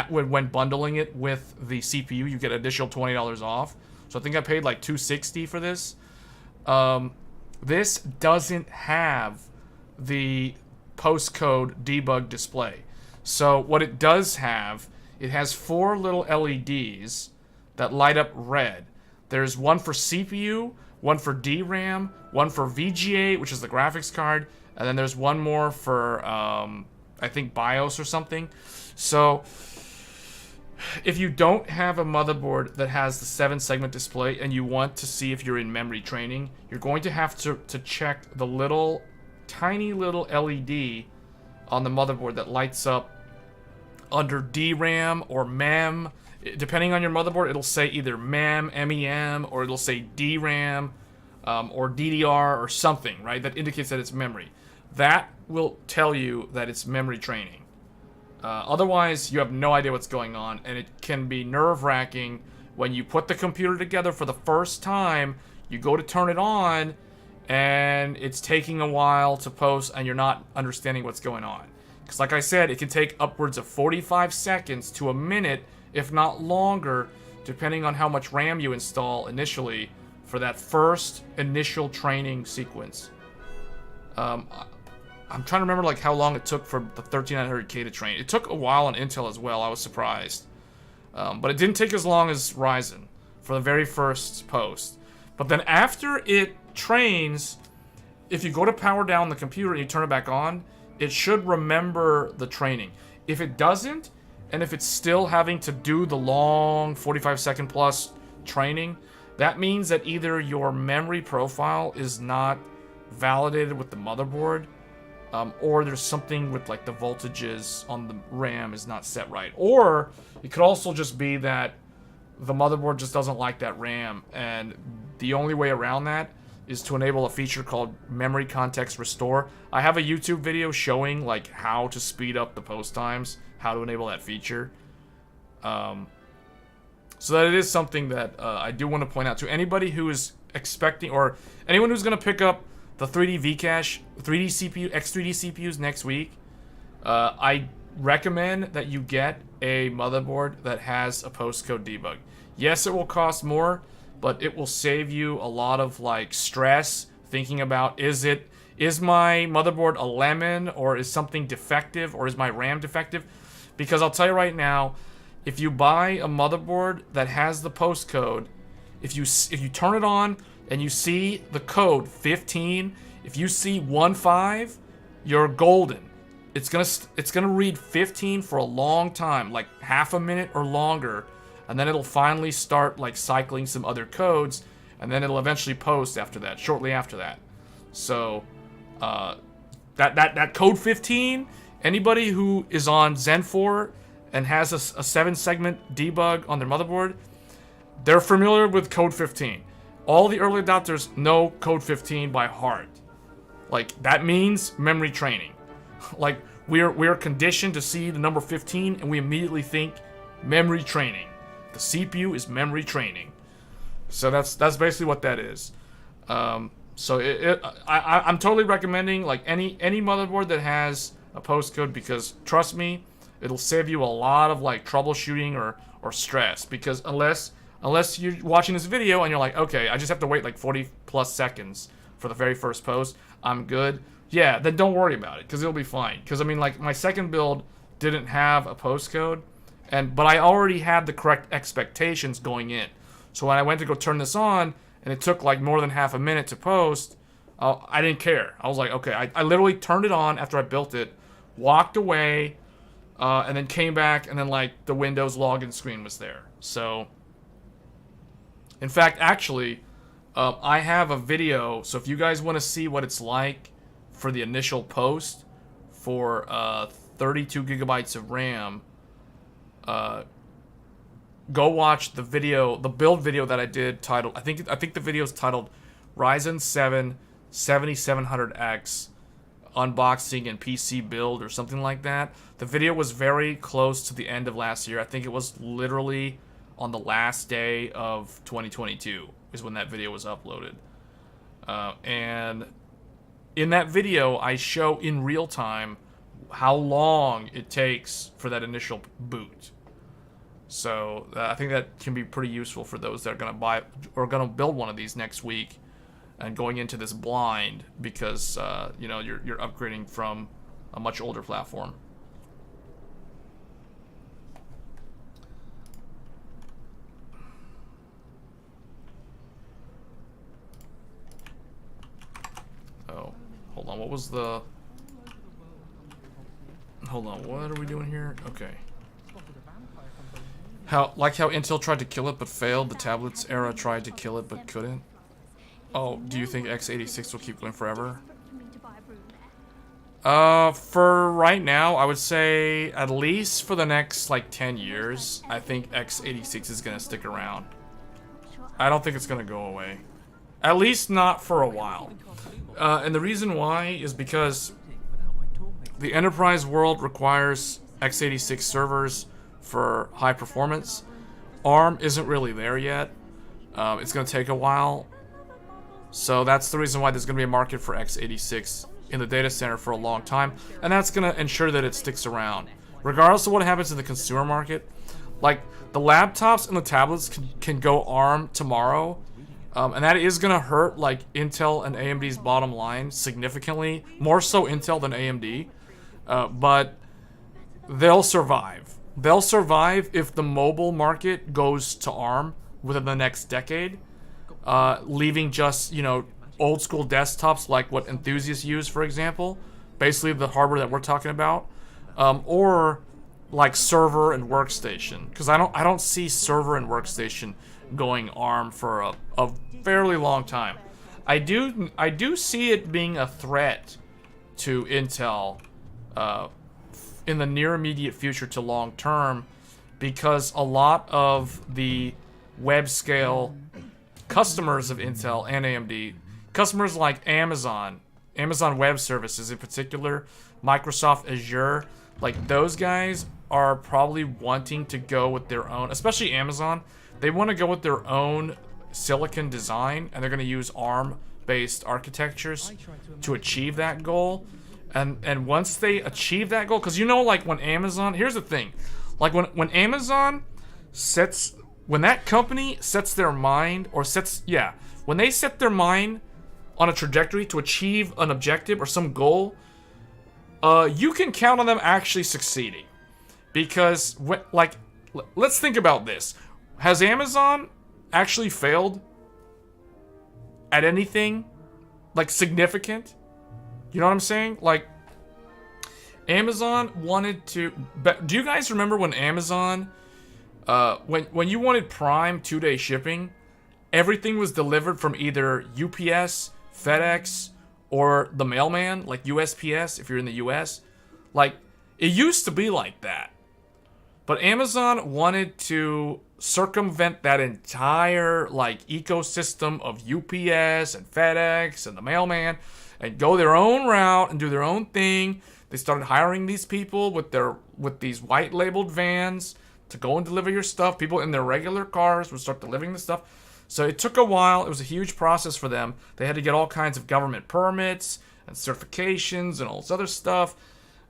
When bundling it with the CPU, you get additional $20 off. So I think I paid like $260 for this. This doesn't have the postcode debug display. So what it does have, it has 4 little LEDs that light up red. There's one for CPU, one for DRAM, one for VGA, which is the graphics card, and then there's one more for, I think, BIOS or something. So if you don't have a motherboard that has the 7-segment display and you want to see if you're in memory training, you're going to have to check the tiny little LED on the motherboard that lights up under DRAM or MEM. Depending on your motherboard, it'll say either MEM, MEM, or it'll say DRAM or DDR or something, right? That indicates that it's memory. That will tell you that it's memory training. Otherwise, you have no idea what's going on, and it can be nerve-wracking when you put the computer together for the first time. You go to turn it on, and it's taking a while to post, and you're not understanding what's going on. Because like I said, it can take upwards of 45 seconds to a minute, if not longer, depending on how much RAM you install initially for that first initial training sequence. I'm trying to remember like how long it took for the 13900K to train. It took a while on Intel as well. I was surprised. But it didn't take as long as Ryzen for the very first post. But then after it trains, if you go to power down the computer and you turn it back on, it should remember the training. If it doesn't, and if it's still having to do the long 45-second plus training, that means that either your memory profile is not validated with the motherboard, or there's something with like the voltages on the RAM is not set right. Or it could also just be that the motherboard just doesn't like that RAM, and the only way around that is to enable a feature called Memory Context Restore. I have a YouTube video showing like how to speed up the post times, how to enable that feature. So that it is something that I do want to point out to anybody who is expecting, or anyone who's going to pick up the 3D Vcache, 3D CPU, X3D CPUs next week. I recommend that you get a motherboard that has a postcode debug. Yes, it will cost more, but it will save you a lot of like stress thinking about, is my motherboard a lemon, or is something defective, or is my RAM defective? Because I'll tell you right now, if you buy a motherboard that has the postcode, if you turn it on and you see the code 15, if you see 15, you're golden. It's gonna read 15 for a long time, like half a minute or longer, and then it'll finally start like cycling some other codes, and then it'll eventually post after that, shortly after that. So that code 15, anybody who is on Zen 4 and has a 7-segment debug on their motherboard, they're familiar with code 15. All the early adopters know code 15 by heart. Like, that means memory training. Like, we're conditioned to see the number 15 and we immediately think memory training. The CPU is memory training. So that's basically what that is. So I'm totally recommending like any motherboard that has a postcode, because trust me, it'll save you a lot of like troubleshooting or stress. Because unless you're watching this video and you're like, okay, I just have to wait like 40 plus seconds for the very first post, I'm good. Yeah, then don't worry about it, because it'll be fine. Because I mean, like, my second build didn't have a postcode, but I already had the correct expectations going in. So when I went to go turn this on, and it took like more than half a minute to post, I didn't care. I was like, okay, I literally turned it on after I built it, walked away, and then came back, and then like the Windows login screen was there. So, in fact, actually, I have a video, so if you guys want to see what it's like for the initial post for 32 gigabytes of RAM, go watch the video, the build video that I did titled, I think the video is titled Ryzen 7 7700X unboxing and PC build or something like that. The video was very close to the end of last year. I think it was literally on the last day of 2022 is when that video was uploaded. And in that video, I show in real time how long it takes for that initial boot. So I think that can be pretty useful for those that are going to buy or going to build one of these next week and going into this blind, because you know, you're upgrading from a much older platform. Oh, hold on. What was the? Hold on. What are we doing here? Okay. How Intel tried to kill it but failed. The tablets era tried to kill it but couldn't. Oh, do you think x86 will keep going forever? For right now, I would say at least for the next like 10 years, I think x86 is gonna stick around. I don't think it's gonna go away. At least not for a while. And the reason why is because the enterprise world requires x86 servers for high performance. ARM isn't really there yet. It's going to take a while. So that's the reason why there's going to be a market for x86 in the data center for a long time, and that's going to ensure that it sticks around. Regardless of what happens in the consumer market, like the laptops and the tablets can go ARM tomorrow, and that is going to hurt like Intel and AMD's bottom line significantly, more so Intel than AMD, but they'll survive. They'll survive if the mobile market goes to ARM within the next decade, leaving just, you know, old school desktops like what enthusiasts use, for example, basically the hardware that we're talking about, or like server and workstation, because I don't see server and workstation going ARM for a fairly long time. I do see it being a threat to Intel in the near immediate future to long term, because a lot of the web scale customers of Intel and AMD, customers like Amazon Web Services in particular, Microsoft Azure, like those guys are probably wanting to go with their own, especially Amazon. They want to go with their own silicon design, and they're going to use ARM-based architectures to achieve that goal. And once they achieve that goal, because you know, like when Amazon, here's the thing, like when Amazon sets, when that company sets their mind, or when they set their mind on a trajectory to achieve an objective or some goal, you can count on them actually succeeding. Because, like, let's think about this. Has Amazon actually failed at anything, like, significant? You know what I'm saying? Like, Amazon wanted to... Do you guys remember when Amazon... when you wanted Prime 2-day shipping, everything was delivered from either UPS, FedEx, or the mailman, like USPS if you're in the US. Like, it used to be like that. But Amazon wanted to circumvent that entire, like, ecosystem of UPS and FedEx and the mailman and go their own route and do their own thing. They started hiring these people with these white labeled vans to go and deliver your stuff. People in their regular cars would start delivering the stuff. So it took a while. It was a huge process for them. They had to get all kinds of government permits and certifications and all this other stuff.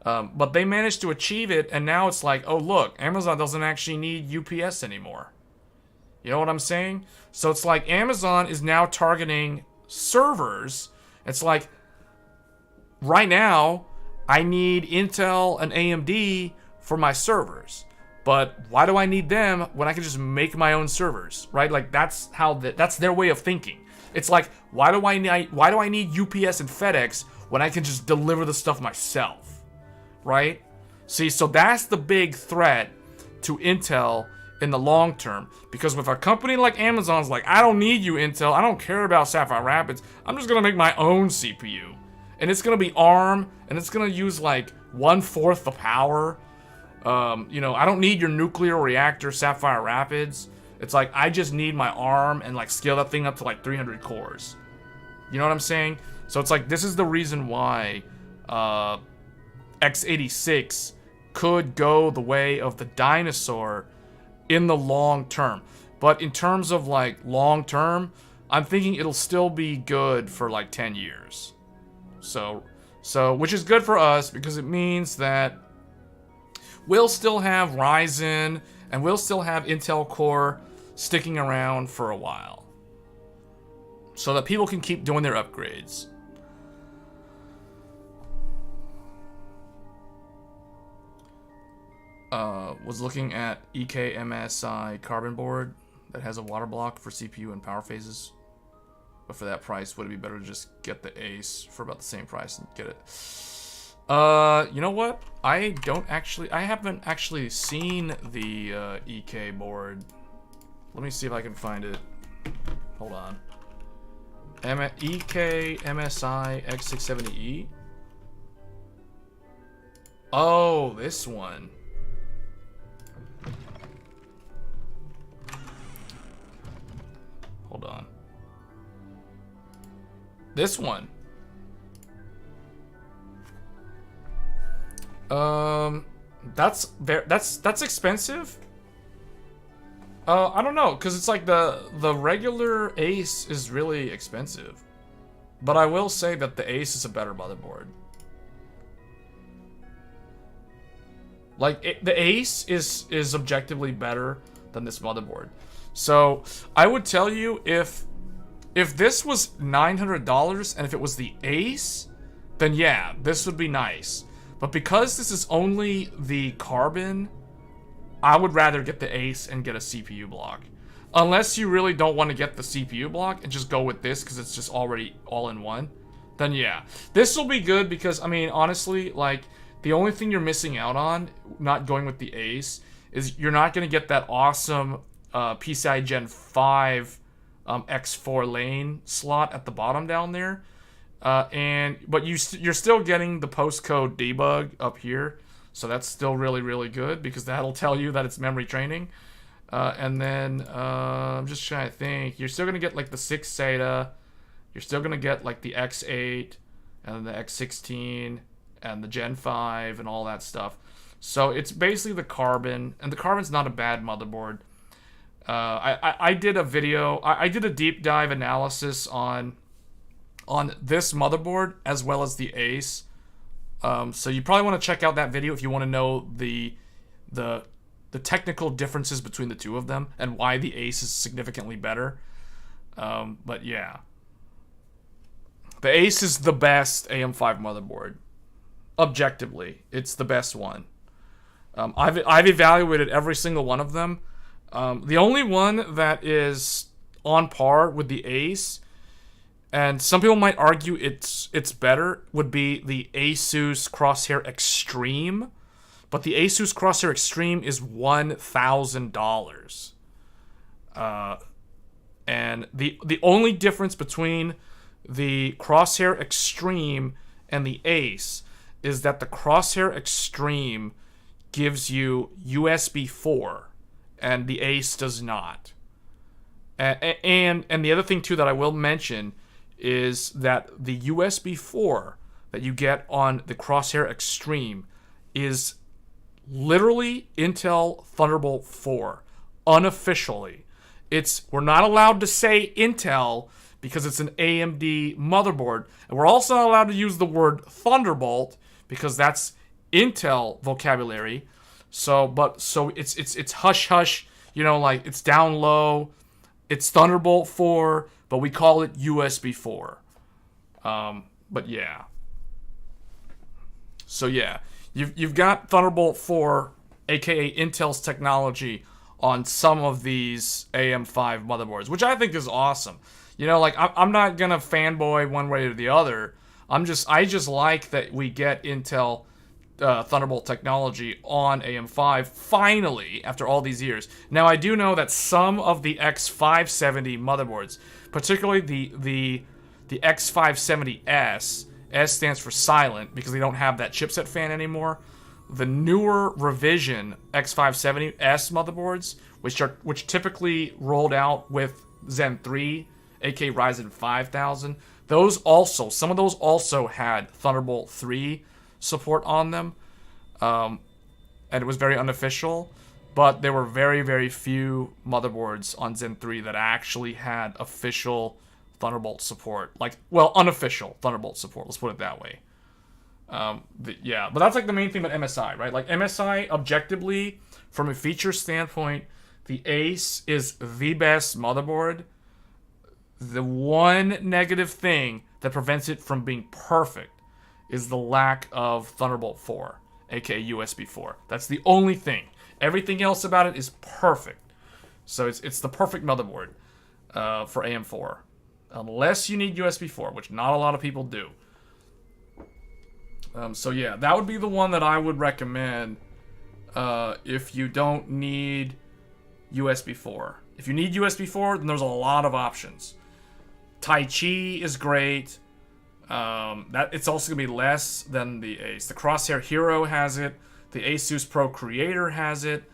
But they managed to achieve it, and now it's like, oh look, Amazon doesn't actually need UPS anymore. You know what I'm saying? So it's like Amazon is now targeting servers. It's like, right now, I need Intel and AMD for my servers. But why do I need them when I can just make my own servers, right? Like that's their way of thinking. It's like, why do I need UPS and FedEx when I can just deliver the stuff myself, right? See, so that's the big threat to Intel in the long term, because with a company like Amazon's like, I don't need you, Intel. I don't care about Sapphire Rapids. I'm just gonna make my own CPU, and it's gonna be ARM, and it's gonna use like 1/4 the power. You know, I don't need your nuclear reactor Sapphire Rapids. It's like, I just need my ARM and like scale that thing up to like 300 cores. You know what I'm saying? So it's like, this is the reason why x86 could go the way of the dinosaur in the long term. But in terms of like long term, I'm thinking it'll still be good for like 10 years. So which is good for us, because it means that we'll still have Ryzen and we'll still have Intel Core sticking around for a while, so that people can keep doing their upgrades. Was looking at EK-MSI carbon board that has a water block for CPU and power phases. But for that price, would it be better to just get the Ace for about the same price and get it? You know what? I haven't actually seen the EK board. Let me see if I can find it. Hold on. EK-MSI X670E. Oh, this one. Hold on. This one. That's expensive. I don't know, cause it's like the regular Ace is really expensive. But I will say that the Ace is a better motherboard. Like, the Ace is objectively better than this motherboard. So, I would tell you, if this was $900 and if it was the Ace, then yeah, this would be nice. But because this is only the Carbon, I would rather get the Ace and get a CPU block. Unless you really don't want to get the CPU block and just go with this because it's just already all in one, then yeah. This will be good because, I mean, honestly, like, the only thing you're missing out on not going with the Ace is you're not going to get that awesome PCI Gen 5 X4 lane slot at the bottom down there. But you're still getting the postcode debug up here. So that's still really, really good because that'll tell you that it's memory training. And then I'm just trying to think. You're still going to get like the 6 SATA. You're still going to get like the X8 and the X16 and the Gen 5 and all that stuff. So it's basically the Carbon. And the Carbon's not a bad motherboard. I did a video. I did a deep dive analysis on this motherboard as well as the Ace. So you probably want to check out that video if you want to know the technical differences between the two of them and why the Ace is significantly better. But yeah, the Ace is the best AM5 motherboard. Objectively, it's the best one. I've evaluated every single one of them. The only one that is on par with the Ace, and some people might argue it's better, would be the Asus Crosshair Extreme. But the Asus Crosshair Extreme is $1,000. And the only difference between the Crosshair Extreme and the Ace is that the Crosshair Extreme gives you USB 4, and the Ace does not. And the other thing, too, that I will mention is that the USB 4 that you get on the Crosshair Extreme is literally Intel Thunderbolt 4, unofficially. We're not allowed to say Intel because it's an AMD motherboard, and we're also not allowed to use the word Thunderbolt because that's Intel vocabulary. So it's hush hush, you know, like it's down low. It's Thunderbolt 4, but we call it USB 4. But yeah. So yeah, you've got Thunderbolt 4, aka Intel's technology, on some of these AM5 motherboards, which I think is awesome. You know, like I'm not gonna fanboy one way or the other. I just like that we get Intel Thunderbolt technology on AM5 finally after all these years. Now I do know that some of the X570 motherboards, particularly the X570S, S stands for silent because they don't have that chipset fan anymore. The newer revision X570S motherboards, which typically rolled out with Zen 3, aka Ryzen 5000, some of those also had Thunderbolt 3 support on them, and it was very unofficial, but there were very, very few motherboards on Zen 3 that actually had official Thunderbolt support. Like, well, unofficial Thunderbolt support, let's put it that way. Yeah, but that's like the main thing about MSI, right? Like, MSI, objectively, from a feature standpoint, the Ace is the best motherboard. The one negative thing that prevents it from being perfect is the lack of Thunderbolt 4, aka USB 4. That's the only thing. Everything else about it is perfect. So it's the perfect motherboard for AM4. Unless you need USB 4, which not a lot of people do. So yeah, that would be the one that I would recommend if you don't need USB 4. If you need USB 4, then there's a lot of options. Tai Chi is great. It's also going to be less than the Ace. The Crosshair Hero has it. The Asus Pro Creator has it.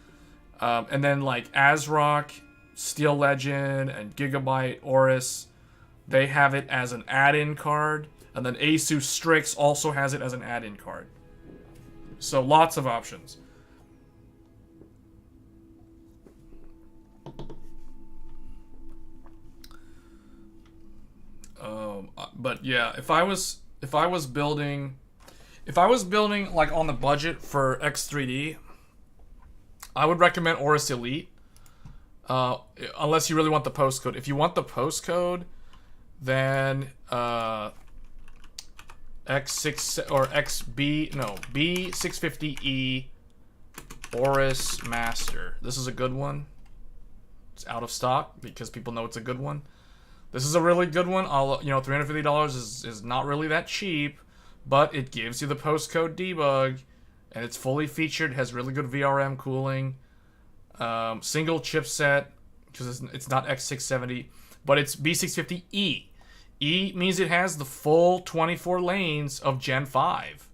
And then like ASRock, Steel Legend, and Gigabyte Aorus, they have it as an add-in card. And then Asus Strix also has it as an add-in card. So lots of options. But yeah, if I was building like on the budget for X3D, I would recommend Aorus Elite. Unless you really want the postcode. If you want the postcode, then X6 or B650E Aorus Master. This is a good one. It's out of stock because people know it's a good one. This is a really good one. $350 is not really that cheap, but it gives you the postcode debug, and it's fully featured. Has really good VRM cooling. Single chipset because it's not X670, but it's B650E. E means it has the full 24 lanes of Gen 5.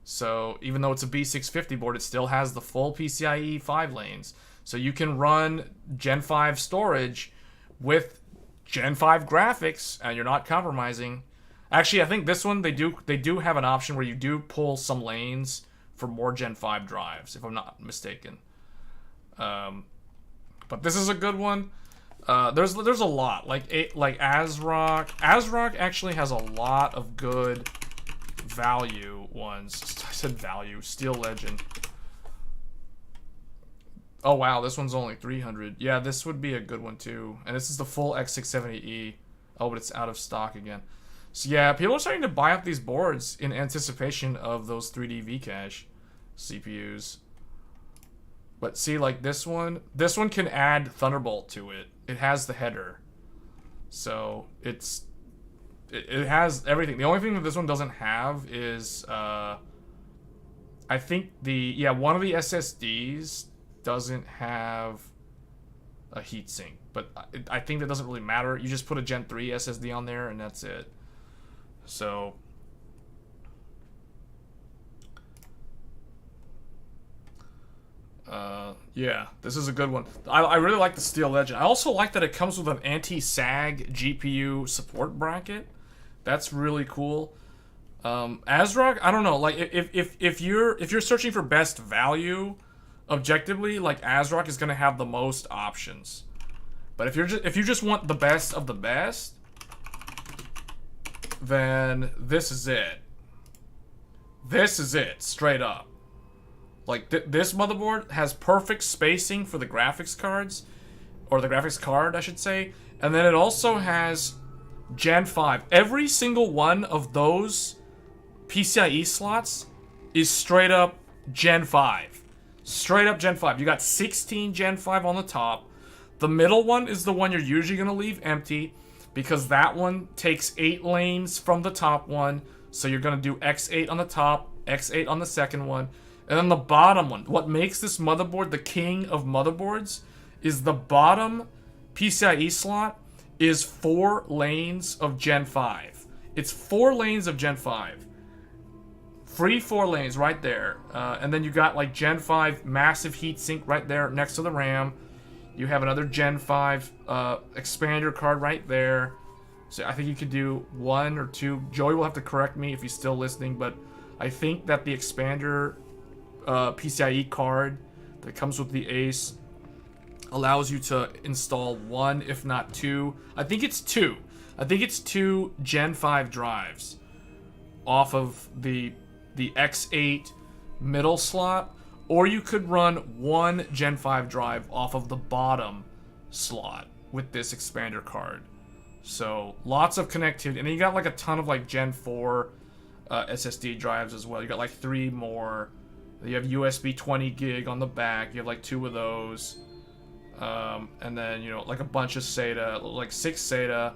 So even though it's a B650 board, it still has the full PCIe 5 lanes. So you can run Gen 5 storage with Gen 5 graphics, and you're not compromising. Actually, I think this one they do have an option where you do pull some lanes for more Gen 5 drives, if I'm not mistaken. But this is a good one. There's a lot like ASRock. ASRock actually has a lot of good value ones. I said value. Steel Legend. Oh wow, this one's only 300. Yeah, this would be a good one too. And this is the full X670E. Oh, but it's out of stock again. So yeah, people are starting to buy up these boards in anticipation of those 3D Vcache CPUs. But see, like this one can add Thunderbolt to it. It has the header. So it has everything. The only thing that this one doesn't have is I think one of the SSDs doesn't have a heatsink, but I think that doesn't really matter. You just put a Gen 3 SSD on there and that's it. So yeah, this is a good one. I really like the Steel Legend. I also like that it comes with an anti-sag GPU support bracket. That's really cool. ASRock, I don't know, like if you're searching for best value, objectively, like ASRock is gonna have the most options. But if you just want the best of the best, then this is it. This is it, straight up. Like, this motherboard has perfect spacing for the graphics cards, or the graphics card, I should say. And then it also has Gen 5. Every single one of those PCIe slots is straight up Gen 5. Straight up Gen 5. You got 16 Gen 5 on the top. The middle one is the one you're usually going to leave empty, because that one takes 8 lanes from the top one. So you're going to do X8 on the top, X8 on the second one. And then the bottom one, what makes this motherboard the king of motherboards, is the bottom PCIe slot is 4 lanes of Gen 5. It's 4 lanes of Gen 5. Free 4 lanes right there. And then you got like Gen 5 massive heatsink right there next to the RAM. You have another Gen 5 expander card right there. So I think you could do 1 or 2. Joey will have to correct me if he's still listening, but I think that the expander PCIe card that comes with the Ace allows you to install 1, if not 2. I think it's 2. I think it's 2 Gen 5 drives off of the X8 middle slot, or you could run 1 Gen 5 drive off of the bottom slot with this expander card. So lots of connectivity, and then you got like a ton of like Gen 4 SSD drives as well. You got like 3 more. You have USB 20 gig on the back. You have like 2 of those. And then, you know, like a bunch of SATA, like 6 SATA,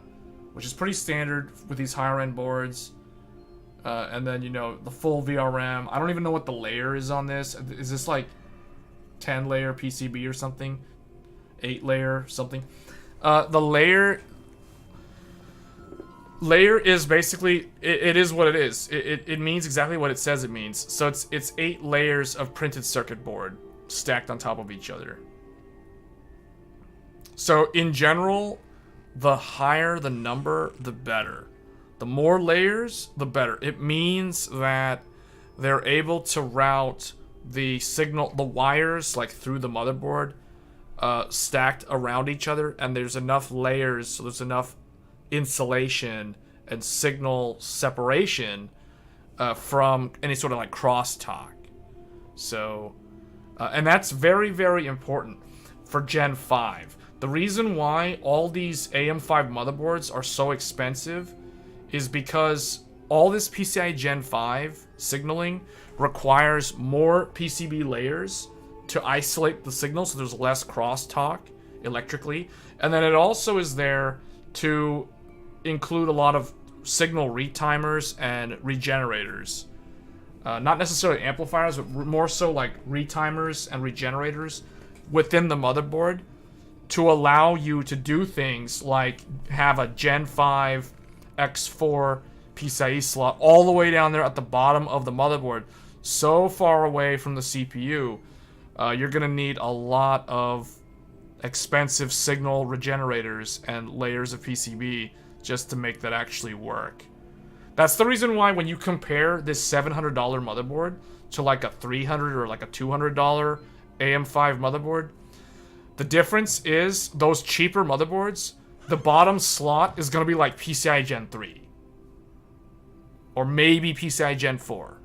which is pretty standard with these higher end boards. And then, you know, the full VRM. I don't even know what the layer is on this. Is this like 10 layer PCB or something? 8 layer something? The layer is basically, it is what it is. It means exactly what it says it means. So it's 8 layers of printed circuit board stacked on top of each other. So in general, the higher the number, the better. The more layers, the better. It means that they're able to route the signal, the wires, like through the motherboard, stacked around each other, and there's enough layers, so there's enough insulation and signal separation from any sort of like crosstalk. So, and that's very, very important for Gen 5. The reason why all these AM5 motherboards are so expensive is because all this PCI Gen 5 signaling requires more PCB layers to isolate the signal so there's less crosstalk electrically. And then it also is there to include a lot of signal retimers and regenerators. Not necessarily amplifiers, but more so like retimers and regenerators within the motherboard to allow you to do things like have a Gen 5 X4 PCIe slot all the way down there at the bottom of the motherboard, so far away from the CPU. You're going to need a lot of expensive signal regenerators and layers of PCB just to make that actually work. That's the reason why when you compare this $700 motherboard to like a $300 or like a $200 AM5 motherboard, the difference is those cheaper motherboards, the bottom slot is going to be like PCI Gen 3. Or maybe PCI Gen 4.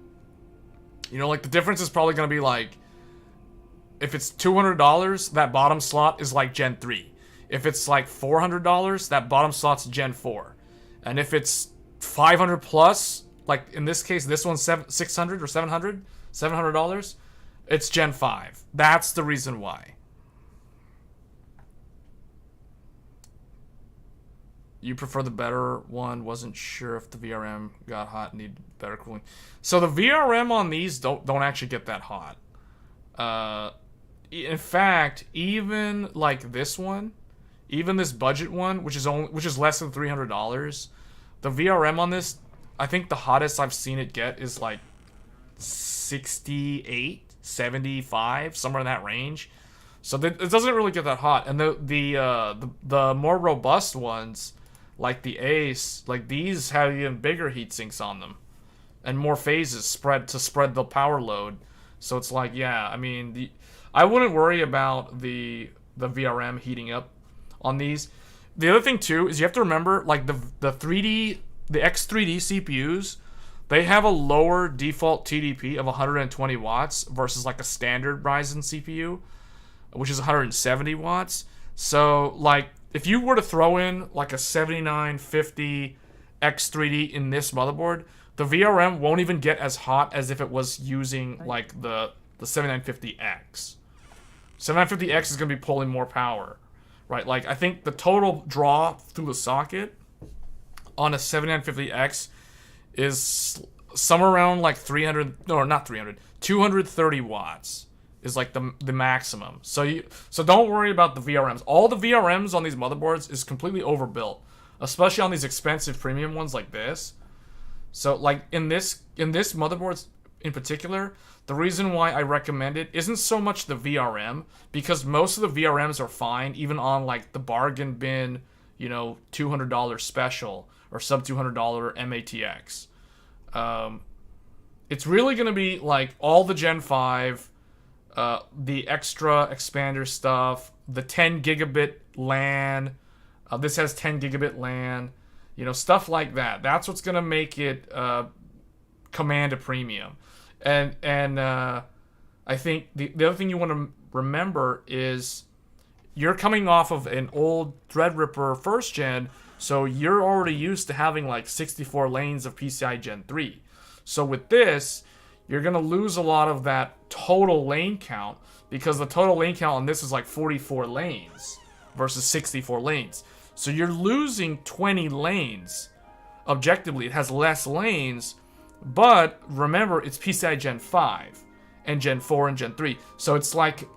You know, like the difference is probably going to be like, if it's $200, that bottom slot is like Gen 3. If it's like $400, that bottom slot's Gen 4. And if it's 500 plus, like in this case, this one's $600 or $700, it's Gen 5. That's the reason why. You prefer the better one. Wasn't sure if the VRM got hot and need better cooling. So the VRM on these don't actually get that hot. In fact, even like this one, even this budget one, which is less than $300, the VRM on this, I think the hottest I've seen it get is like 68, 75, somewhere in that range. So it doesn't really get that hot. And the more robust ones, like the Ace, like these have even bigger heat sinks on them and more phases spread the power load. So it's like, yeah, I mean, I wouldn't worry about the VRM heating up on these. The other thing too is you have to remember, like the X3D CPUs, they have a lower default TDP of 120 watts versus like a standard Ryzen CPU, which is 170 watts. So like if you were to throw in like a 7950 X3D in this motherboard, the VRM won't even get as hot as if it was using like the 7950X. 7950X is going to be pulling more power, right? Like I think the total draw through the socket on a 7950X is somewhere around like 230 watts. Is like the maximum. So don't worry about the VRMs. All the VRMs on these motherboards is completely overbuilt, especially on these expensive premium ones like this. So like in this motherboards in particular, the reason why I recommend it isn't so much the VRM, because most of the VRMs are fine even on like the bargain bin, you know, $200 special or sub $200 MATX. It's really gonna be like all the Gen 5. The extra expander stuff, the 10 gigabit LAN, this has 10 gigabit LAN, you know, stuff like that. That's what's gonna make it command a premium. And I think the other thing you want to remember is you're coming off of an old Threadripper first gen, so you're already used to having like 64 lanes of PCI Gen 3. So with this, you're going to lose a lot of that total lane count because the total lane count on this is like 44 lanes versus 64 lanes. So you're losing 20 lanes. Objectively, it has less lanes, but remember, it's PCI Gen 5 and Gen 4 and Gen 3. So it's like,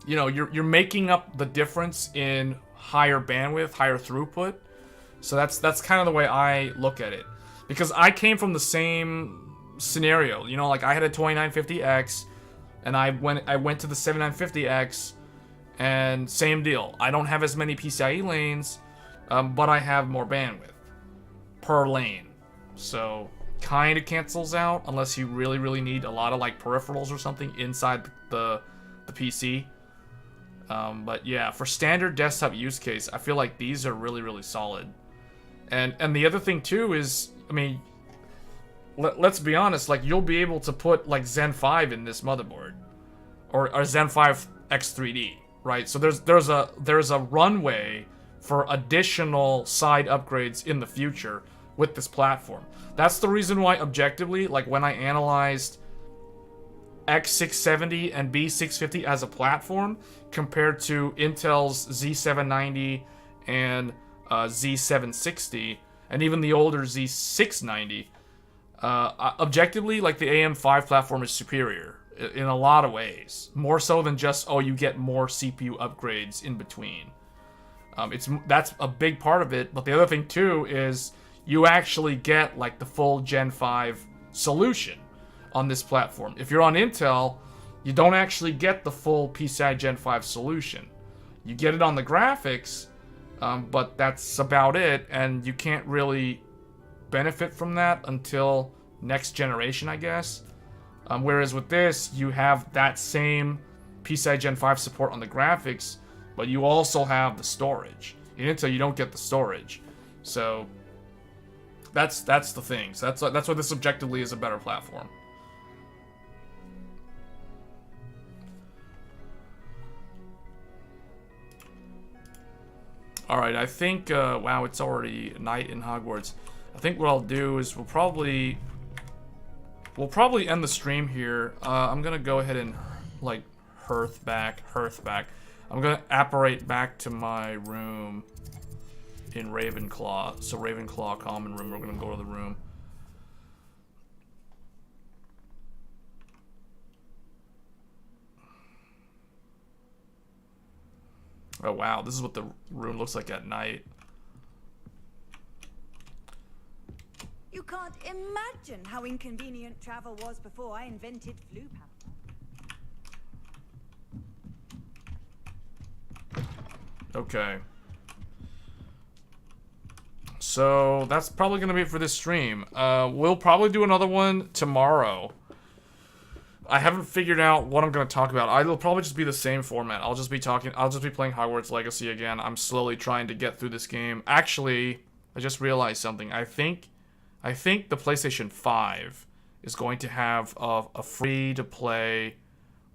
you know, you're making up the difference in higher bandwidth, higher throughput. So that's kind of the way I look at it. Because I came from the same scenario, you know, like I had a 2950X and I went to the 7950X and same deal. I don't have as many PCIe lanes, but I have more bandwidth per lane. So kind of cancels out unless you really need a lot of like peripherals or something inside the PC. But yeah, for standard desktop use case, I feel like these are really solid. And the other thing too is, I mean, let's be honest, like you'll be able to put like Zen 5 in this motherboard, or Zen 5 X3D, right? So there's a runway for additional side upgrades in the future with this platform. That's the reason why, objectively, like when I analyzed X670 and B650 as a platform compared to Intel's Z790 and Z760, and even the older Z690, objectively, like the AM5 platform is superior in a lot of ways. More so than just, oh, you get more CPU upgrades in between. That's a big part of it, but the other thing too is you actually get like the full Gen 5 solution on this platform. If you're on Intel, you don't actually get the full PCI Gen 5 solution. You get it on the graphics, but that's about it, and you can't really benefit from that until next generation, I guess. Whereas with this, you have that same PCI Gen 5 support on the graphics, but you also have the storage. In Intel, you don't get the storage. So that's the thing. So that's why this objectively is a better platform. Alright, I think, wow, it's already night in Hogwarts. I think what I'll do is we'll probably end the stream here. I'm gonna go ahead and, like, hearth back. I'm gonna apparate back to my room in Ravenclaw. So Ravenclaw common room, we're gonna go to the room. Oh wow, this is what the room looks like at night. You can't imagine how inconvenient travel was before I invented flu powder. Okay. So that's probably gonna be it for this stream. We'll probably do another one tomorrow. I haven't figured out what I'm going to talk about. It'll probably just be the same format. I'll just be playing Hogwarts Legacy again. I'm slowly trying to get through this game. Actually, I just realized something. I think the PlayStation 5 is going to have a free-to-play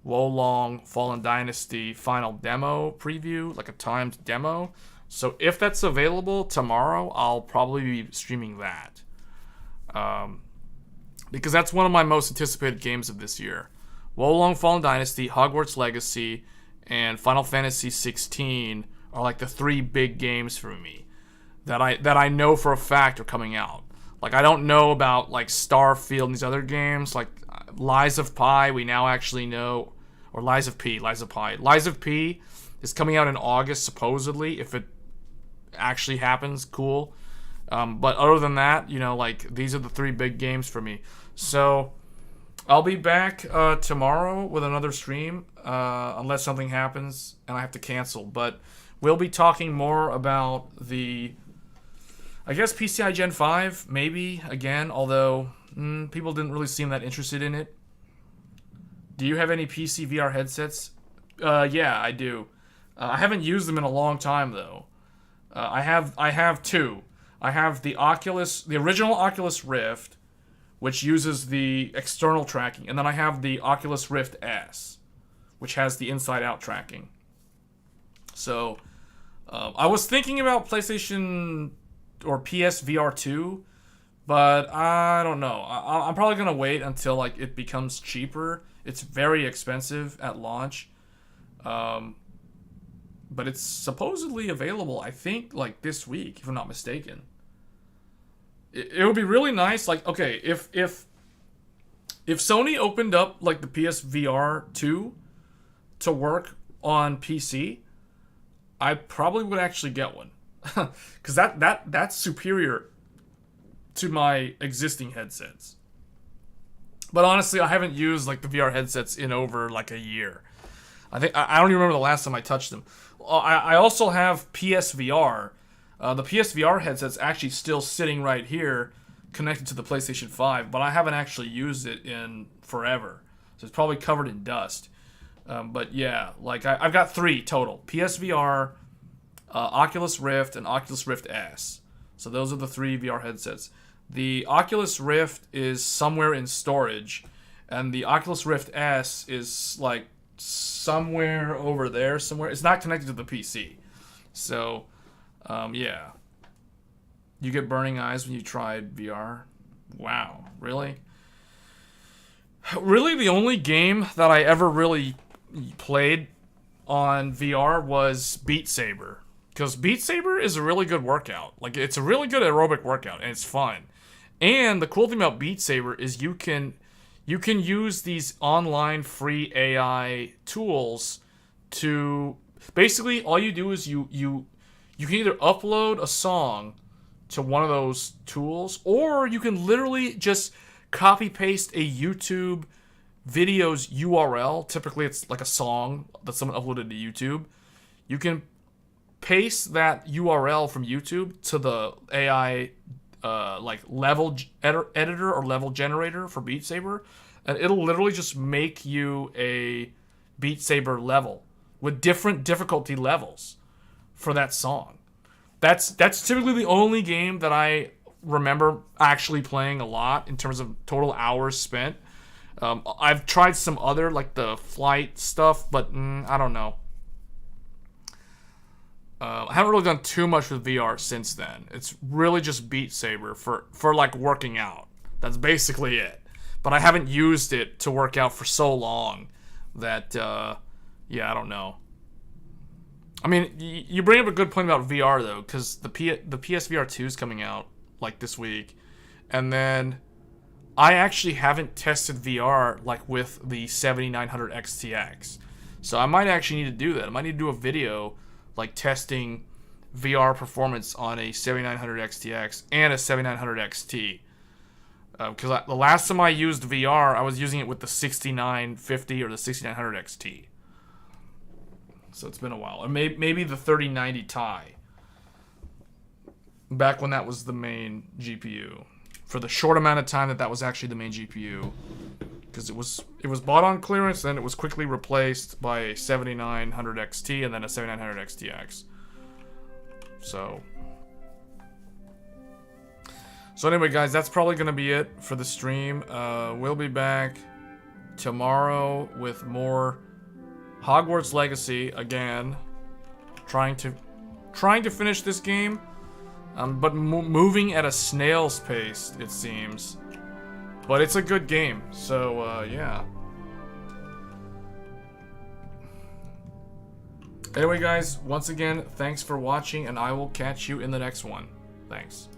Wolong Fallen Dynasty final demo preview, like a timed demo. So if that's available tomorrow, I'll probably be streaming that. Because that's one of my most anticipated games of this year. Wolong Fallen Dynasty, Hogwarts Legacy, and Final Fantasy 16 are like the three big games for me that I know for a fact are coming out. Like, I don't know about like Starfield and these other games, like Lies of Pi, we now actually know, or Lies of P is coming out in August, supposedly, if it actually happens, cool. But other than that, you know, like, these are the three big games for me. So, I'll be back tomorrow with another stream, unless something happens and I have to cancel. But we'll be talking more about the, I guess, PCI Gen 5, maybe, again, although people didn't really seem that interested in it. Do you have any PC VR headsets? Yeah, I do. I haven't used them in a long time, though. I have two. I have the original Oculus Rift, which uses the external tracking, and then I have the Oculus Rift S, which has the inside-out tracking. So, I was thinking about PlayStation or PS VR 2, but I don't know. I'm probably gonna wait until like it becomes cheaper. It's very expensive at launch. But it's supposedly available, I think, like this week, if I'm not mistaken. It would be really nice, like, okay, if Sony opened up like the PSVR 2 to work on PC, I probably would actually get one. Because that's superior to my existing headsets. But honestly, I haven't used like the VR headsets in over like a year. I don't even remember the last time I touched them. I also have PSVR. The PSVR headset's actually still sitting right here, connected to the PlayStation 5, but I haven't actually used it in forever. So it's probably covered in dust. But yeah, like I've got three total: PSVR, Oculus Rift, and Oculus Rift S. So those are the 3 VR headsets. The Oculus Rift is somewhere in storage, and the Oculus Rift S is like somewhere over there somewhere. It's not connected to the PC. So, yeah. You get burning eyes when you tried VR? Wow, really? Really, the only game that I ever really played on VR was Beat Saber. Because Beat Saber is a really good workout. Like, it's a really good aerobic workout, and it's fun. And the cool thing about Beat Saber is you can use these online free AI tools to... Basically, all you do is you can either upload a song to one of those tools, or you can literally just copy-paste a YouTube video's URL. Typically, it's like a song that someone uploaded to YouTube. You can paste that URL from YouTube to the AI like level editor or level generator for Beat Saber, and it'll literally just make you a Beat Saber level with different difficulty levels for that song. That's typically the only game that I remember actually playing a lot in terms of total hours spent. I've tried some other, like the flight stuff, but I don't know. I haven't really done too much with VR since then. It's really just Beat Saber for like working out. That's basically it. But I haven't used it to work out for so long that, yeah, I don't know. I mean, you bring up a good point about VR, though, because the PSVR 2 is coming out, like, this week. And then I actually haven't tested VR, like, with the 7900 XTX. So I might actually need to do that. I might need to do a video, like, testing VR performance on a 7900 XTX and a 7900 XT. Because the last time I used VR, I was using it with the 6950 or the 6900 XT. So it's been a while. Or maybe the 3090 Ti. Back when that was the main GPU. For the short amount of time that was actually the main GPU. Because it was bought on clearance, then it was quickly replaced by a 7900 XT and then a 7900 XTX. So anyway, guys, that's probably going to be it for the stream. We'll be back tomorrow with more Hogwarts Legacy again. Trying to finish this game, but moving at a snail's pace, it seems. But it's a good game, so yeah. Anyway, guys, once again, thanks for watching, and I will catch you in the next one. Thanks.